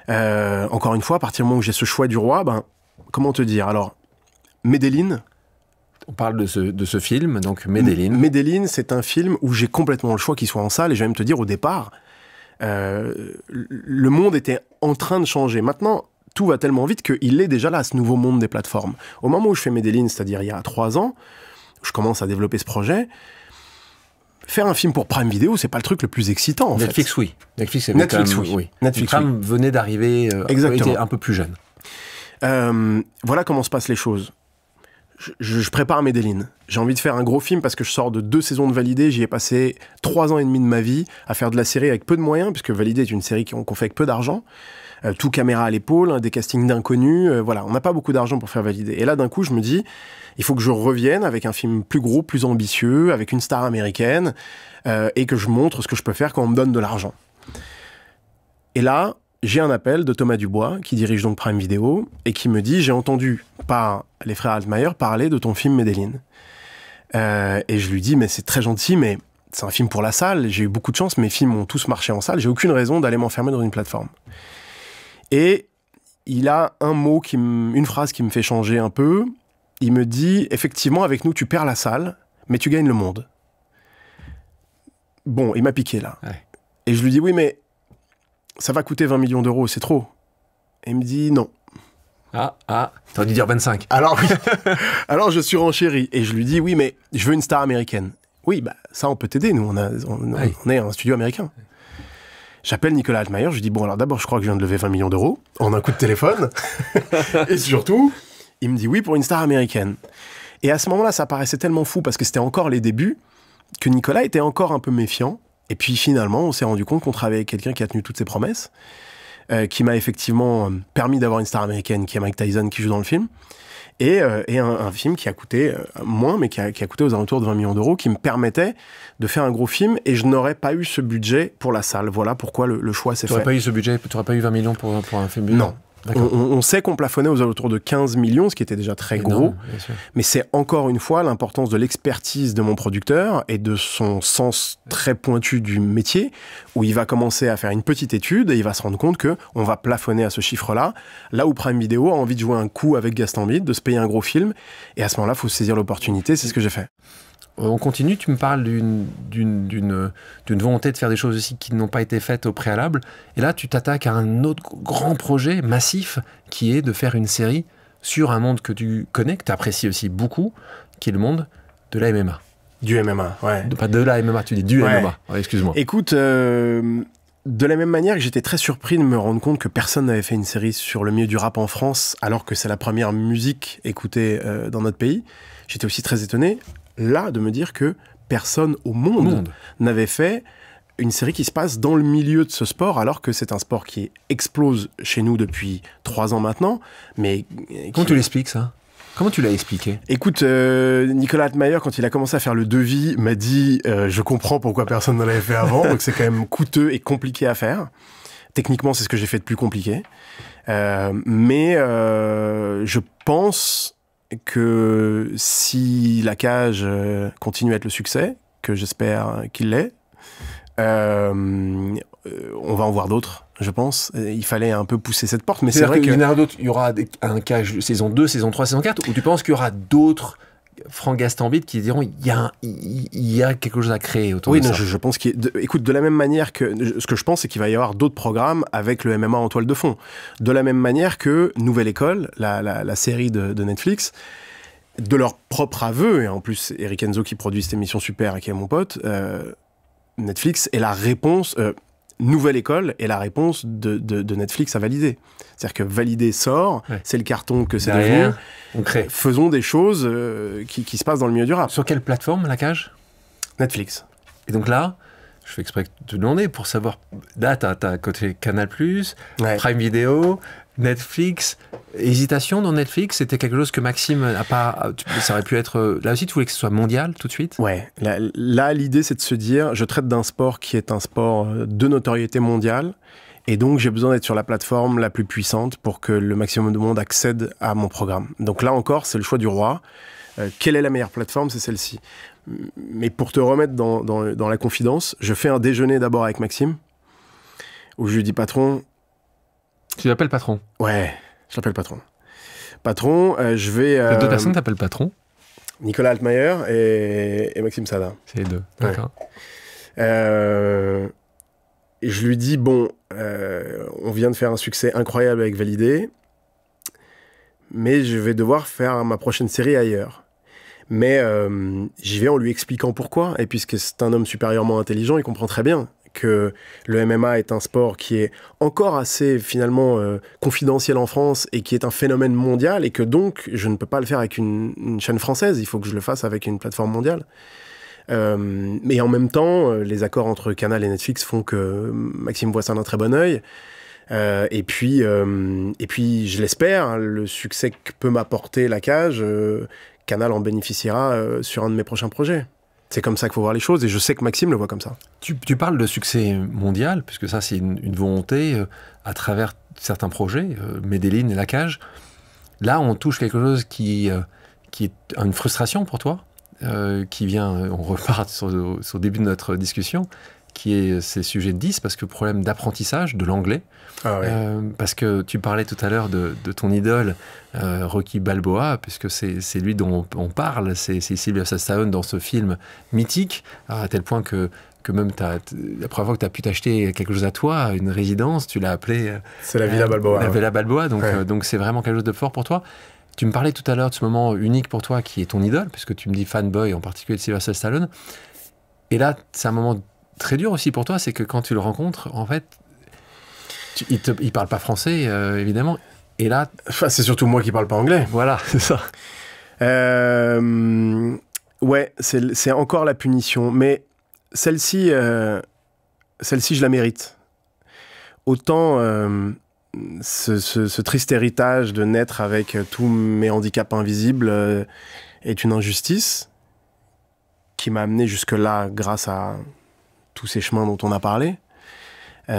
Encore une fois, à partir du moment où j'ai ce choix du roi, ben, comment te dire? Alors, Medellin... On parle de ce film, donc Medellin. Medellin, c'est un film où j'ai complètement le choix qu'il soit en salle, et je vais même te dire, au départ, le monde était en train de changer. Maintenant, tout va tellement vite qu'il est déjà là, ce nouveau monde des plateformes. Au moment où je fais Medellin, c'est-à-dire il y a 3 ans, je commence à développer ce projet, faire un film pour Prime Video, c'est pas le truc le plus excitant, en Netflix, fait. oui. Netflix, oui. Netflix, Prime venait d'arriver, était un peu plus jeune. Voilà comment se passent les choses. Je prépare Medellin. J'ai envie de faire un gros film parce que je sors de 2 saisons de Validé. J'y ai passé 3 ans et demi de ma vie à faire de la série avec peu de moyens, puisque Validé est une série qu'on fait avec peu d'argent. Tout caméra à l'épaule, des castings d'inconnus. Voilà, on n'a pas beaucoup d'argent pour faire Validé. Et là, d'un coup, je me dis, il faut que je revienne avec un film plus gros, plus ambitieux, avec une star américaine, et que je montre ce que je peux faire quand on me donne de l'argent. Et là, j'ai un appel de Thomas Dubois, qui dirige donc Prime Video, et qui me dit, j'ai entendu par les frères Altmaier parler de ton film Medellin. Et je lui dis, mais c'est très gentil, mais c'est un film pour la salle, j'ai eu beaucoup de chance, mes films ont tous marché en salle, j'ai aucune raison d'aller m'enfermer dans une plateforme. Et il a une phrase qui me fait changer un peu. Il me dit, effectivement, avec nous, tu perds la salle, mais tu gagnes le monde. Bon, il m'a piqué là. Ouais. Et je lui dis, oui, mais ça va coûter 20 millions d'euros, c'est trop. Et il me dit non. T'aurais dû dire 25. Alors je suis renchéri et je lui dis oui, mais je veux une star américaine. Oui, bah ça on peut t'aider, nous on est un studio américain. J'appelle Nicolas Altmaier, je lui dis bon alors d'abord je crois que je viens de lever 20 millions d'euros en un coup de téléphone. Et surtout, il me dit oui pour une star américaine. Et à ce moment-là, ça paraissait tellement fou parce que c'était encore les débuts que Nicolas était encore un peu méfiant. Et puis finalement, on s'est rendu compte qu'on travaillait avec quelqu'un qui a tenu toutes ses promesses. Qui m'a effectivement permis d'avoir une star américaine qui est Mike Tyson qui joue dans le film et un film qui a coûté moins mais qui a coûté aux alentours de 20 millions d'euros qui me permettait de faire un gros film et je n'aurais pas eu ce budget pour la salle. Voilà pourquoi le choix s'est fait. Tu n'aurais pas eu ce budget, tu n'aurais pas eu 20 millions pour un film? Non. On sait qu'on plafonnait aux alentours de 15 millions, ce qui était déjà très gros. Mais c'est encore une fois l'importance de l'expertise de mon producteur et de son sens très pointu du métier, où il va commencer à faire une petite étude et il va se rendre compte qu'on va plafonner à ce chiffre-là, là où Prime Video a envie de jouer un coup avec Gastambide, de se payer un gros film. Et à ce moment-là, il faut saisir l'opportunité, c'est ce que j'ai fait. On continue, tu me parles d'une volonté de faire des choses aussi qui n'ont pas été faites au préalable. Et là, tu t'attaques à un autre grand projet massif qui est de faire une série sur un monde que tu connais, que tu apprécies aussi beaucoup, qui est le monde de la MMA. Du MMA, ouais. Pas de la MMA, tu dis du MMA. Ouais, excuse-moi. Écoute, de la même manière que j'étais très surpris de me rendre compte que personne n'avait fait une série sur le milieu du rap en France, alors que c'est la première musique écoutée dans notre pays, j'étais aussi très étonné. Là, de me dire que personne au monde n'avait fait une série qui se passe dans le milieu de ce sport, alors que c'est un sport qui explose chez nous depuis 3 ans maintenant. Mais comment tu l'expliques, ça? Comment tu l'as expliqué? Écoute, Nicolas Altmaier, quand il a commencé à faire le devis, m'a dit je comprends pourquoi personne ne l'avait fait avant, donc c'est quand même coûteux et compliqué à faire. Techniquement, c'est ce que j'ai fait de plus compliqué. Mais je pense que si La Cage continue à être le succès, que j'espère qu'il l'est, on va en voir d'autres, je pense. Il fallait un peu pousser cette porte, mais c'est vrai qu'il y en aura d'autres. Il y aura un Cage saison 2, saison 3, saison 4, ou tu penses qu'il y aura d'autres Franck Gastambide qui diront il y a quelque chose à créer autour de ça? Oui, je pense écoute, de la même manière que... Ce que je pense, c'est qu'il va y avoir d'autres programmes avec le MMA en toile de fond. De la même manière que Nouvelle École, la série de Netflix, de leur propre aveu, et en plus Eric Enzo qui produit cette émission super et qui est mon pote, Netflix est la réponse... Nouvelle École est la réponse de Netflix à Valider. C'est-à-dire que Valider sort, c'est le carton que c'est devenu. On crée. Faisons des choses qui se passent dans le milieu du rap. Sur quelle plateforme, La Cage? Netflix. Et donc là, je fais exprès de te demander pour savoir. Là, t'as côté Canal+, Prime Video, Netflix. Hésitation dans Netflix, c'était quelque chose que Maxime n'a pas... Ça aurait pu être... Là aussi, tu voulais que ce soit mondial tout de suite? Ouais. Là, l'idée, c'est de se dire, je traite d'un sport qui est un sport de notoriété mondiale, et donc j'ai besoin d'être sur la plateforme la plus puissante pour que le maximum de monde accède à mon programme. Donc là encore, c'est le choix du roi. Quelle est la meilleure plateforme? C'est celle-ci. Mais pour te remettre dans la confidence, je fais un déjeuner d'abord avec Maxime, où je lui dis, patron... Tu l'appelles patron? Ouais, je l'appelle patron. Patron, je vais... Les deux personnes t'appellent patron? Nicolas Altmaier et Maxime Sada. C'est les deux, d'accord. Et je lui dis, bon, on vient de faire un succès incroyable avec Validé, mais je vais devoir faire ma prochaine série ailleurs. Mais j'y vais en lui expliquant pourquoi, et puisque c'est un homme supérieurement intelligent, il comprend très bien que le MMA est un sport qui est encore assez finalement confidentiel en France et qui est un phénomène mondial, et que donc je ne peux pas le faire avec une chaîne française, il faut que je le fasse avec une plateforme mondiale. Mais en même temps, les accords entre Canal et Netflix font que Maxime voit ça d'un très bon œil. Et puis, je l'espère, le succès que peut m'apporter La Cage, Canal en bénéficiera sur un de mes prochains projets. C'est comme ça qu'il faut voir les choses, et je sais que Maxime le voit comme ça. Tu parles de succès mondial, puisque ça c'est une volonté à travers certains projets, Medellin et La Cage. Là, on touche quelque chose qui est une frustration pour toi, qui vient, on repart sur le début de notre discussion, qui est ces sujets de 10, parce que problème d'apprentissage de l'anglais. Ah ouais. Parce que tu parlais tout à l'heure de ton idole, Rocky Balboa, puisque c'est lui dont on parle, c'est Sylvester Stallone dans ce film mythique, à tel point que que même la première fois que tu as pu t'acheter quelque chose à toi, une résidence, tu l'as appelée... C'est la Villa Balboa. La Villa Balboa, donc c'est vraiment quelque chose de fort pour toi. Tu me parlais tout à l'heure de ce moment unique pour toi qui est ton idole, puisque tu me dis fanboy, en particulier de Sylvester Stallone. Et là, c'est un moment très dur aussi pour toi, c'est que quand tu le rencontres, en fait, il parle pas français, évidemment. Et là... Enfin, c'est surtout moi qui parle pas anglais. Voilà, c'est ça. Ouais, c'est encore la punition. Mais celle-ci, je la mérite. Autant ce triste héritage de naître avec tous mes handicaps invisibles est une injustice qui m'a amené jusque-là grâce à tous ces chemins dont on a parlé.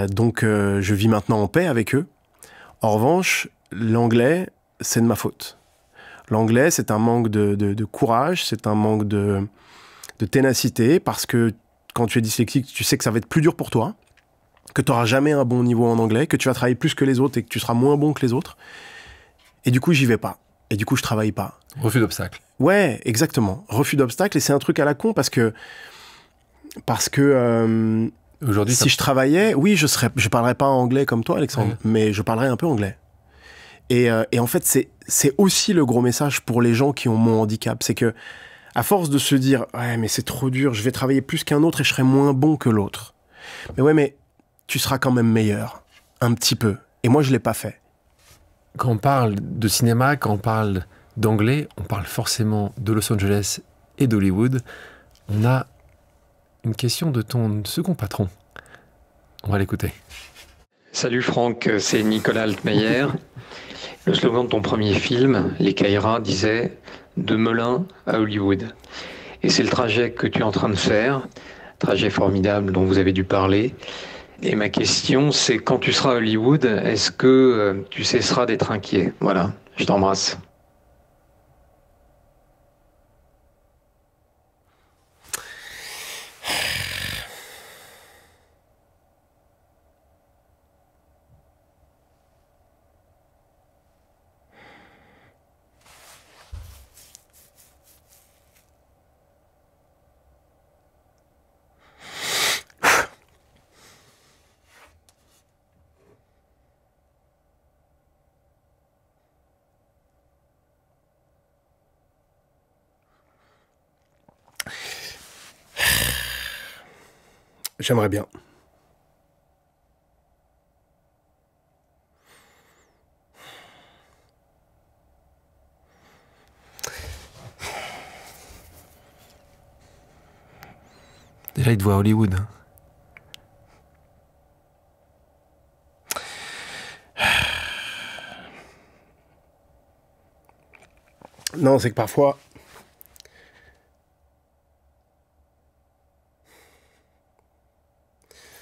Donc, je vis maintenant en paix avec eux. En revanche, l'anglais, c'est de ma faute. L'anglais, c'est un manque de courage, c'est un manque de ténacité, parce que quand tu es dyslexique, tu sais que ça va être plus dur pour toi, que tu n'auras jamais un bon niveau en anglais, que tu vas travailler plus que les autres et que tu seras moins bon que les autres. Et du coup, j'y vais pas. Et du coup, je travaille pas. Refus d'obstacle. Ouais, exactement. Refus d'obstacle, et c'est un truc à la con, parce que aujourd'hui, si je travaillais, oui, je parlerais pas anglais comme toi, Alexandre, mais je parlerais un peu anglais. Et en fait, c'est aussi le gros message pour les gens qui ont mon handicap. C'est que, à force de se dire « Ouais, mais c'est trop dur, je vais travailler plus qu'un autre et je serai moins bon que l'autre. » Mais ouais, mais tu seras quand même meilleur. Un petit peu. Et moi, je l'ai pas fait. Quand on parle de cinéma, quand on parle d'anglais, on parle forcément de Los Angeles et d'Hollywood. On a une question de ton second patron. On va l'écouter. Salut Franck, c'est Nicolas Altmeyer. Le slogan de ton premier film, Les Caïras, disait « De Melun à Hollywood ». Et c'est le trajet que tu es en train de faire, trajet formidable dont vous avez dû parler. Et ma question, c'est quand tu seras à Hollywood, est-ce que tu cesseras d'être inquiet? Voilà, je t'embrasse. J'aimerais bien. Déjà, il te voit à Hollywood. Hein. Non, c'est que parfois...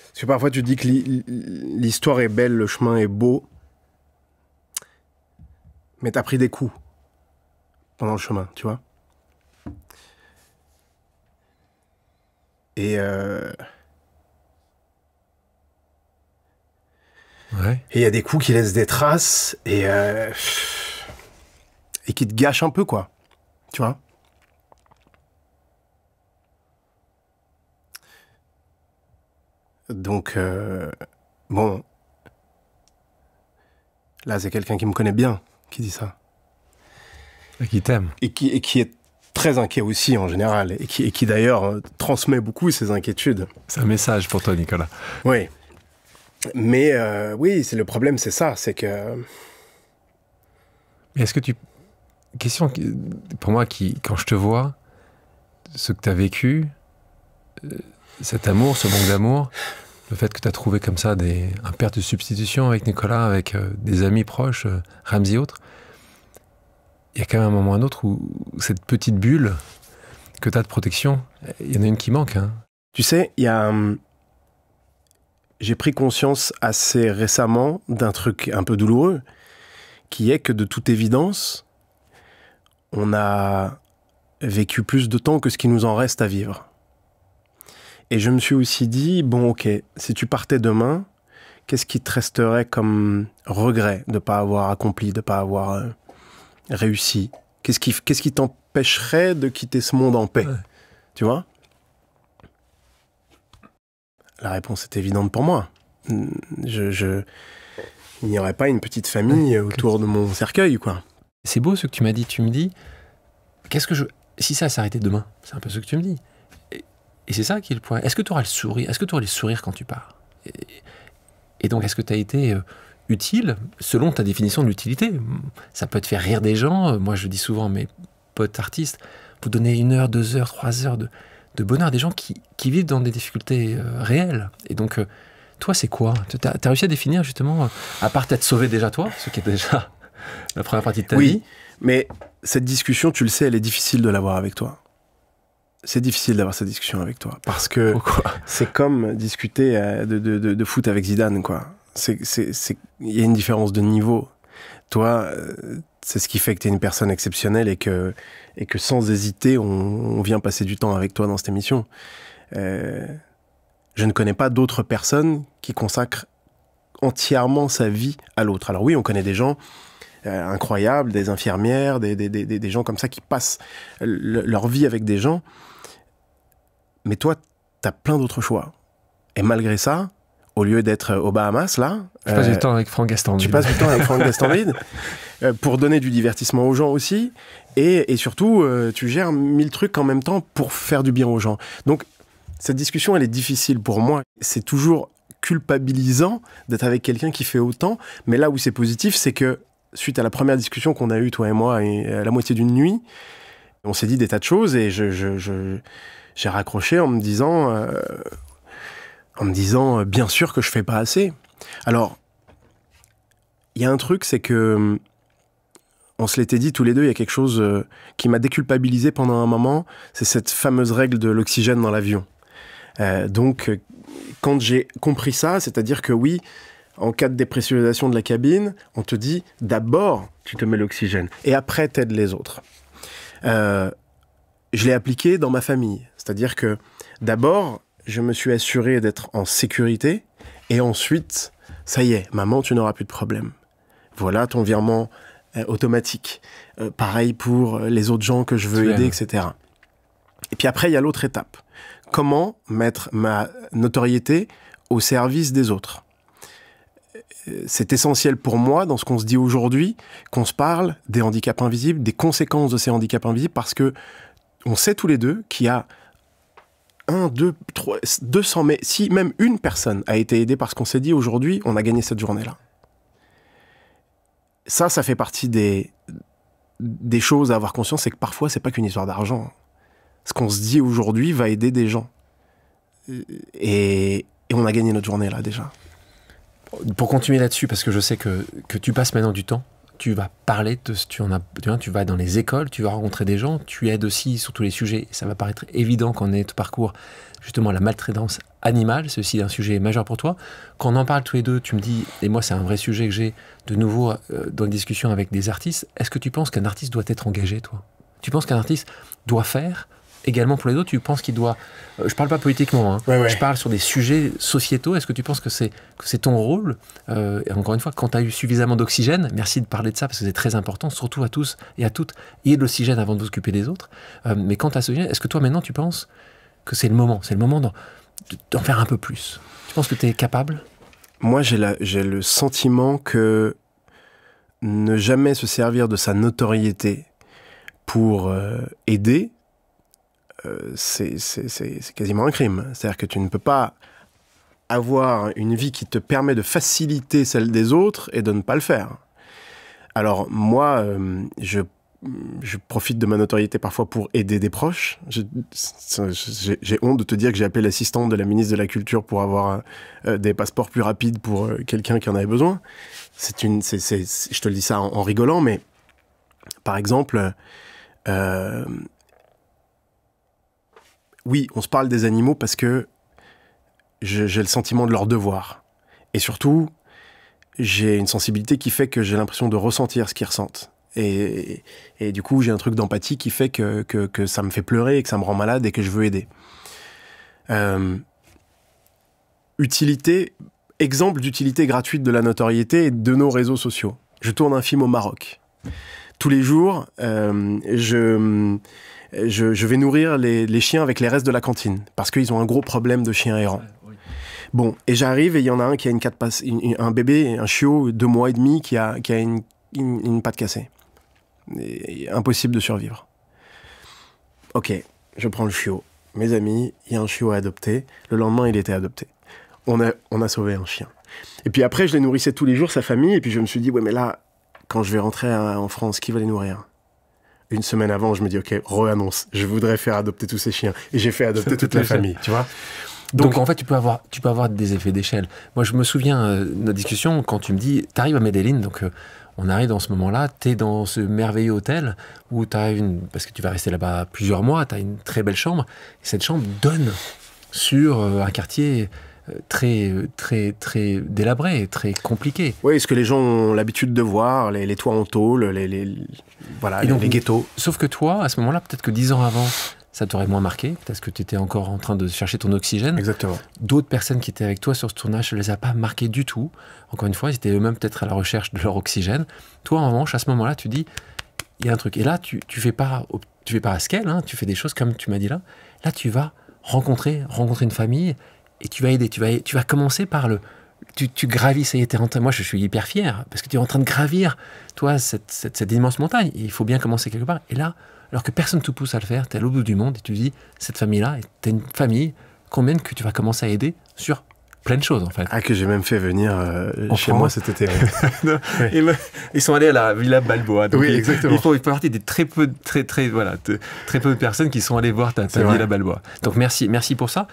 Parce que parfois tu dis que l'histoire est belle, le chemin est beau, mais t'as pris des coups pendant le chemin, tu vois. Et il y a des coups qui laissent des traces et qui te gâchent un peu, quoi. Tu vois. Donc, bon, là, c'est quelqu'un qui me connaît bien qui dit ça. Et qui t'aime. Et qui est très inquiet aussi, en général, et qui d'ailleurs, transmet beaucoup ses inquiétudes. C'est un message pour toi, Nicolas. Oui. Mais, oui, le problème, c'est ça, c'est que... Est-ce que question, pour moi, quand je te vois, ce que tu as vécu... cet amour, ce manque d'amour, le fait que tu as trouvé comme ça un père de substitution avec Nicolas, avec des amis proches, Ramsey et autres, il y a quand même un moment ou un autre où cette petite bulle que tu as de protection, il y en a une qui manque. Hein. Tu sais, j'ai pris conscience assez récemment d'un truc un peu douloureux, qui est que de toute évidence, on a vécu plus de temps que ce qui nous en reste à vivre. Et je me suis aussi dit, bon, ok, si tu partais demain, qu'est-ce qui te resterait comme regret de ne pas avoir accompli, de ne pas avoir réussi? Qu'est-ce qui t'empêcherait de quitter ce monde en paix? Ouais. Tu vois? La réponse est évidente pour moi. Il n'y aurait pas une petite famille autour de mon cercueil, quoi. C'est beau ce que tu m'as dit. Tu me dis, si ça s'arrêtait demain, c'est un peu ce que tu me dis. Et c'est ça qui est le point. Est-ce que tu auras le sourire? Est-ce que tu auras le sourire quand tu pars? Et donc, est-ce que tu as été utile selon ta définition de l'utilité? Ça peut te faire rire des gens. Moi, je dis souvent à mes potes artistes, vous donnez 1 heure, 2 heures, 3 heures de bonheur à des gens qui vivent dans des difficultés réelles. Et donc, toi, c'est quoi? Tu as réussi à définir justement, à part t'être sauvé déjà toi, ce qui est déjà la première partie de ta vie. Oui, mais cette discussion, tu le sais, elle est difficile de l'avoir avec toi. C'est difficile d'avoir cette discussion avec toi. Parce que c'est comme discuter de foot avec Zidane, quoi. Il y a une différence de niveau. Toi, c'est ce qui fait que tu es une personne exceptionnelle et que sans hésiter, on vient passer du temps avec toi dans cette émission. Je ne connais pas d'autres personnes qui consacrent entièrement sa vie à l'autre. Alors oui, on connaît des gens incroyables, des infirmières, des gens comme ça qui passent leur vie avec des gens. Mais toi, t'as plein d'autres choix. Et malgré ça, au lieu d'être aux Bahamas, là... Je passe du temps avec Franck Gastambide. Tu passes du temps avec Franck Gastambide pour donner du divertissement aux gens aussi. Et surtout, tu gères 1000 trucs en même temps pour faire du bien aux gens. Donc, cette discussion, elle est difficile pour moi. C'est toujours culpabilisant d'être avec quelqu'un qui fait autant. Mais là où c'est positif, c'est que suite à la première discussion qu'on a eue, toi et moi, et à la moitié d'une nuit, on s'est dit des tas de choses et j'ai raccroché en me disant bien sûr que je fais pas assez. Alors, il y a un truc, c'est que on se l'était dit tous les deux, il y a quelque chose qui m'a déculpabilisé pendant un moment, c'est cette fameuse règle de l'oxygène dans l'avion. Donc, quand j'ai compris ça, c'est-à-dire que oui, en cas de dépressurisation de la cabine, on te dit d'abord tu te mets l'oxygène et après t'aides les autres. Je l'ai appliqué dans ma famille, c'est-à-dire que d'abord je me suis assuré d'être en sécurité et ensuite, ça y est, maman, tu n'auras plus de problème. Voilà ton virement automatique. Pareil pour les autres gens que je veux aider, etc. Et puis après, il y a l'autre étape. Comment mettre ma notoriété au service des autres? C'est essentiel pour moi, dans ce qu'on se dit aujourd'hui, qu'on se parle des handicaps invisibles, des conséquences de ces handicaps invisibles, parce que on sait tous les deux qu'il y a 1, 2, 3, 200, mais si même une personne a été aidée par ce qu'on s'est dit aujourd'hui, on a gagné cette journée-là. Ça fait partie des choses à avoir conscience, c'est que parfois, c'est pas qu'une histoire d'argent. Ce qu'on se dit aujourd'hui va aider des gens. Et on a gagné notre journée, là, déjà. Pour continuer là-dessus, parce que je sais que tu passes maintenant du temps, tu vas parler, tu vas dans les écoles, tu vas rencontrer des gens, tu aides aussi sur tous les sujets. Ça va paraître évident qu'on ait ton parcours, justement, la maltraitance animale, c'est aussi un sujet majeur pour toi. Quand on en parle tous les deux, tu me dis, et moi c'est un vrai sujet que j'ai de nouveau dans une discussion avec des artistes, est-ce que tu penses qu'un artiste doit être engagé, toi? Tu penses qu'un artiste doit faire également pour les autres? Tu penses qu'il doit... je parle pas politiquement, hein. Ouais. Je parle sur des sujets sociétaux. Est-ce que tu penses que c'est ton rôle? Et encore une fois, quand tu as eu suffisamment d'oxygène, merci de parler de ça parce que c'est très important, surtout à tous et à toutes, ayez de l'oxygène avant de vous occuper des autres. Mais quand tu as ce oxygène, est-ce que toi maintenant tu penses que c'est le moment d'en faire un peu plus? Tu penses que tu es capable? Moi, j'ai le sentiment que ne jamais se servir de sa notoriété pour aider, c'est quasiment un crime. C'est-à-dire que tu ne peux pas avoir une vie qui te permet de faciliter celle des autres et de ne pas le faire. Alors moi, je profite de ma notoriété parfois pour aider des proches. J'ai honte de te dire que j'ai appelé l'assistante de la ministre de la Culture pour avoir des passeports plus rapides pour quelqu'un qui en avait besoin. Je te le dis ça en rigolant, mais par exemple... oui, on se parle des animaux parce que j'ai le sentiment de leur devoir. Et surtout, j'ai une sensibilité qui fait que j'ai l'impression de ressentir ce qu'ils ressentent. Et du coup, j'ai un truc d'empathie qui fait que ça me fait pleurer et que ça me rend malade et que je veux aider. Exemple d'utilité gratuite de la notoriété et de nos réseaux sociaux. Je tourne un film au Maroc. Tous les jours, je vais nourrir les chiens avec les restes de la cantine, parce qu'ils ont un gros problème de chiens errants. Bon, et j'arrive et il y en a un qui a une 4 pattes, un bébé, un chiot, 2 mois et demi, qui a une patte cassée. Et impossible de survivre. Ok, je prends le chiot. Mes amis, il y a un chiot à adopter. Le lendemain, il était adopté. On a sauvé un chien. Et puis après, je les nourrissais tous les jours, sa famille, et puis je me suis dit, ouais, mais là, quand je vais rentrer en France, qui va les nourrir ? Une semaine avant, je me dis, ok, re-annonce, je voudrais faire adopter tous ces chiens. Et j'ai fait adopter toute la famille, tu vois. Donc en fait, tu peux avoir des effets d'échelle. Moi, je me souviens de notre discussion quand tu me dis, t'arrives à Medellín, donc on arrive dans ce moment-là, t'es dans ce merveilleux hôtel où parce que tu vas rester là-bas plusieurs mois, t'as une très belle chambre, et cette chambre donne sur un quartier très délabré, très compliqué. Oui, ce que les gens ont l'habitude de voir, les toits en tôle, voilà, donc, les ghettos. Sauf que toi, à ce moment-là, peut-être que 10 ans avant, ça t'aurait moins marqué, parce que tu étais encore en train de chercher ton oxygène. Exactement. D'autres personnes qui étaient avec toi sur ce tournage, ça ne les a pas marqués du tout. Encore une fois, ils étaient eux-mêmes peut-être à la recherche de leur oxygène. Toi, en revanche, à ce moment-là, tu dis, il y a un truc. Et là, tu fais pas à scale, hein, tu fais des choses comme tu m'as dit là. Là, tu vas rencontrer une famille et tu vas aider. Tu vas commencer par tu gravis, ça y est, moi je suis hyper fier, parce que tu es en train de gravir, toi, cette immense montagne. Et il faut bien commencer quelque part. Et là, alors que personne ne te pousse à le faire, tu es à l'autre bout du monde et tu dis, cette famille-là, tu es une famille, combien que tu vas commencer à aider sur plein de choses, en fait. Ah, que j'ai même fait venir chez moi cet été. Oui. Ils sont allés à la Villa Balboa. Donc oui, exactement. Il faut partie des très peu de personnes qui sont allées voir ta Villa Balboa. Donc merci pour ça.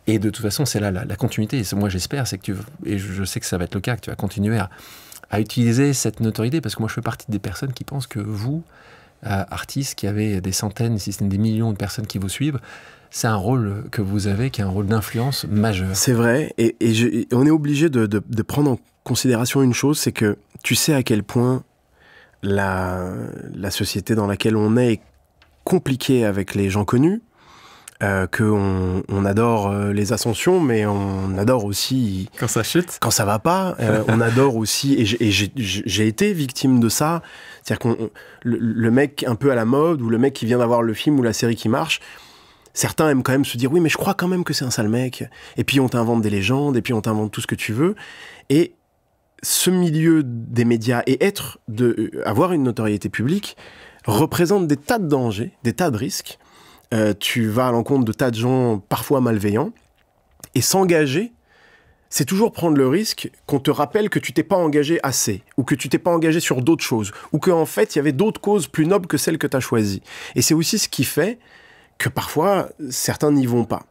Et de toute façon, c'est là la continuité. Et moi, j'espère, c'est que et je sais que ça va être le cas, que tu vas continuer à utiliser cette notoriété, parce que moi, je fais partie des personnes qui pensent que vous, artistes qui avez des centaines, si ce n'est des millions de personnes qui vous suivent, c'est un rôle que vous avez, qui est un rôle d'influence majeur. C'est vrai, et on est obligé de prendre en considération une chose, c'est que tu sais à quel point la société dans laquelle on est compliquée avec les gens connus, qu'on adore les ascensions, mais on adore aussi quand ça chute, quand ça va pas. On adore aussi, et j'ai été victime de ça. C'est-à-dire que le mec un peu à la mode, ou le mec qui vient d'avoir le film ou la série qui marche, certains aiment quand même se dire oui, mais je crois quand même que c'est un sale mec. Et puis on t'invente des légendes, et puis on t'invente tout ce que tu veux. Et ce milieu des médias et avoir une notoriété publique représente des tas de dangers, des tas de risques. Tu vas à l'encontre de tas de gens parfois malveillants, et s'engager, c'est toujours prendre le risque qu'on te rappelle que tu t'es pas engagé assez, ou que tu t'es pas engagé sur d'autres choses, ou qu'en fait il y avait d'autres causes plus nobles que celles que tu as choisies. Et c'est aussi ce qui fait que parfois certains n'y vont pas.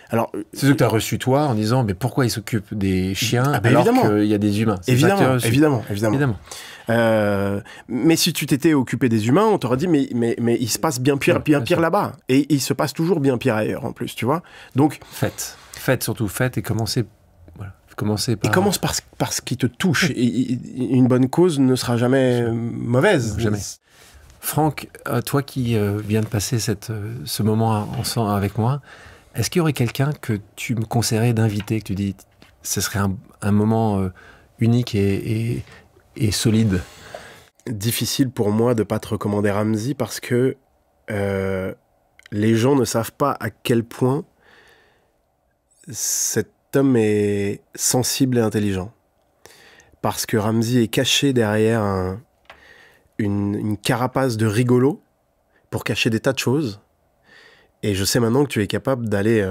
Alors, c'est ce que tu as reçu toi en disant mais pourquoi ils s'occupent des chiens alors qu'il y a des humains. Évidemment. Mais si tu t'étais occupé des humains, on t'aurait dit mais il se passe bien pire là-bas, et il se passe toujours bien pire ailleurs en plus, tu vois. Donc faites et commencez par... Et commence par ce qui te touche. Et une bonne cause ne sera jamais mauvaise. Jamais. Franck, toi qui viens de passer ce moment ensemble avec moi, est-ce qu'il y aurait quelqu'un que tu me conseillerais d'inviter, que tu dis, ce serait un moment unique et solide? Difficile pour moi de ne pas te recommander Ramzy, parce que les gens ne savent pas à quel point cet homme est sensible et intelligent. Parce que Ramzy est caché derrière une carapace de rigolo pour cacher des tas de choses. Et je sais maintenant que tu es capable d'aller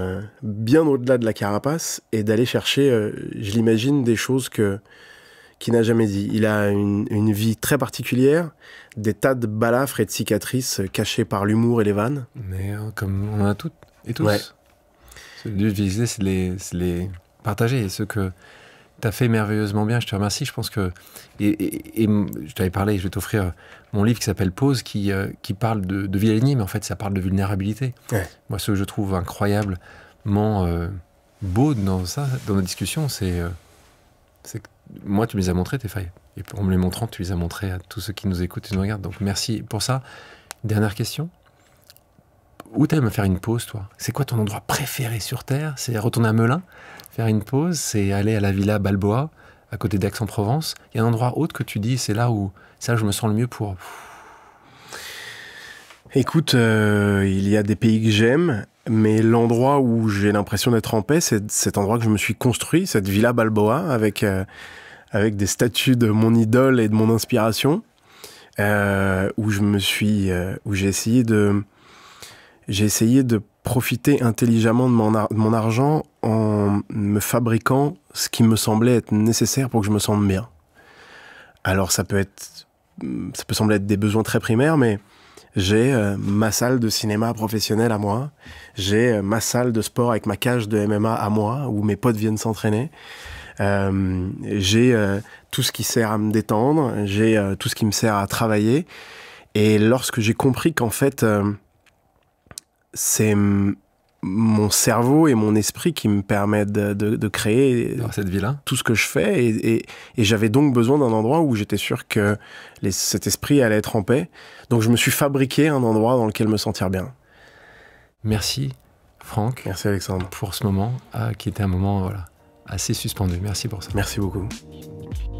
bien au-delà de la carapace et d'aller chercher, je l'imagine, des choses qu'il n'a jamais dit. Il a une vie très particulière, des tas de balafres et de cicatrices cachées par l'humour et les vannes. Mais comme on en a toutes et tous. Ouais. Ce d'utiliser, c'est de les partager. Et ce que tu as fait merveilleusement bien, je te remercie. Je pense que... Et je t'avais parlé, je vais t'offrir mon livre qui s'appelle Pause, qui parle de Villani, mais en fait, ça parle de vulnérabilité. Ouais. Moi, ce que je trouve incroyablement beau dans nos discussions, c'est que moi, tu me les as montrés, tes failles. Et en me les montrant, tu les as montrés à tous ceux qui nous écoutent et nous regardent. Donc, merci pour ça. Dernière question. Où t'aimes faire une pause, toi? C'est quoi ton endroit préféré sur Terre? C'est retourner à Melun, faire une pause? C'est aller à la Villa Balboa, à côté d'Aix-en-Provence? Il y a un endroit autre que tu dis, c'est là où je me sens le mieux pour... Écoute, il y a des pays que j'aime, mais l'endroit où j'ai l'impression d'être en paix, c'est cet endroit que je me suis construit, cette Villa Balboa, avec des statues de mon idole et de mon inspiration, où j'ai essayé de profiter intelligemment de mon argent en me fabriquant ce qui me semblait être nécessaire pour que je me sente bien. Alors ça peut sembler être des besoins très primaires, mais j'ai ma salle de cinéma professionnelle à moi, j'ai ma salle de sport avec ma cage de MMA à moi, où mes potes viennent s'entraîner, j'ai tout ce qui sert à me détendre, j'ai tout ce qui me sert à travailler. Et lorsque j'ai compris qu'en fait, c'est mon cerveau et mon esprit qui me permettent de créer dans cette vie-là, tout ce que je fais, et j'avais donc besoin d'un endroit où j'étais sûr que cet esprit allait être en paix. Donc je me suis fabriqué un endroit dans lequel me sentir bien. Merci Franck. Merci Alexandre. Pour ce moment qui était un moment assez suspendu. Merci pour ça. Merci beaucoup.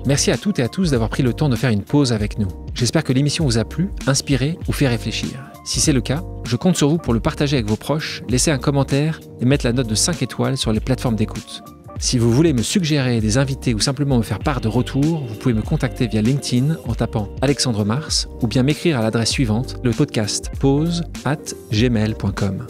Merci à toutes et à tous d'avoir pris le temps de faire une pause avec nous. J'espère que l'émission vous a plu, inspiré ou fait réfléchir. Si c'est le cas, je compte sur vous pour le partager avec vos proches, laisser un commentaire et mettre la note de 5 étoiles sur les plateformes d'écoute. Si vous voulez me suggérer des invités ou simplement me faire part de retours, vous pouvez me contacter via LinkedIn en tapant Alexandre Mars ou bien m'écrire à l'adresse suivante, le podcast pause@gmail.com.